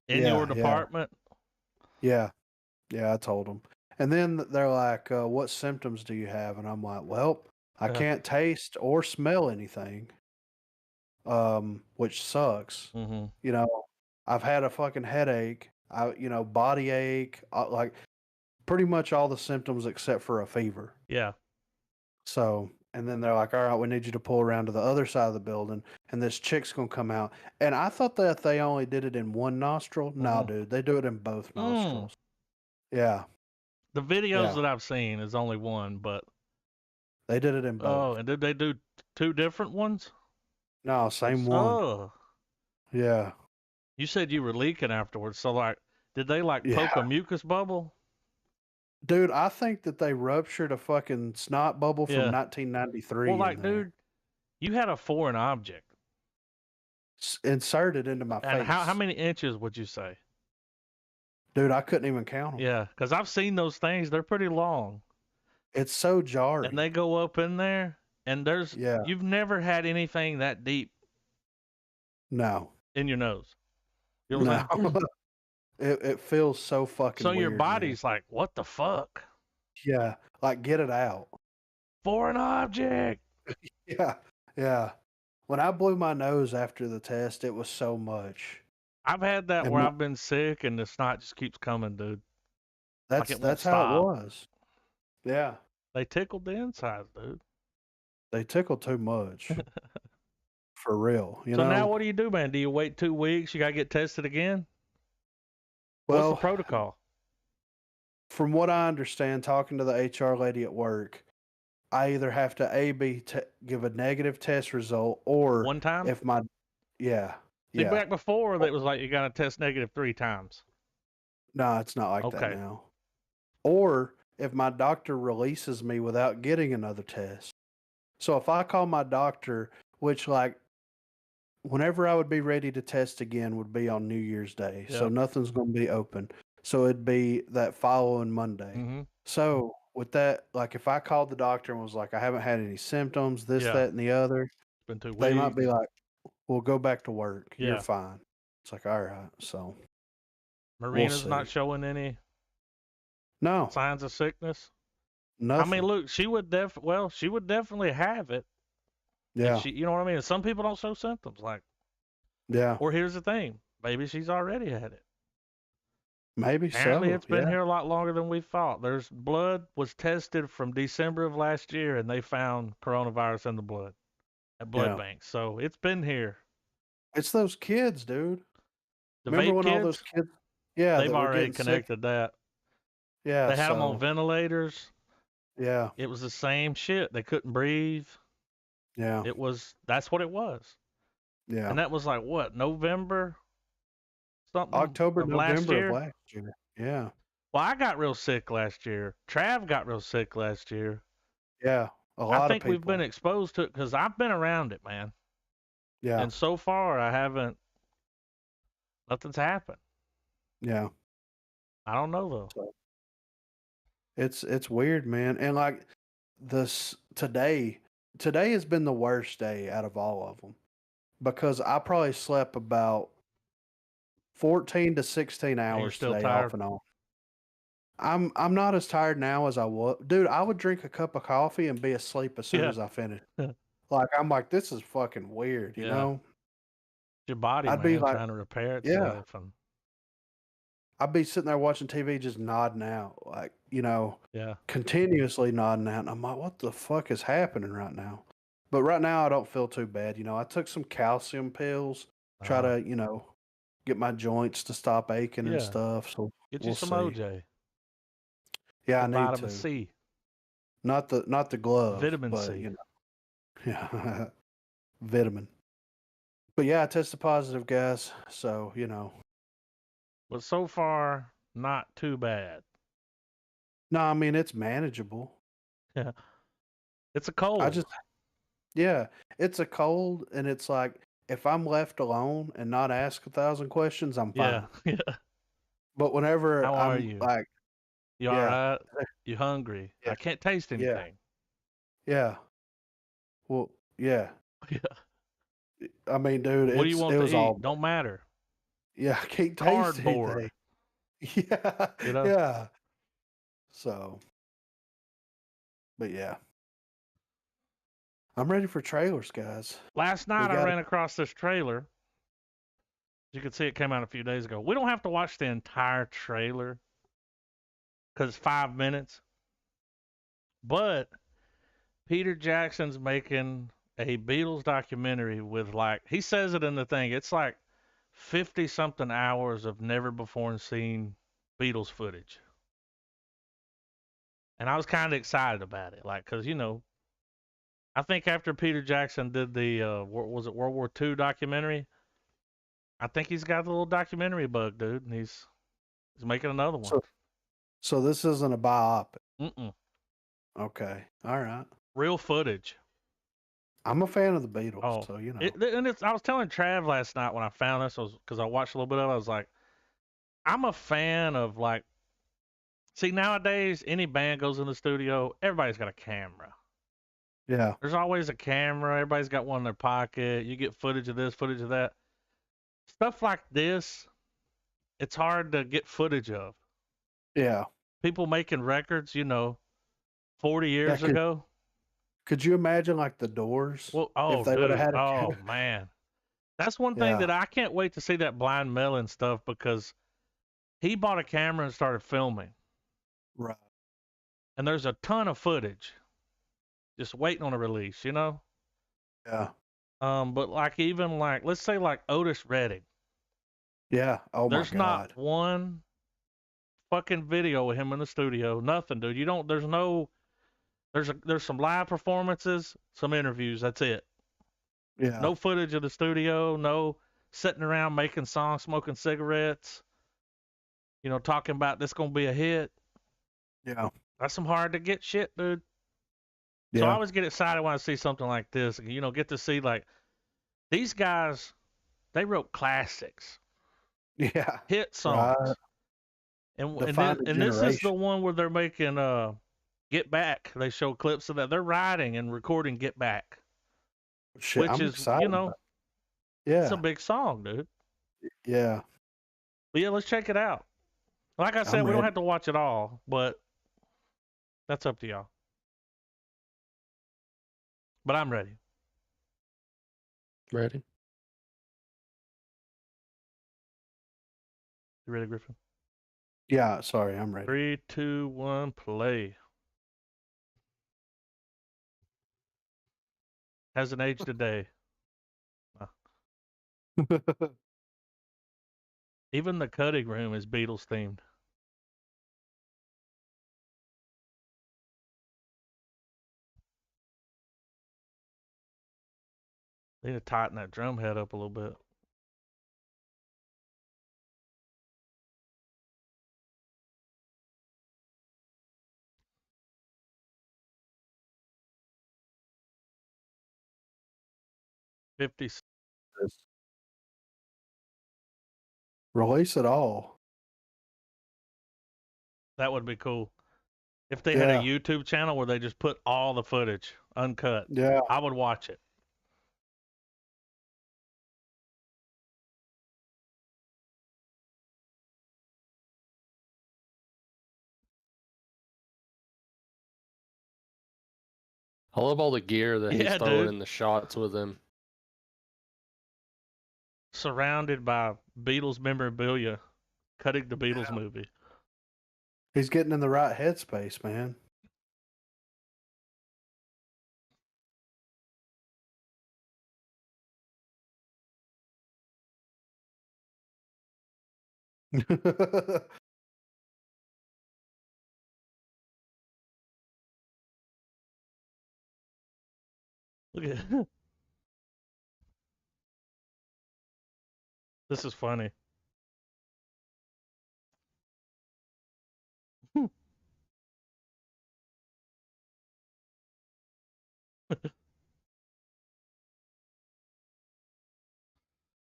in Yeah, your yeah, department? yeah, yeah. I told them, and then they're like, "What symptoms do you have?" And I'm like, "Well, I can't taste or smell anything, which sucks. Mm-hmm. You know, I've had a fucking headache, body ache, like pretty much all the symptoms except for a fever." Yeah. So, and then they're like, "All right, we need you to pull around to the other side of the building, and this chick's gonna come out." And I thought that they only did it in one nostril. No, Mm-hmm. dude, they do it in both Mm. nostrils. Yeah, The videos yeah, that I've seen is only one, but they did it in oh, both. and did they do two different ones? No, same one. Oh, Yeah, you said you were leaking afterwards. So like, did they like yeah, poke a mucus bubble? dude. I think that they ruptured a fucking snot bubble from Yeah. Well, 1993 in like, there, dude, you had a foreign object, inserted into my and how face, many inches would you say? dude. I couldn't even count them. Yeah, because I've seen those things. They're pretty long, It's so and jarring. they go up in there. And Yeah, you've never had anything that deep no, in your nose. You know what no. I'm saying? It feels so So fucking your weird, man. body's like, what the fuck? Yeah, like get it out. Foreign object. Yeah, yeah. When I blew my nose after the test, it was so much. I've had that And where I've been sick and the snot just keeps coming, dude. Like it won't that's how it stop. was. Yeah, They tickled the insides, dude. they tickle too much for real. So now what do you do, man? Do you wait 2 weeks? You gotta get tested again? What's the Well, protocol? from what I understand, talking to the HR lady at work, I either have to give a negative test result, or One time? if my yeah See, yeah back before, that was like you gotta test negative 3 times. no, it's not like that Okay. now. Or if my doctor releases me without getting another test. So if I call my doctor, which like whenever I would be ready to test again would be on New Year's Day. So Yep. nothing's going to be open. So it'd be that following Monday. Mm-hmm. So with that, like if I called the doctor and was like, I haven't had any symptoms, this, Yeah. that, and the other, It's been 2 they might weeks. be like, well, go back to work. You're Yeah. fine. It's like, all right. So Marina's see. not showing any No, signs of sickness. nothing. I mean, look, she would definitely have it. Yeah. You know what I mean? Some people don't show symptoms. Like, Yeah. or here's the thing, maybe she's already had it. Maybe Apparently, so. it's been Yeah. here a lot longer than we thought. There's blood was tested from December of last year, and they found coronavirus in the blood at blood Yeah. banks. So it's been here. It's those kids, dude. The Remember vape when all those kids, kids, yeah, they've that were already getting sick? connected that. Yeah. They had them on So, ventilators. yeah. It was the same shit. They couldn't breathe. Yeah. That's what it was. Yeah. And that was like what, November something October, of last November of year? last year. Yeah. Well, I got real sick last year. Trav got real sick last year. Yeah. A I lot of think we've been people. exposed to it because I've been around it, man. Yeah. And so far, nothing's happened. Yeah. I don't know though. So it's weird, man. And like today has been the worst day out of all of them because I probably slept about 14 to 16 And you're hours still today off tired? and on. I'm not as tired now as I was. Dude, I would drink a cup of coffee and be asleep as soon Yeah. as I finished. Like I'm like, this is fucking weird, you Yeah. know? Your body, I'd be man, like, trying to repair yeah. itself. And I'd be sitting there watching TV just nodding out, like, yeah. continuously nodding out. And I'm like, what the fuck is happening right now? But right now, I don't feel too bad. I took some calcium pills, try to, get my joints to stop aching and Yeah. stuff. So Get you we'll some see. OJ. Yeah, I Some need vitamin to. C. Not the glove, Vitamin but C. yeah, vitamin. But yeah, I tested positive, guys. So But so far, not too bad. no, I mean it's manageable. Yeah. It's a cold. Yeah, it's a cold, and it's like if I'm left alone and not asked 1,000 questions, I'm fine. Yeah. Yeah. But whenever How are I'm you? like, You yeah, all right? You hungry? Yeah. I can't taste Yeah. anything. yeah, well, yeah, Yeah. I mean, dude, What do you it want to was eat? all Don't matter. yeah. I can't taste Cardboard. anything. Yeah, You know. yeah. So, but yeah, I'm ready for trailers, guys. Last We night I got ran across this trailer. You can see it came out a few days ago. We don't have to watch the entire trailer because it's 5 minutes. But Peter Jackson's making a Beatles documentary with he says it in the thing. It's like 50 something hours of never before seen Beatles footage. And I was kind of excited about it, because I think after Peter Jackson did the was it World War II documentary, I think he's got the little documentary bug, dude, and he's making another one. so this isn't a biopic. Mm-mm. Okay, all right. Real footage. I'm a fan of the Beatles, Oh, so you know. I was telling Trav last night when I found this, because I watched a little bit of it. I was like, I'm a fan of see, nowadays any band goes in the studio, everybody's got a camera. Yeah, There's always a camera. Everybody's got one in their pocket. You get footage of this, footage of that. Stuff like this, it's hard to get footage of. yeah. People making records, 40 years Yeah, ago. could you imagine like the Doors Well, if oh, they would have dude. had a Oh, man. That's one thing yeah, that I can't wait to see, that Blind Melon stuff, because he bought a camera and started filming. right. And there's a ton of footage just waiting on a release, Yeah, But let's say Otis Redding. yeah. Oh my There's not God. one fucking video with him in the studio. Nothing, dude. You don't. There's no. There's some live performances, some interviews. That's it. Yeah, No footage of the studio. No sitting around making songs, smoking cigarettes. Talking about this gonna be a hit. yeah, That's some hard to get shit, dude. So I yeah, always get excited when I see something like this. Get to see these guys. They wrote classics, yeah. hit songs, Right. Defined a and this is the generation. one where they're making Get Back. They show clips of that. They're writing and recording Get Back, Shit, which I'm is, excited. it's a Yeah, big song, dude. yeah. But yeah, let's check it out. Like I said, I'm we don't ready. have to watch it all, but that's up to y'all. But I'm ready. Ready? You ready, Griffin? Yeah, sorry, I'm ready. 3, 2, 1, play. Hasn't aged a day. Even the cutting room is Beatles themed. They need to tighten that drum head up a little bit. $50. Release it all. That would be cool. If they had a Yeah, YouTube channel where they just put all the footage uncut, yeah. I would watch it. I love all the gear that he's Yeah, throwing dude. in the shots with him. Surrounded by Beatles memorabilia, cutting the Beatles movie. He's getting in the right headspace, man. Look at this is funny.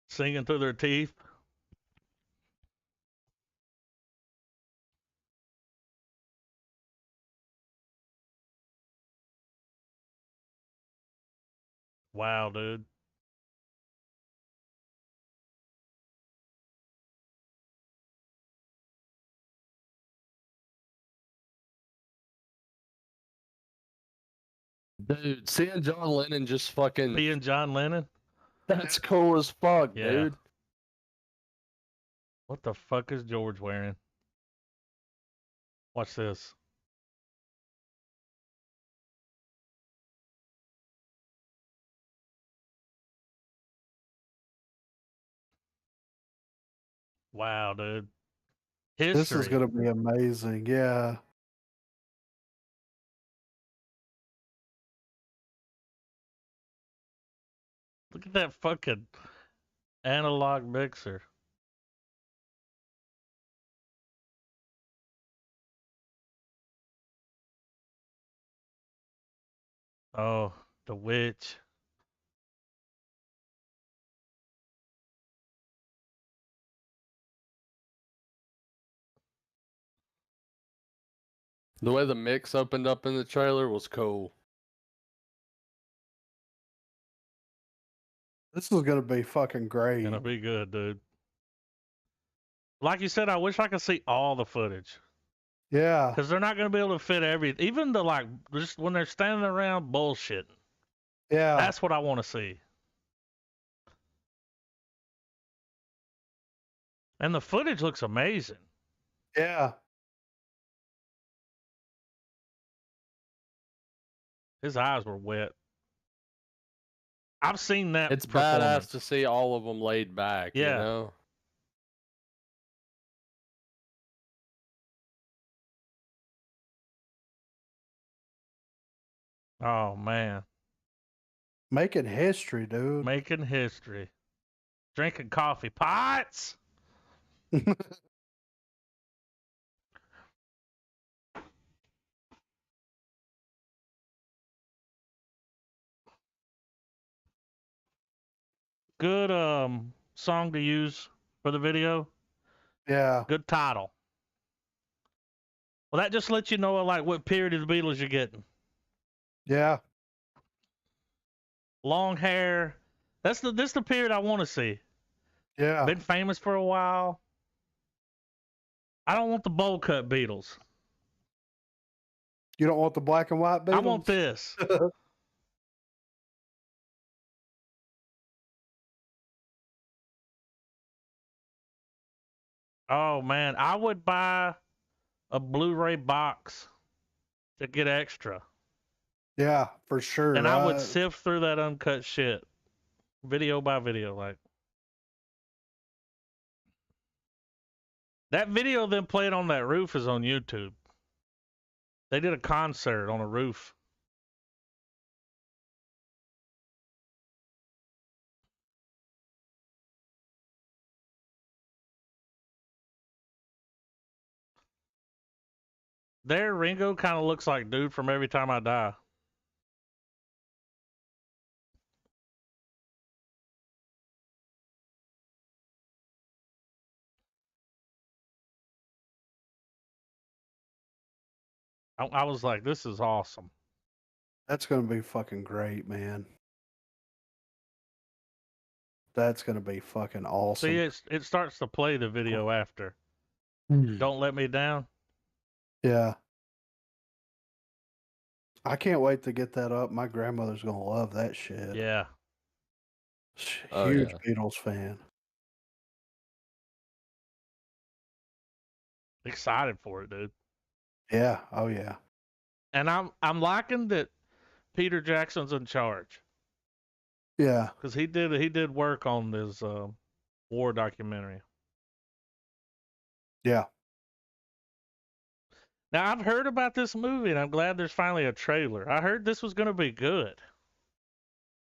Singing through their teeth. Wow, dude. Dude, seeing John Lennon just fucking Being John Lennon. that's cool as fuck, Yeah. dude. What the fuck is George wearing? Watch this. Wow, dude. History. This is gonna be amazing. Yeah. Look at that fucking analog mixer. Oh, the witch. The way the mix opened up in the trailer was cool. This is gonna be fucking great. Gonna be good, dude. Like you said, I wish I could see all the footage. Yeah. Because they're not gonna be able to fit everything. Even the like just when they're standing around bullshitting. Yeah. That's what I want to see. And the footage looks amazing. Yeah. His eyes were wet. I've seen that. It's performance. badass to see all of them laid back, Yeah. you know? Oh man, Making history, dude. making history. Drinking coffee pots. Good song to use for the video. Yeah. Good title. Well, that just lets you know like what period of the Beatles you're getting. Yeah. Long hair. This the period I want to see. Yeah. Been famous for a while. I don't want the bowl cut Beatles. You don't want the black and white Beatles? I want this. Oh man, I would buy a Blu-ray box to get extra. Yeah, for sure. And I would sift through that uncut shit, video by video. Like that video of them playing on that roof is on YouTube. They did a concert on a roof. There, Ringo kind of looks like dude from Every Time I Die. I was like, this is awesome. That's gonna be fucking great, man. That's gonna be fucking awesome. See, it starts to play the video after. Don't Let Me Down. Yeah. I can't wait to get that up. My grandmother's gonna love that shit. Yeah. Oh, Huge yeah. Beatles fan. Excited for it, dude. Yeah. Oh yeah. And I'm liking that Peter Jackson's in charge. Yeah. Because he did work on this war documentary. Yeah. Now I've heard about this movie, and I'm glad there's finally a trailer. I heard this was going to be good.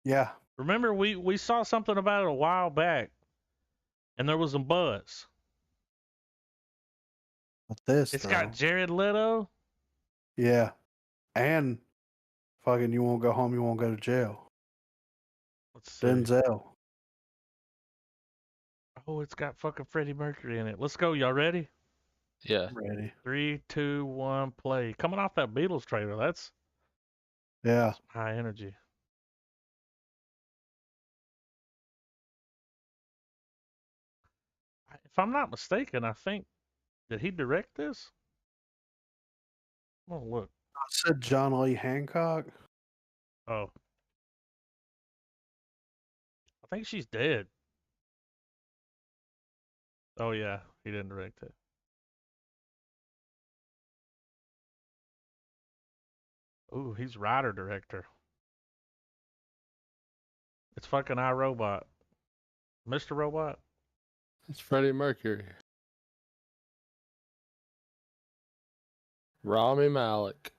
Yeah. Remember, we saw something about it a while back, and there was some buzz. But this, It's though, got Jared Leto. yeah, and fucking you won't go home, you won't go to jail. Let's see. Denzel. Oh, it's got fucking Freddie Mercury in it. Let's go. Y'all ready? Yeah. Ready. 3, 2, 1, play. Coming off that Beatles trailer, that's Yeah. some high energy. If I'm not mistaken, I think, did he direct this? Oh, look. I said John Lee Hancock. Oh, I think she's dead. Oh yeah, he didn't direct it. Ooh, he's writer director. It's fucking iRobot, Mr. Robot. It's Freddie Mercury. Rami Malek.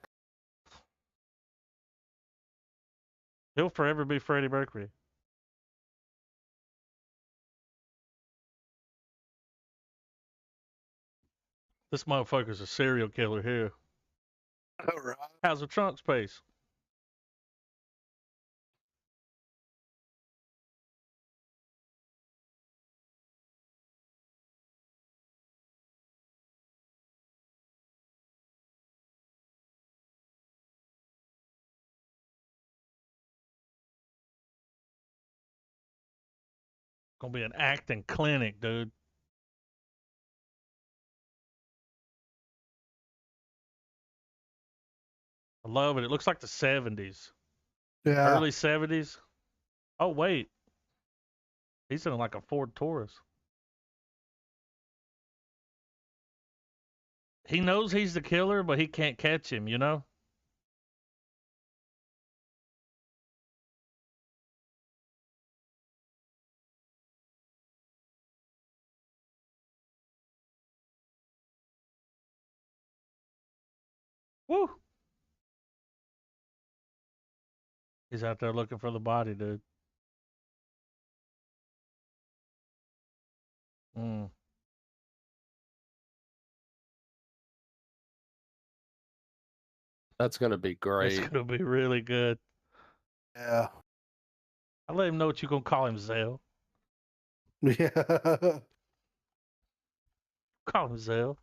He'll forever be Freddie Mercury. This motherfucker's a serial killer here. All right. How's the trunk space? Gonna be an acting clinic, dude. I love it. It looks like the 70s, Yeah. early 70s. Oh wait, he's in like a Ford Taurus. He knows he's the killer, but he can't catch him. You know. Woo! He's out there looking for the body, dude. Mm. That's gonna be It's great. gonna be really good. Yeah. I let him know what you gonna call him, Zell. Yeah. Call him Zell.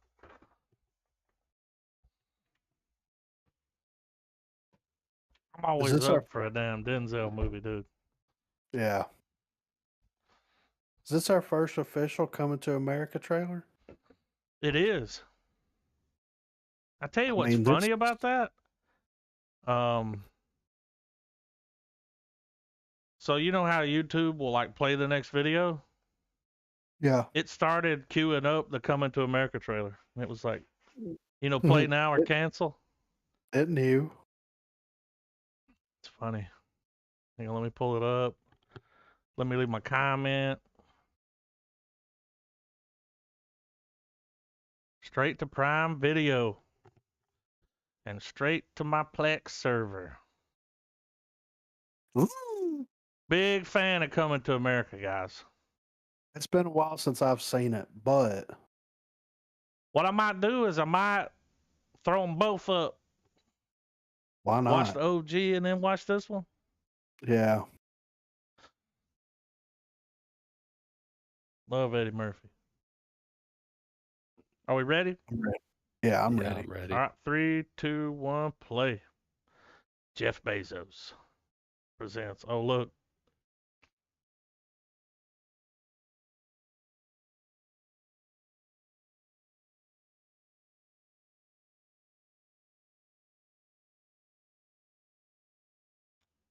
I'm Is always this our up for a damn Denzel movie, dude. Yeah. Is this our first official Coming to America trailer? It is. I tell you I what's mean, this funny about that. Um, so you know how YouTube will like play the next video? Yeah. It started queuing up the Coming to America trailer. And it was like, play it, now or cancel. it knew. It's funny. Hang on, let me pull it up. Let me leave my comment. Straight to Prime Video. And straight to my Plex server. Ooh. Big fan of Coming to America, guys. It's been a while since I've seen it, but What I might do is I might throw them both up. why Watch not? the OG and then watch this one. Yeah. Love Eddie Murphy. Are we ready? I'm ready. Yeah, I'm Yeah, ready. I'm ready. All right, 3, 2, 1, play. Jeff Bezos presents. Oh, look.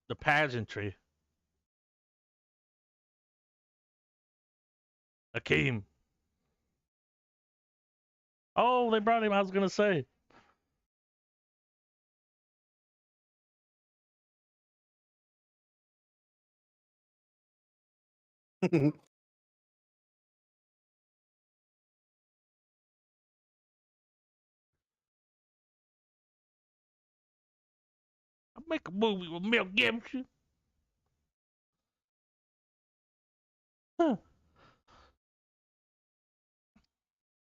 The pageantry. Akeem. Oh, they brought him. I was going to say. I'll make a movie with Mel Gibson. Huh.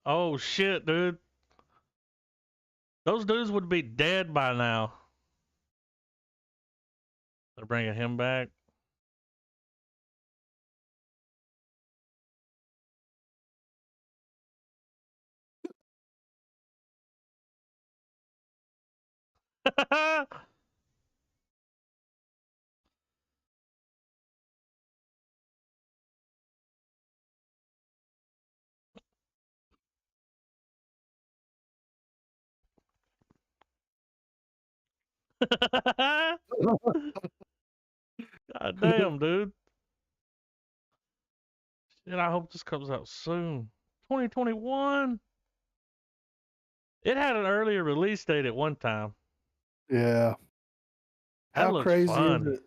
Oh, shit, dude. Those dudes would be dead by now. They're bringing him back. God damn, dude. Shit, I hope this comes out soon. 2021. It had an earlier release date at one time. Yeah. That How looks crazy is funny. it?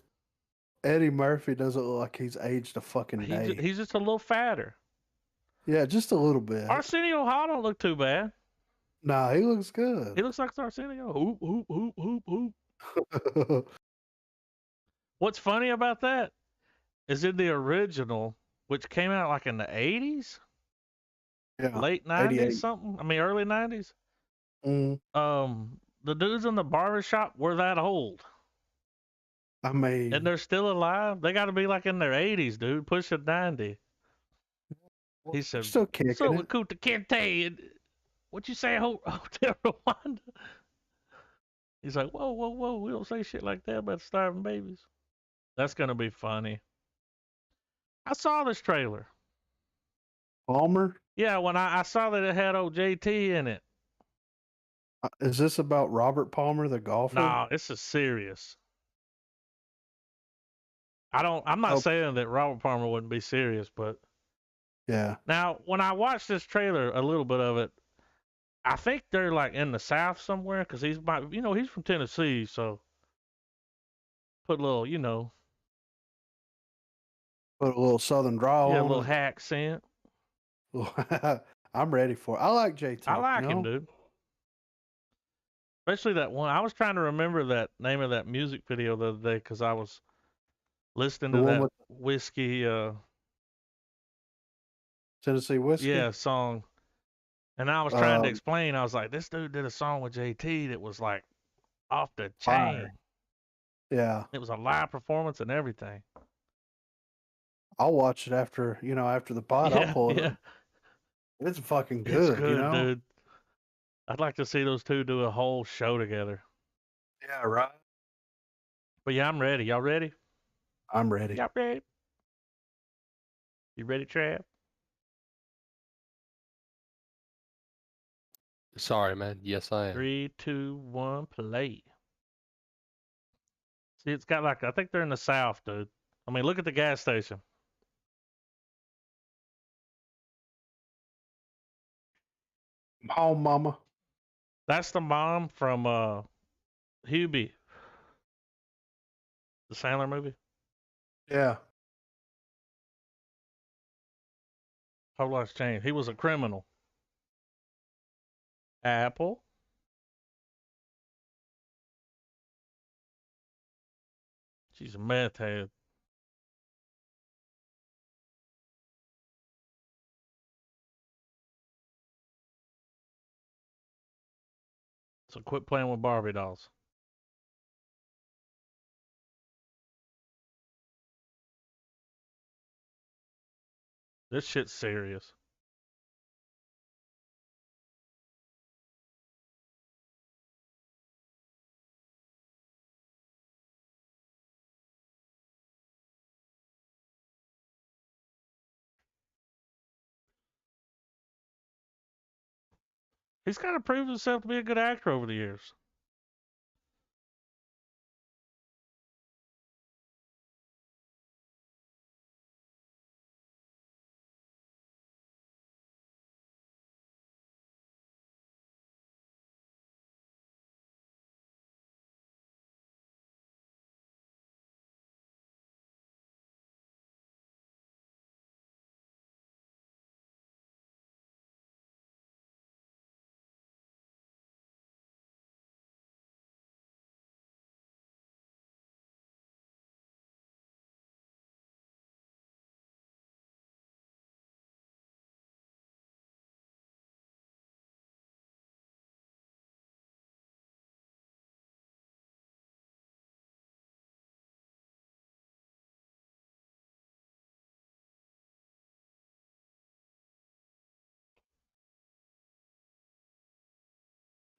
Eddie Murphy doesn't look like he's aged a fucking day. He's just a little fatter. Yeah, just a little bit. Arsenio Hall don't look too bad. Nah, he looks He good. looks like Arsenio. Hoop, hoop, hoop, hoop, hoop. What's funny about that is in the original, which came out like in the 80s, Yeah, late 90s 88. something. I mean, early 90s. Mm, The dudes in the barbershop were that old. I And mean, they're still alive. They got to be like in their 80s, dude, pushing 90. He they're said, still "What's kicking up it. with Kuta Kente? What you say, Hotel Rwanda?" He's like, "Whoa, whoa, whoa! We don't say shit like that about starving babies." That's gonna be funny. I saw this trailer. Palmer, Yeah, when I saw that it had old JT in it. is this about Robert Palmer, the golfer? Nah, this is serious. I'm not Oh, saying that Robert Palmer wouldn't be serious, but yeah. now when I watched this trailer, a little bit of it, I think they're like in the South somewhere because he's from Tennessee, so put a little, Put a little Southern drawl yeah, a on little it. hack accent. I'm ready for it. I like JT, I you like him, know? dude. Especially that one. I was trying to remember that name of that music video the other day because I was listening The to one that with whiskey, Tennessee whiskey. yeah, song. And I was trying to Um, explain. I was like, this dude did a song with JT that was like off the Fire. chain. Yeah. It was a live performance and everything. I'll watch it after the pod. I'll Yeah, pull it yeah. up. It's fucking It's good, you good, know? dude. I'd like to see those two do a whole show together. Yeah, right. But yeah, I'm ready. Y'all ready? I'm ready. Y'all ready? You ready, Trav? Sorry, man. Yes, I am. 3, 2, 1, play. See, it's got like, I think they're in the South, dude. I mean, look at the gas station. Home, mama. That's the mom from Hubie, the Sandler movie. Yeah. Whole lot's changed. He was a criminal. Apple. She's a meth head. So quit playing with Barbie dolls. This shit's serious. He's kind of proved himself to be a good actor over the years.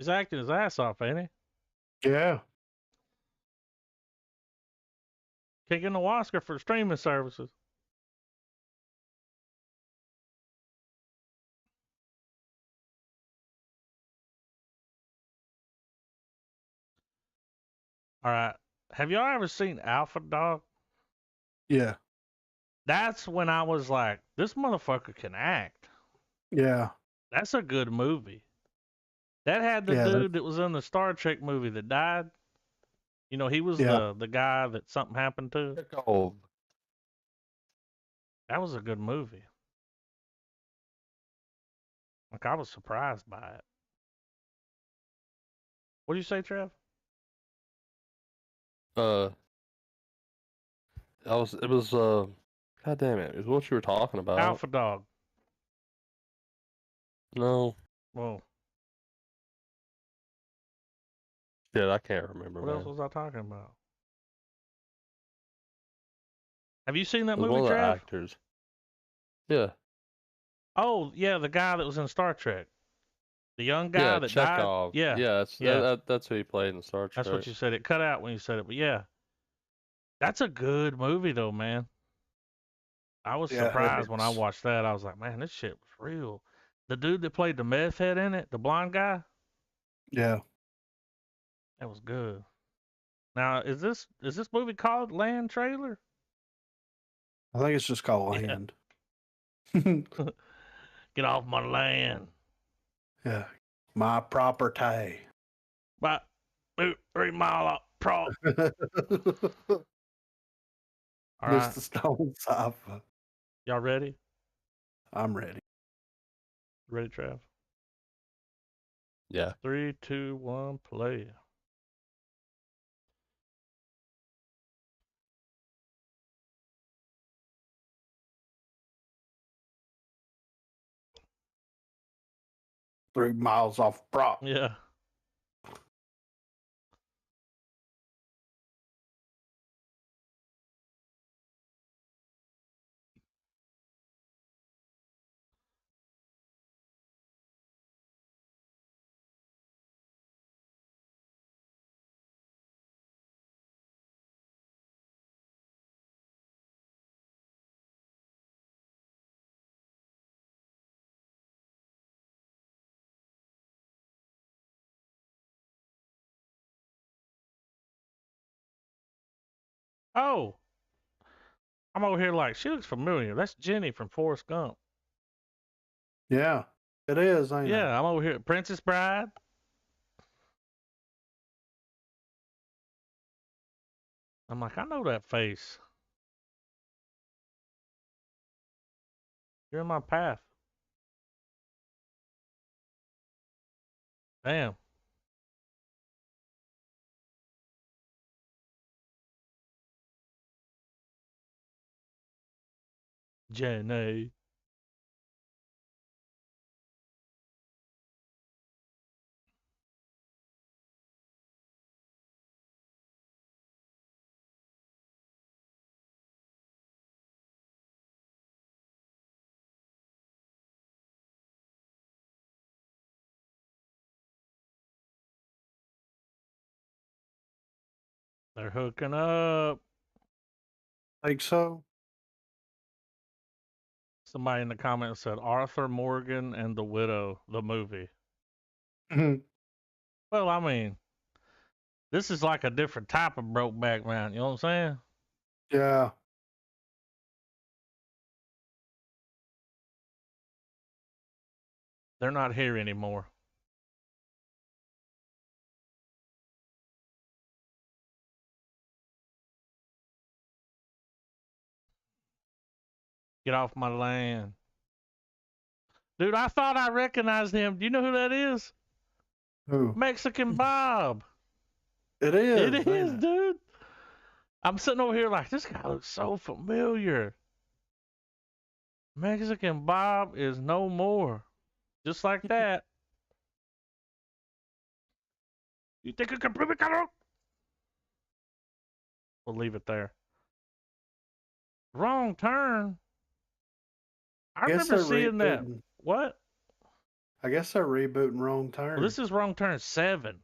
He's acting his ass off, ain't he? Yeah. Can't get no Oscar for streaming services. All right. Have y'all ever seen Alpha Dog? Yeah. That's when I was like, this motherfucker can act. Yeah. That's a good movie. That had the Yeah. dude that was in the Star Trek movie that died. You know, he was Yeah. the guy that something happened to. Oh, That was a good movie. Like, I was surprised by it. What do you say, Trev? it was God damn it, it was what you were talking about. Alpha Dog. No, Whoa. shit, I can't remember, What man. else was I talking about? Have you seen that It was movie, one of the Trev? actors. Yeah. Oh, yeah, the guy that was in Star Trek. The young guy that Chekhov. died. Yeah. Yeah, that's who he played in Star Trek. That's what you said. It cut out when you said it, but yeah. That's a good movie, though, man. I was Yeah, it surprised when I is. watched that. I was like, man, this shit was real. The dude that played the meth head in it, the blonde guy, Yeah. that was good. Now, is this movie called Land Trailer? I think it's just called Yeah. Land. Get off my land. Yeah. My property. About 3 mile up prop. All right. Mr. Stone Sofa. Y'all ready? I'm ready. Ready, Trav? Yeah. 3, 2, 1, play. Three miles off prop. Yeah. Oh, I'm over here like, she looks familiar. That's Jenny from Forrest Gump. Yeah. It is, ain't it? Yeah, I'm over here. Princess Bride. I'm like, I know that face. You're in my path. Damn. Jenny. They're hooking up. Think so? Somebody in the comments said Arthur Morgan and the Widow, the movie. Well, I mean, this is like a different type of Brokeback Mountain. You know what I'm saying? Yeah. They're not here anymore. Get off my land. Dude, I thought I recognized him. Do you know who that is? Who? Mexican Bob. It is. It ain't is, it? dude. I'm sitting over here like, this guy looks so familiar. Mexican Bob is no more. Just like that. You think you can prove it, Carol? We'll leave it there. Wrong turn. I Guess remember they're seeing that. rebooting. What? I guess they're rebooting Wrong Turn. Well, this is Wrong Turn 7.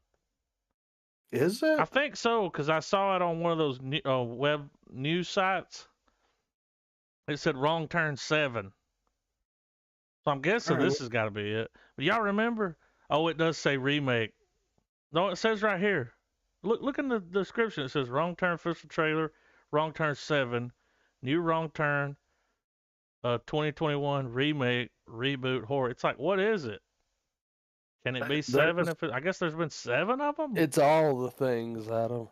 Is it? I think so, because I saw it on one of those web news sites. It said Wrong Turn 7. So I'm guessing All right, this has got to be it. But y'all remember? Oh, it does say remake. No, it says right here. Look in the description. It says Wrong Turn official trailer, Wrong Turn 7, new Wrong Turn, 2021 remake, reboot horror. It's like, what is it? Can it be They're 7? just, I guess there's been 7 of them. It's all the things, Adam.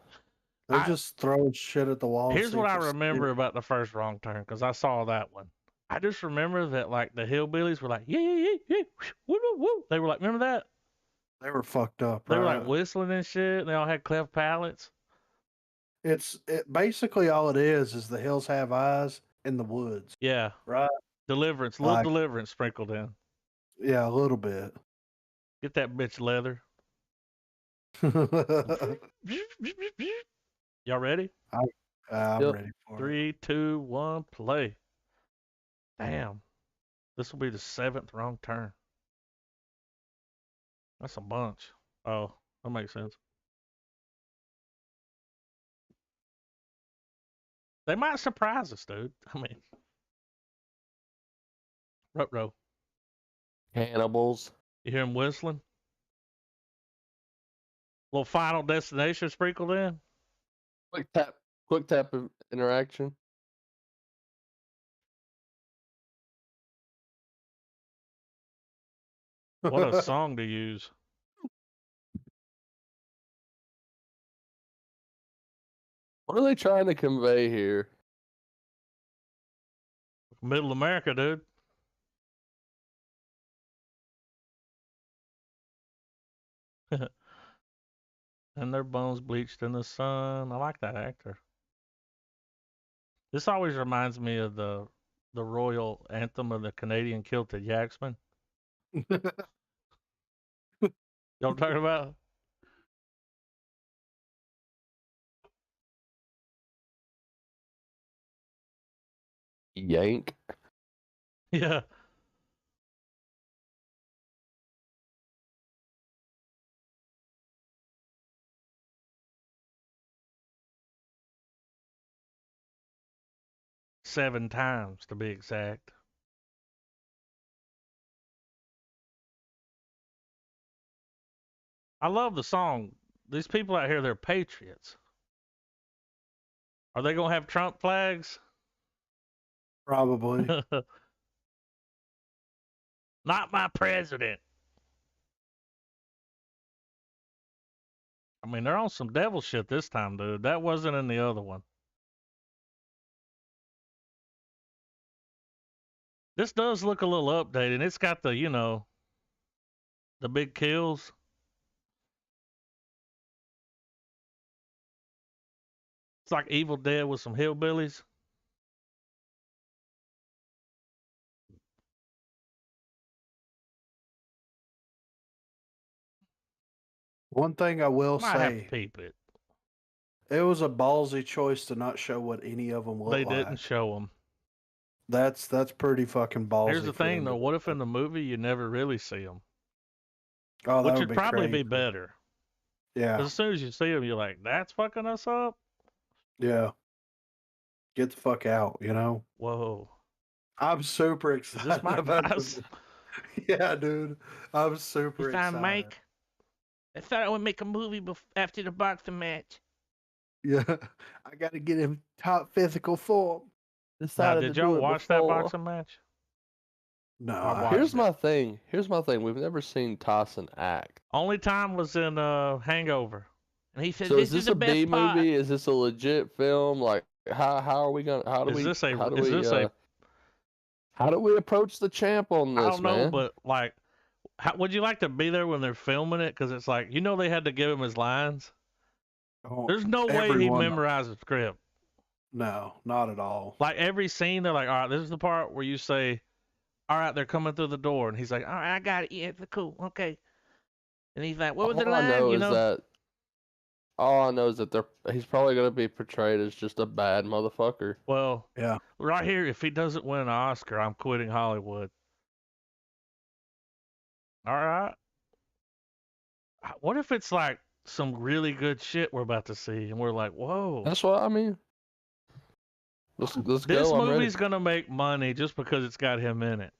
they're I- just throwing shit at the wall. Here's see what if I it's- remember about the first Wrong Turn, because I saw that one. I just remember that like the hillbillies were like, yeah, yeah, yeah, yeah, woo, woo, woo. They were like, remember that? They were fucked up. They were right? like whistling and shit. And they all had cleft palates. Basically all it is the hills have eyes in the woods. Yeah. Right. Deliverance, little Like- deliverance sprinkled in. Yeah, a little bit. Get that bitch leather. Y'all ready? I'm Yep. ready for it. 3, 2, 1, play. Damn. This will be the 7th Wrong Turn. That's a bunch. Oh, that makes sense. They might surprise us, dude. I mean, Ruh-roh. Cannibals. You hear him whistling? Little Final Destination sprinkled in. Quick tap interaction. What a song to use. What are they trying to convey here? Middle America, dude. And their bones bleached in the sun. I like that actor. This always reminds me of the royal anthem of the Canadian Kilted Yaxman. Y'all talking about? Yank. Yeah. Seven times to be exact. I love the song. These people out here, they're patriots. Are they gonna have Trump flags? Probably. Not my president. I mean, they're on some devil shit this time, dude. That wasn't in the other one. This does look a little updated. It's got the, the big kills. It's like Evil Dead with some hillbillies. One thing I will Might have say, to peep it. it was a ballsy choice to not show what any of them look They like. didn't show them. That's pretty fucking ballsy. Here's the for them thing, to though. do What if that. in the movie you never really see them? Oh, that Which would would probably be crazy. better. Yeah, 'Cause as soon as you see them, you're like, that's fucking us up? yeah. Get the fuck out, Whoa. I'm super Is excited this my about house? this. Yeah, dude. I'm super excited. I thought I would make a movie after the boxing match. Yeah, I got to get him top physical form. Now, did y'all watch that boxing match? No, I watched Here's it. my thing. We've never seen Tyson act. Only time was in Hangover. And he said, So this is this the a best B part. movie? Is this a legit film? Like how are we gonna how do Is we this a- how do is we this a- how do we approach the champ on this, I don't know, man? but like, would you like to be there when they're filming it? Because it's like, they had to give him his lines. Oh, There's no way he everyone- memorized the script. No, not at all. Like every scene, they're like, all right, this is the part where you say, all right, they're coming through the door. And he's like, all right, I got it. Yeah, it's cool. Okay. And he's like, what was the All I line? know is that all I know is that he's probably gonna be portrayed as just a bad motherfucker. Well, Yeah. right here, if he doesn't win an Oscar, I'm quitting Hollywood. All right. What if it's like some really good shit we're about to see, and we're like, whoa. That's what I mean. Let's This go. I'm ready. movie's gonna make money just because it's got him in it.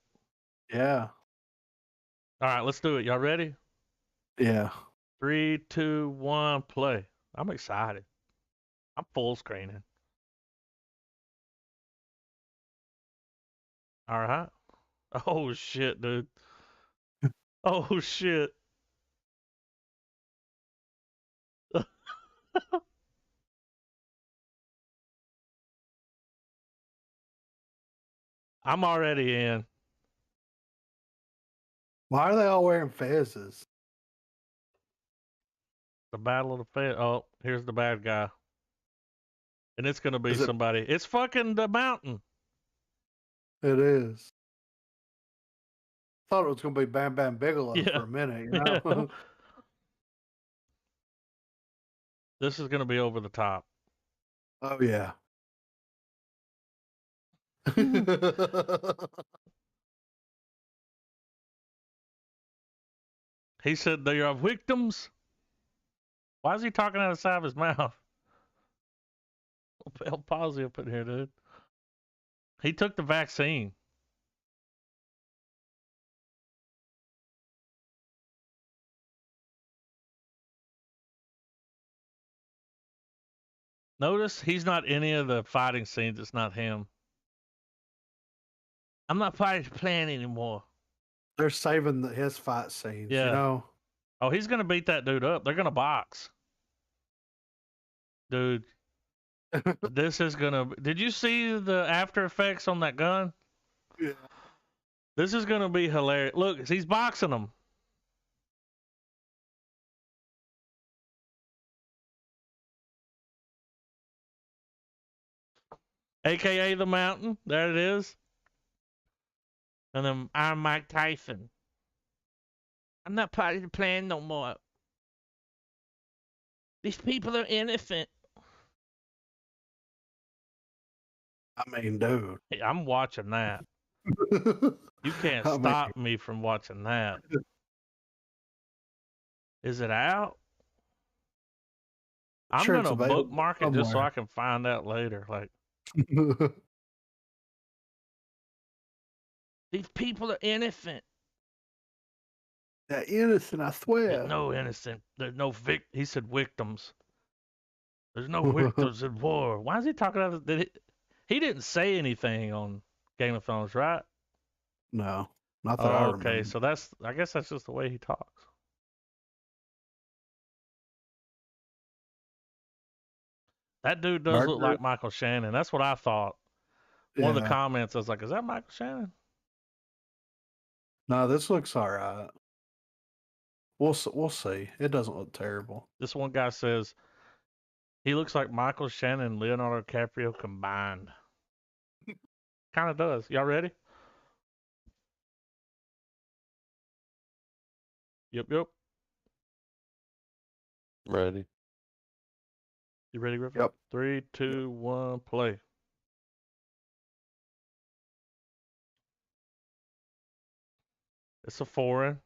Yeah. All right, let's do it. Y'all ready? Yeah. 3, 2, 1, play. I'm excited. I'm full screening. All right. Oh shit, dude. Oh shit. I'm already in. Why are they all wearing fezzes? The Battle of the Fed. Oh, here's the bad guy. And it's gonna be Is it? somebody. It's fucking the mountain. It is. Thought it was gonna be Bam Bam Bigelow Yeah. for a minute, you Yeah. know. This is gonna be over the top. Oh yeah. He said they are victims. Why is he talking out of the side of his mouth? I'll pause you up in here, dude. He took the vaccine. Notice he's not any of the fighting scenes. It's not him. I'm not part of the plan anymore. They're saving his fight scenes, you Yeah. know. Oh, he's gonna beat that dude up. They're gonna box. Dude, this is gonna. Did you see the after effects on that gun? Yeah. This is gonna be hilarious. Look, he's boxing him. AKA the mountain. There it is. And then I'm Mike Tyson. I'm not part of the plan no more. These people are innocent. I mean, dude. Hey, I'm watching that. You can't I mean, stop me from watching that. Is it out? I'm sure it's gonna available bookmark it just so somewhere. I can find out later. Like, these people are innocent. They're innocent, I There's swear. no innocent. There's no He said victims. There's no victims in war. Why is he talking about it? He didn't say anything on Game of Thrones, right? No, not that I Oh, okay. remember. So I guess that's just the way he talks. That dude does look Murder. like Michael Shannon. That's what I thought. One of the Yeah. comments, I was like, is that Michael Shannon? No, this looks all right. We'll see. It doesn't look terrible. This one guy says, he looks like Michael Shannon and Leonardo DiCaprio combined. Kind of does. Y'all ready? Yep. Ready. You ready, Griffin? Yep. 3, 2, 1, play. It's a foreign.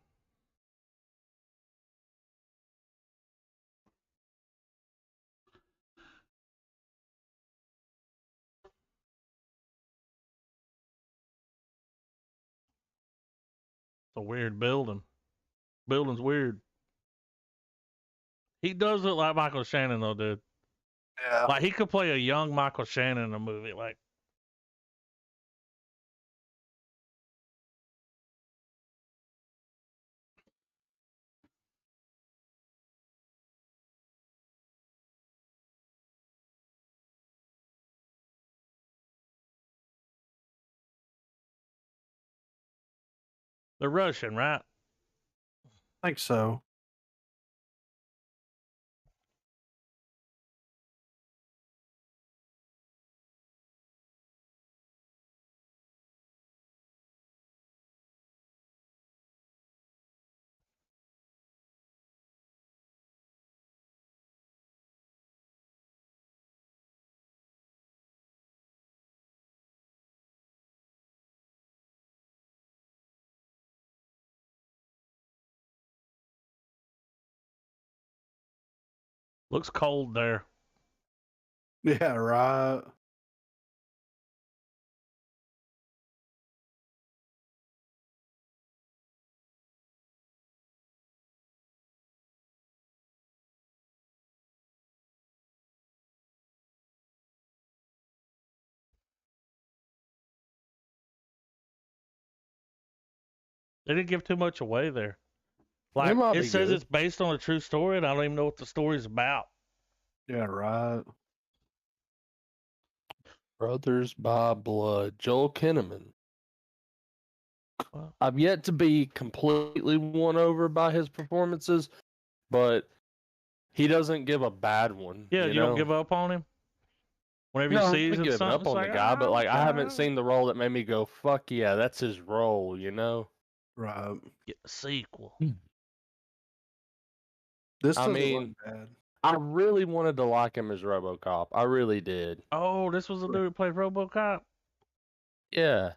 It's a weird building. Building's weird. He does look like Michael Shannon, though, dude. Yeah. Like, he could play a young Michael Shannon in a movie. Like, they're Russian, right? I think so. Looks cold there. Yeah, right. They didn't give too much away there. It Like, might it be says good. it's based on a true story, and I don't even know what the story's about. Yeah, right. Brothers by Blood, Joel Kinnaman. Well, I've yet to be completely won over by his performances, but he doesn't give a bad one. yeah, you you don't know? give up on him? Whenever No, you I see he's haven't in given something, up it's on the like, guy, but like I haven't okay. seen the role that made me go, "Fuck yeah, that's his role," you know? Right. Get the sequel. This I doesn't mean, look bad. I really wanted to like him as RoboCop. I really did. Oh, this was the dude who played RoboCop? Yeah.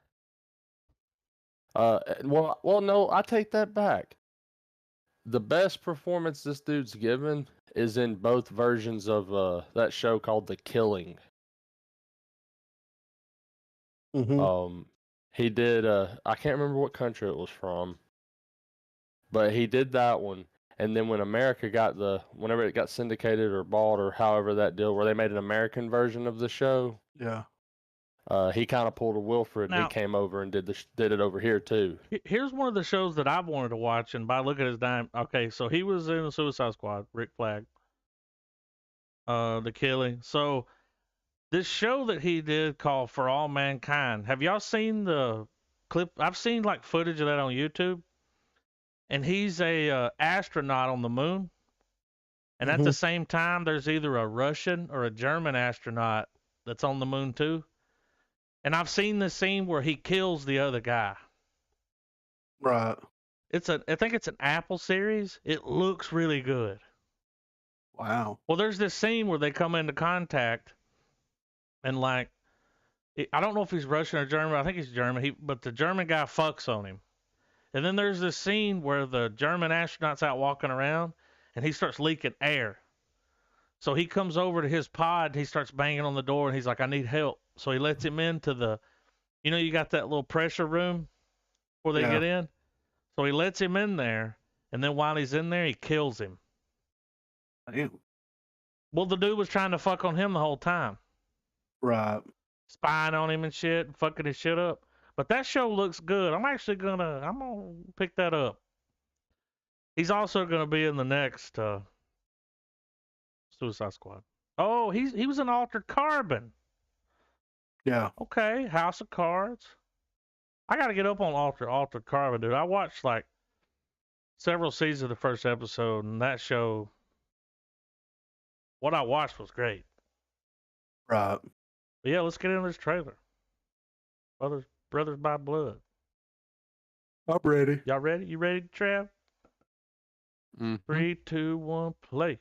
Well, no, I take that back. The best performance this dude's given is in both versions of that show called The Killing. Mm-hmm. He did I can't remember what country it was from, but he did that one. And then when America got whenever it got syndicated or bought or however that deal where they made an American version of the show, Yeah. he kind of pulled a Wilfred and he Now- came over and did it over here too. Here's one of the shows that I've wanted to watch, and by looking at his dime, okay, so he was in the Suicide Squad, Rick Flag, The Killing. So this show that he did called For All Mankind. Have y'all seen the clip? I've seen like footage of that on YouTube, and he's a astronaut on the moon, and at the Mhm. same time, there's either a Russian or a German astronaut that's on the moon too. And I've seen this scene where he kills the other guy. Right. I think it's an Apple series. It looks really good. Wow. Well, there's this scene where they come into contact, and like, I don't know if he's Russian or German. I think he's German. But the German guy fucks on him. And then there's this scene where the German astronaut's out walking around, and he starts leaking air. So he comes over to his pod, and he starts banging on the door, and he's like, "I need help." So he lets him into you got that little pressure room where they Yeah. get in. So he lets him in there, and then while he's in there, he kills him. Damn. Well, the dude was trying to fuck on him the whole time, Right. spying on him and shit, fucking his shit up. But that show looks good. I'm gonna pick that up. He's also gonna be in the next Suicide Squad. Oh, he was in Altered Carbon. Yeah. Okay, House of Cards. I gotta get up on Altered Carbon, dude. I watched like several seasons of the first episode, and that show, what I watched was great. Right. But yeah, let's get into this trailer. Brothers by Blood. I'm ready. Y'all ready? You ready, Trav? Mhm. 3, 2, 1, play.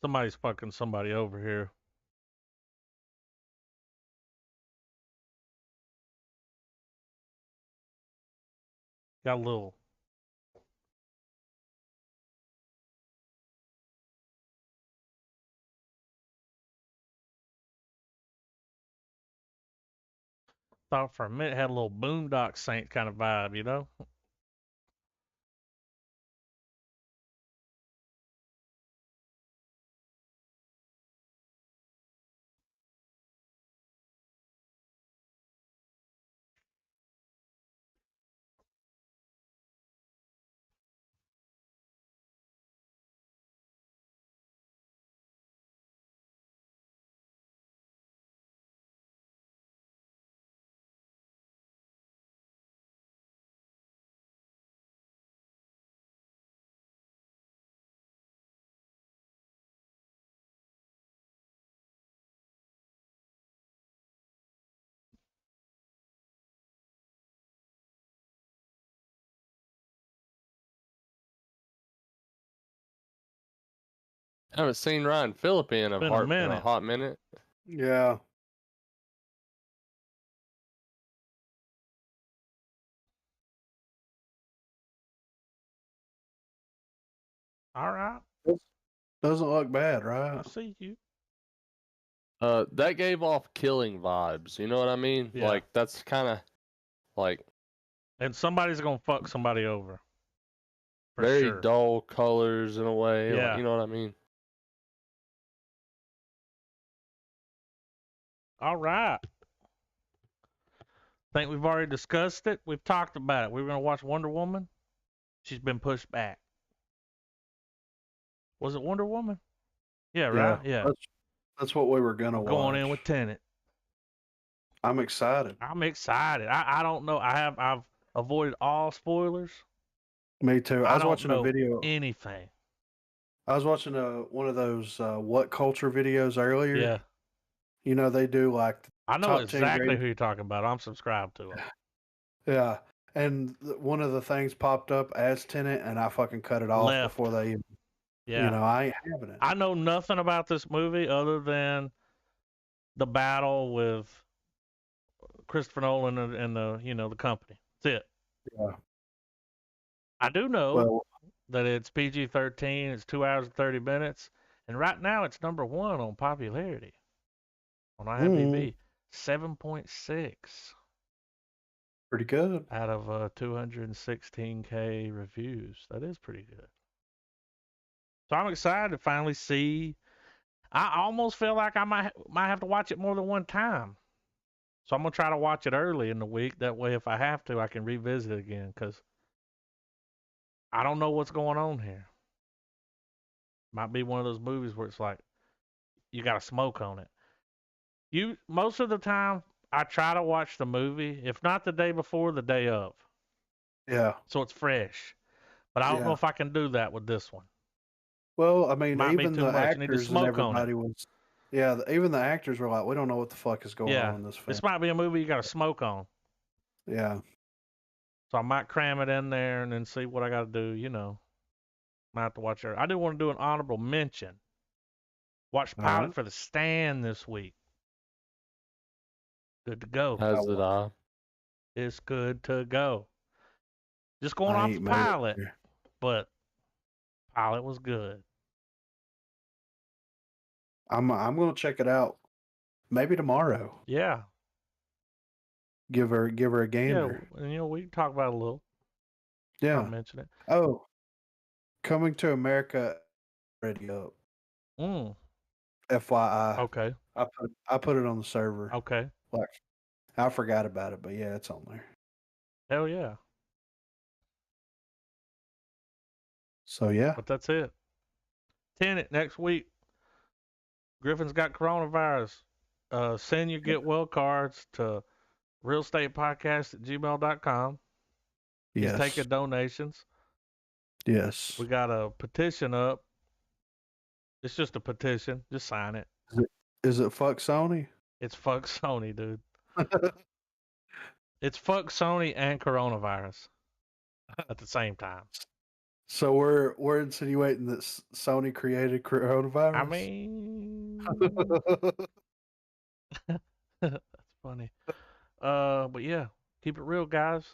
Somebody's fucking somebody over here. Got a little. Thought for a minute it had a little Boondock Saint kind of vibe, you know? I haven't seen Ryan Phillippe in Been a in a minute. hot minute. Yeah. All right. Doesn't look bad, I right? see you. That gave off killing vibes. You know what I mean? Yeah. Like that's kind of like And somebody's gonna fuck somebody over. For very sure. dull colors in a way. Like, Yeah. you know what I mean? All right. Think we've already discussed it. We've talked about it. We were gonna watch Wonder Woman. She's been pushed back. Was it Wonder Woman? Yeah, right? Yeah. That's what we were gonna We're watch. going in with Tenet. I'm excited. I'm excited. I don't know. I've avoided all spoilers. Me too. I was don't watching know a video. anything. I was watching one of those what culture videos earlier. Yeah. You know, they do like I know top 10 exactly greatest- who you're talking about. I'm subscribed to them. Yeah. And one of the things popped up as Tenet, and I fucking cut it off Left. before they even, Yeah. you know, I ain't having it. I know nothing about this movie other than the battle with Christopher Nolan and the company. That's it. Yeah. I do know Well, that it's PG-13. It's 2 hours and 30 minutes, and right now it's number 1 on popularity on IMDb. 7.6 pretty good. out of 216K reviews. That is pretty good. So I'm excited to finally see. I almost feel like I might have to watch it more than one time. So I'm gonna try to watch it early in the week. That way, if I have to, I can revisit it again. Because I don't know what's going on here. Might be one of those movies where it's like you got to smoke on it. Most of the time, I try to watch the movie, if not the day before, the day of, Yeah. so it's fresh. But I don't know Yeah. if I can do that with this one. Well, I mean, Might be even too the much. I need to actors and smoke on it. everybody was, yeah, even the actors were like, we don't know what the fuck is going on in this film. This might be a movie you got to smoke on. Yeah. So I might cram it in there and then see what I got to do. Might have to watch it. I do want to do an honorable mention. Watch All Pilot right. for The Stand this week. Good to go. As did I. It's good to go. Just going I off ain't the made it pilot, there. but Pilot was good. I'm gonna check it out. Maybe tomorrow. Yeah. Give her a Yeah. gander. And we can talk about it a little. Yeah. I'll mention it. Oh, Coming to America already up. FYI. Okay. I put it on the server. Okay. Like I forgot about it, but yeah, it's on there. Hell yeah. So yeah. But that's it. Tenet next week. Griffin's got coronavirus. Send your get well cards to realestatepodcast@gmail.com. He's Yes. taking donations. Yes. We got a petition up. It's just a petition. Just sign it. Is it fuck Sony? It's fuck Sony, dude. It's fuck Sony and coronavirus at the same time. So we're insinuating that Sony created coronavirus. I mean, that's funny. But yeah, keep it real, guys.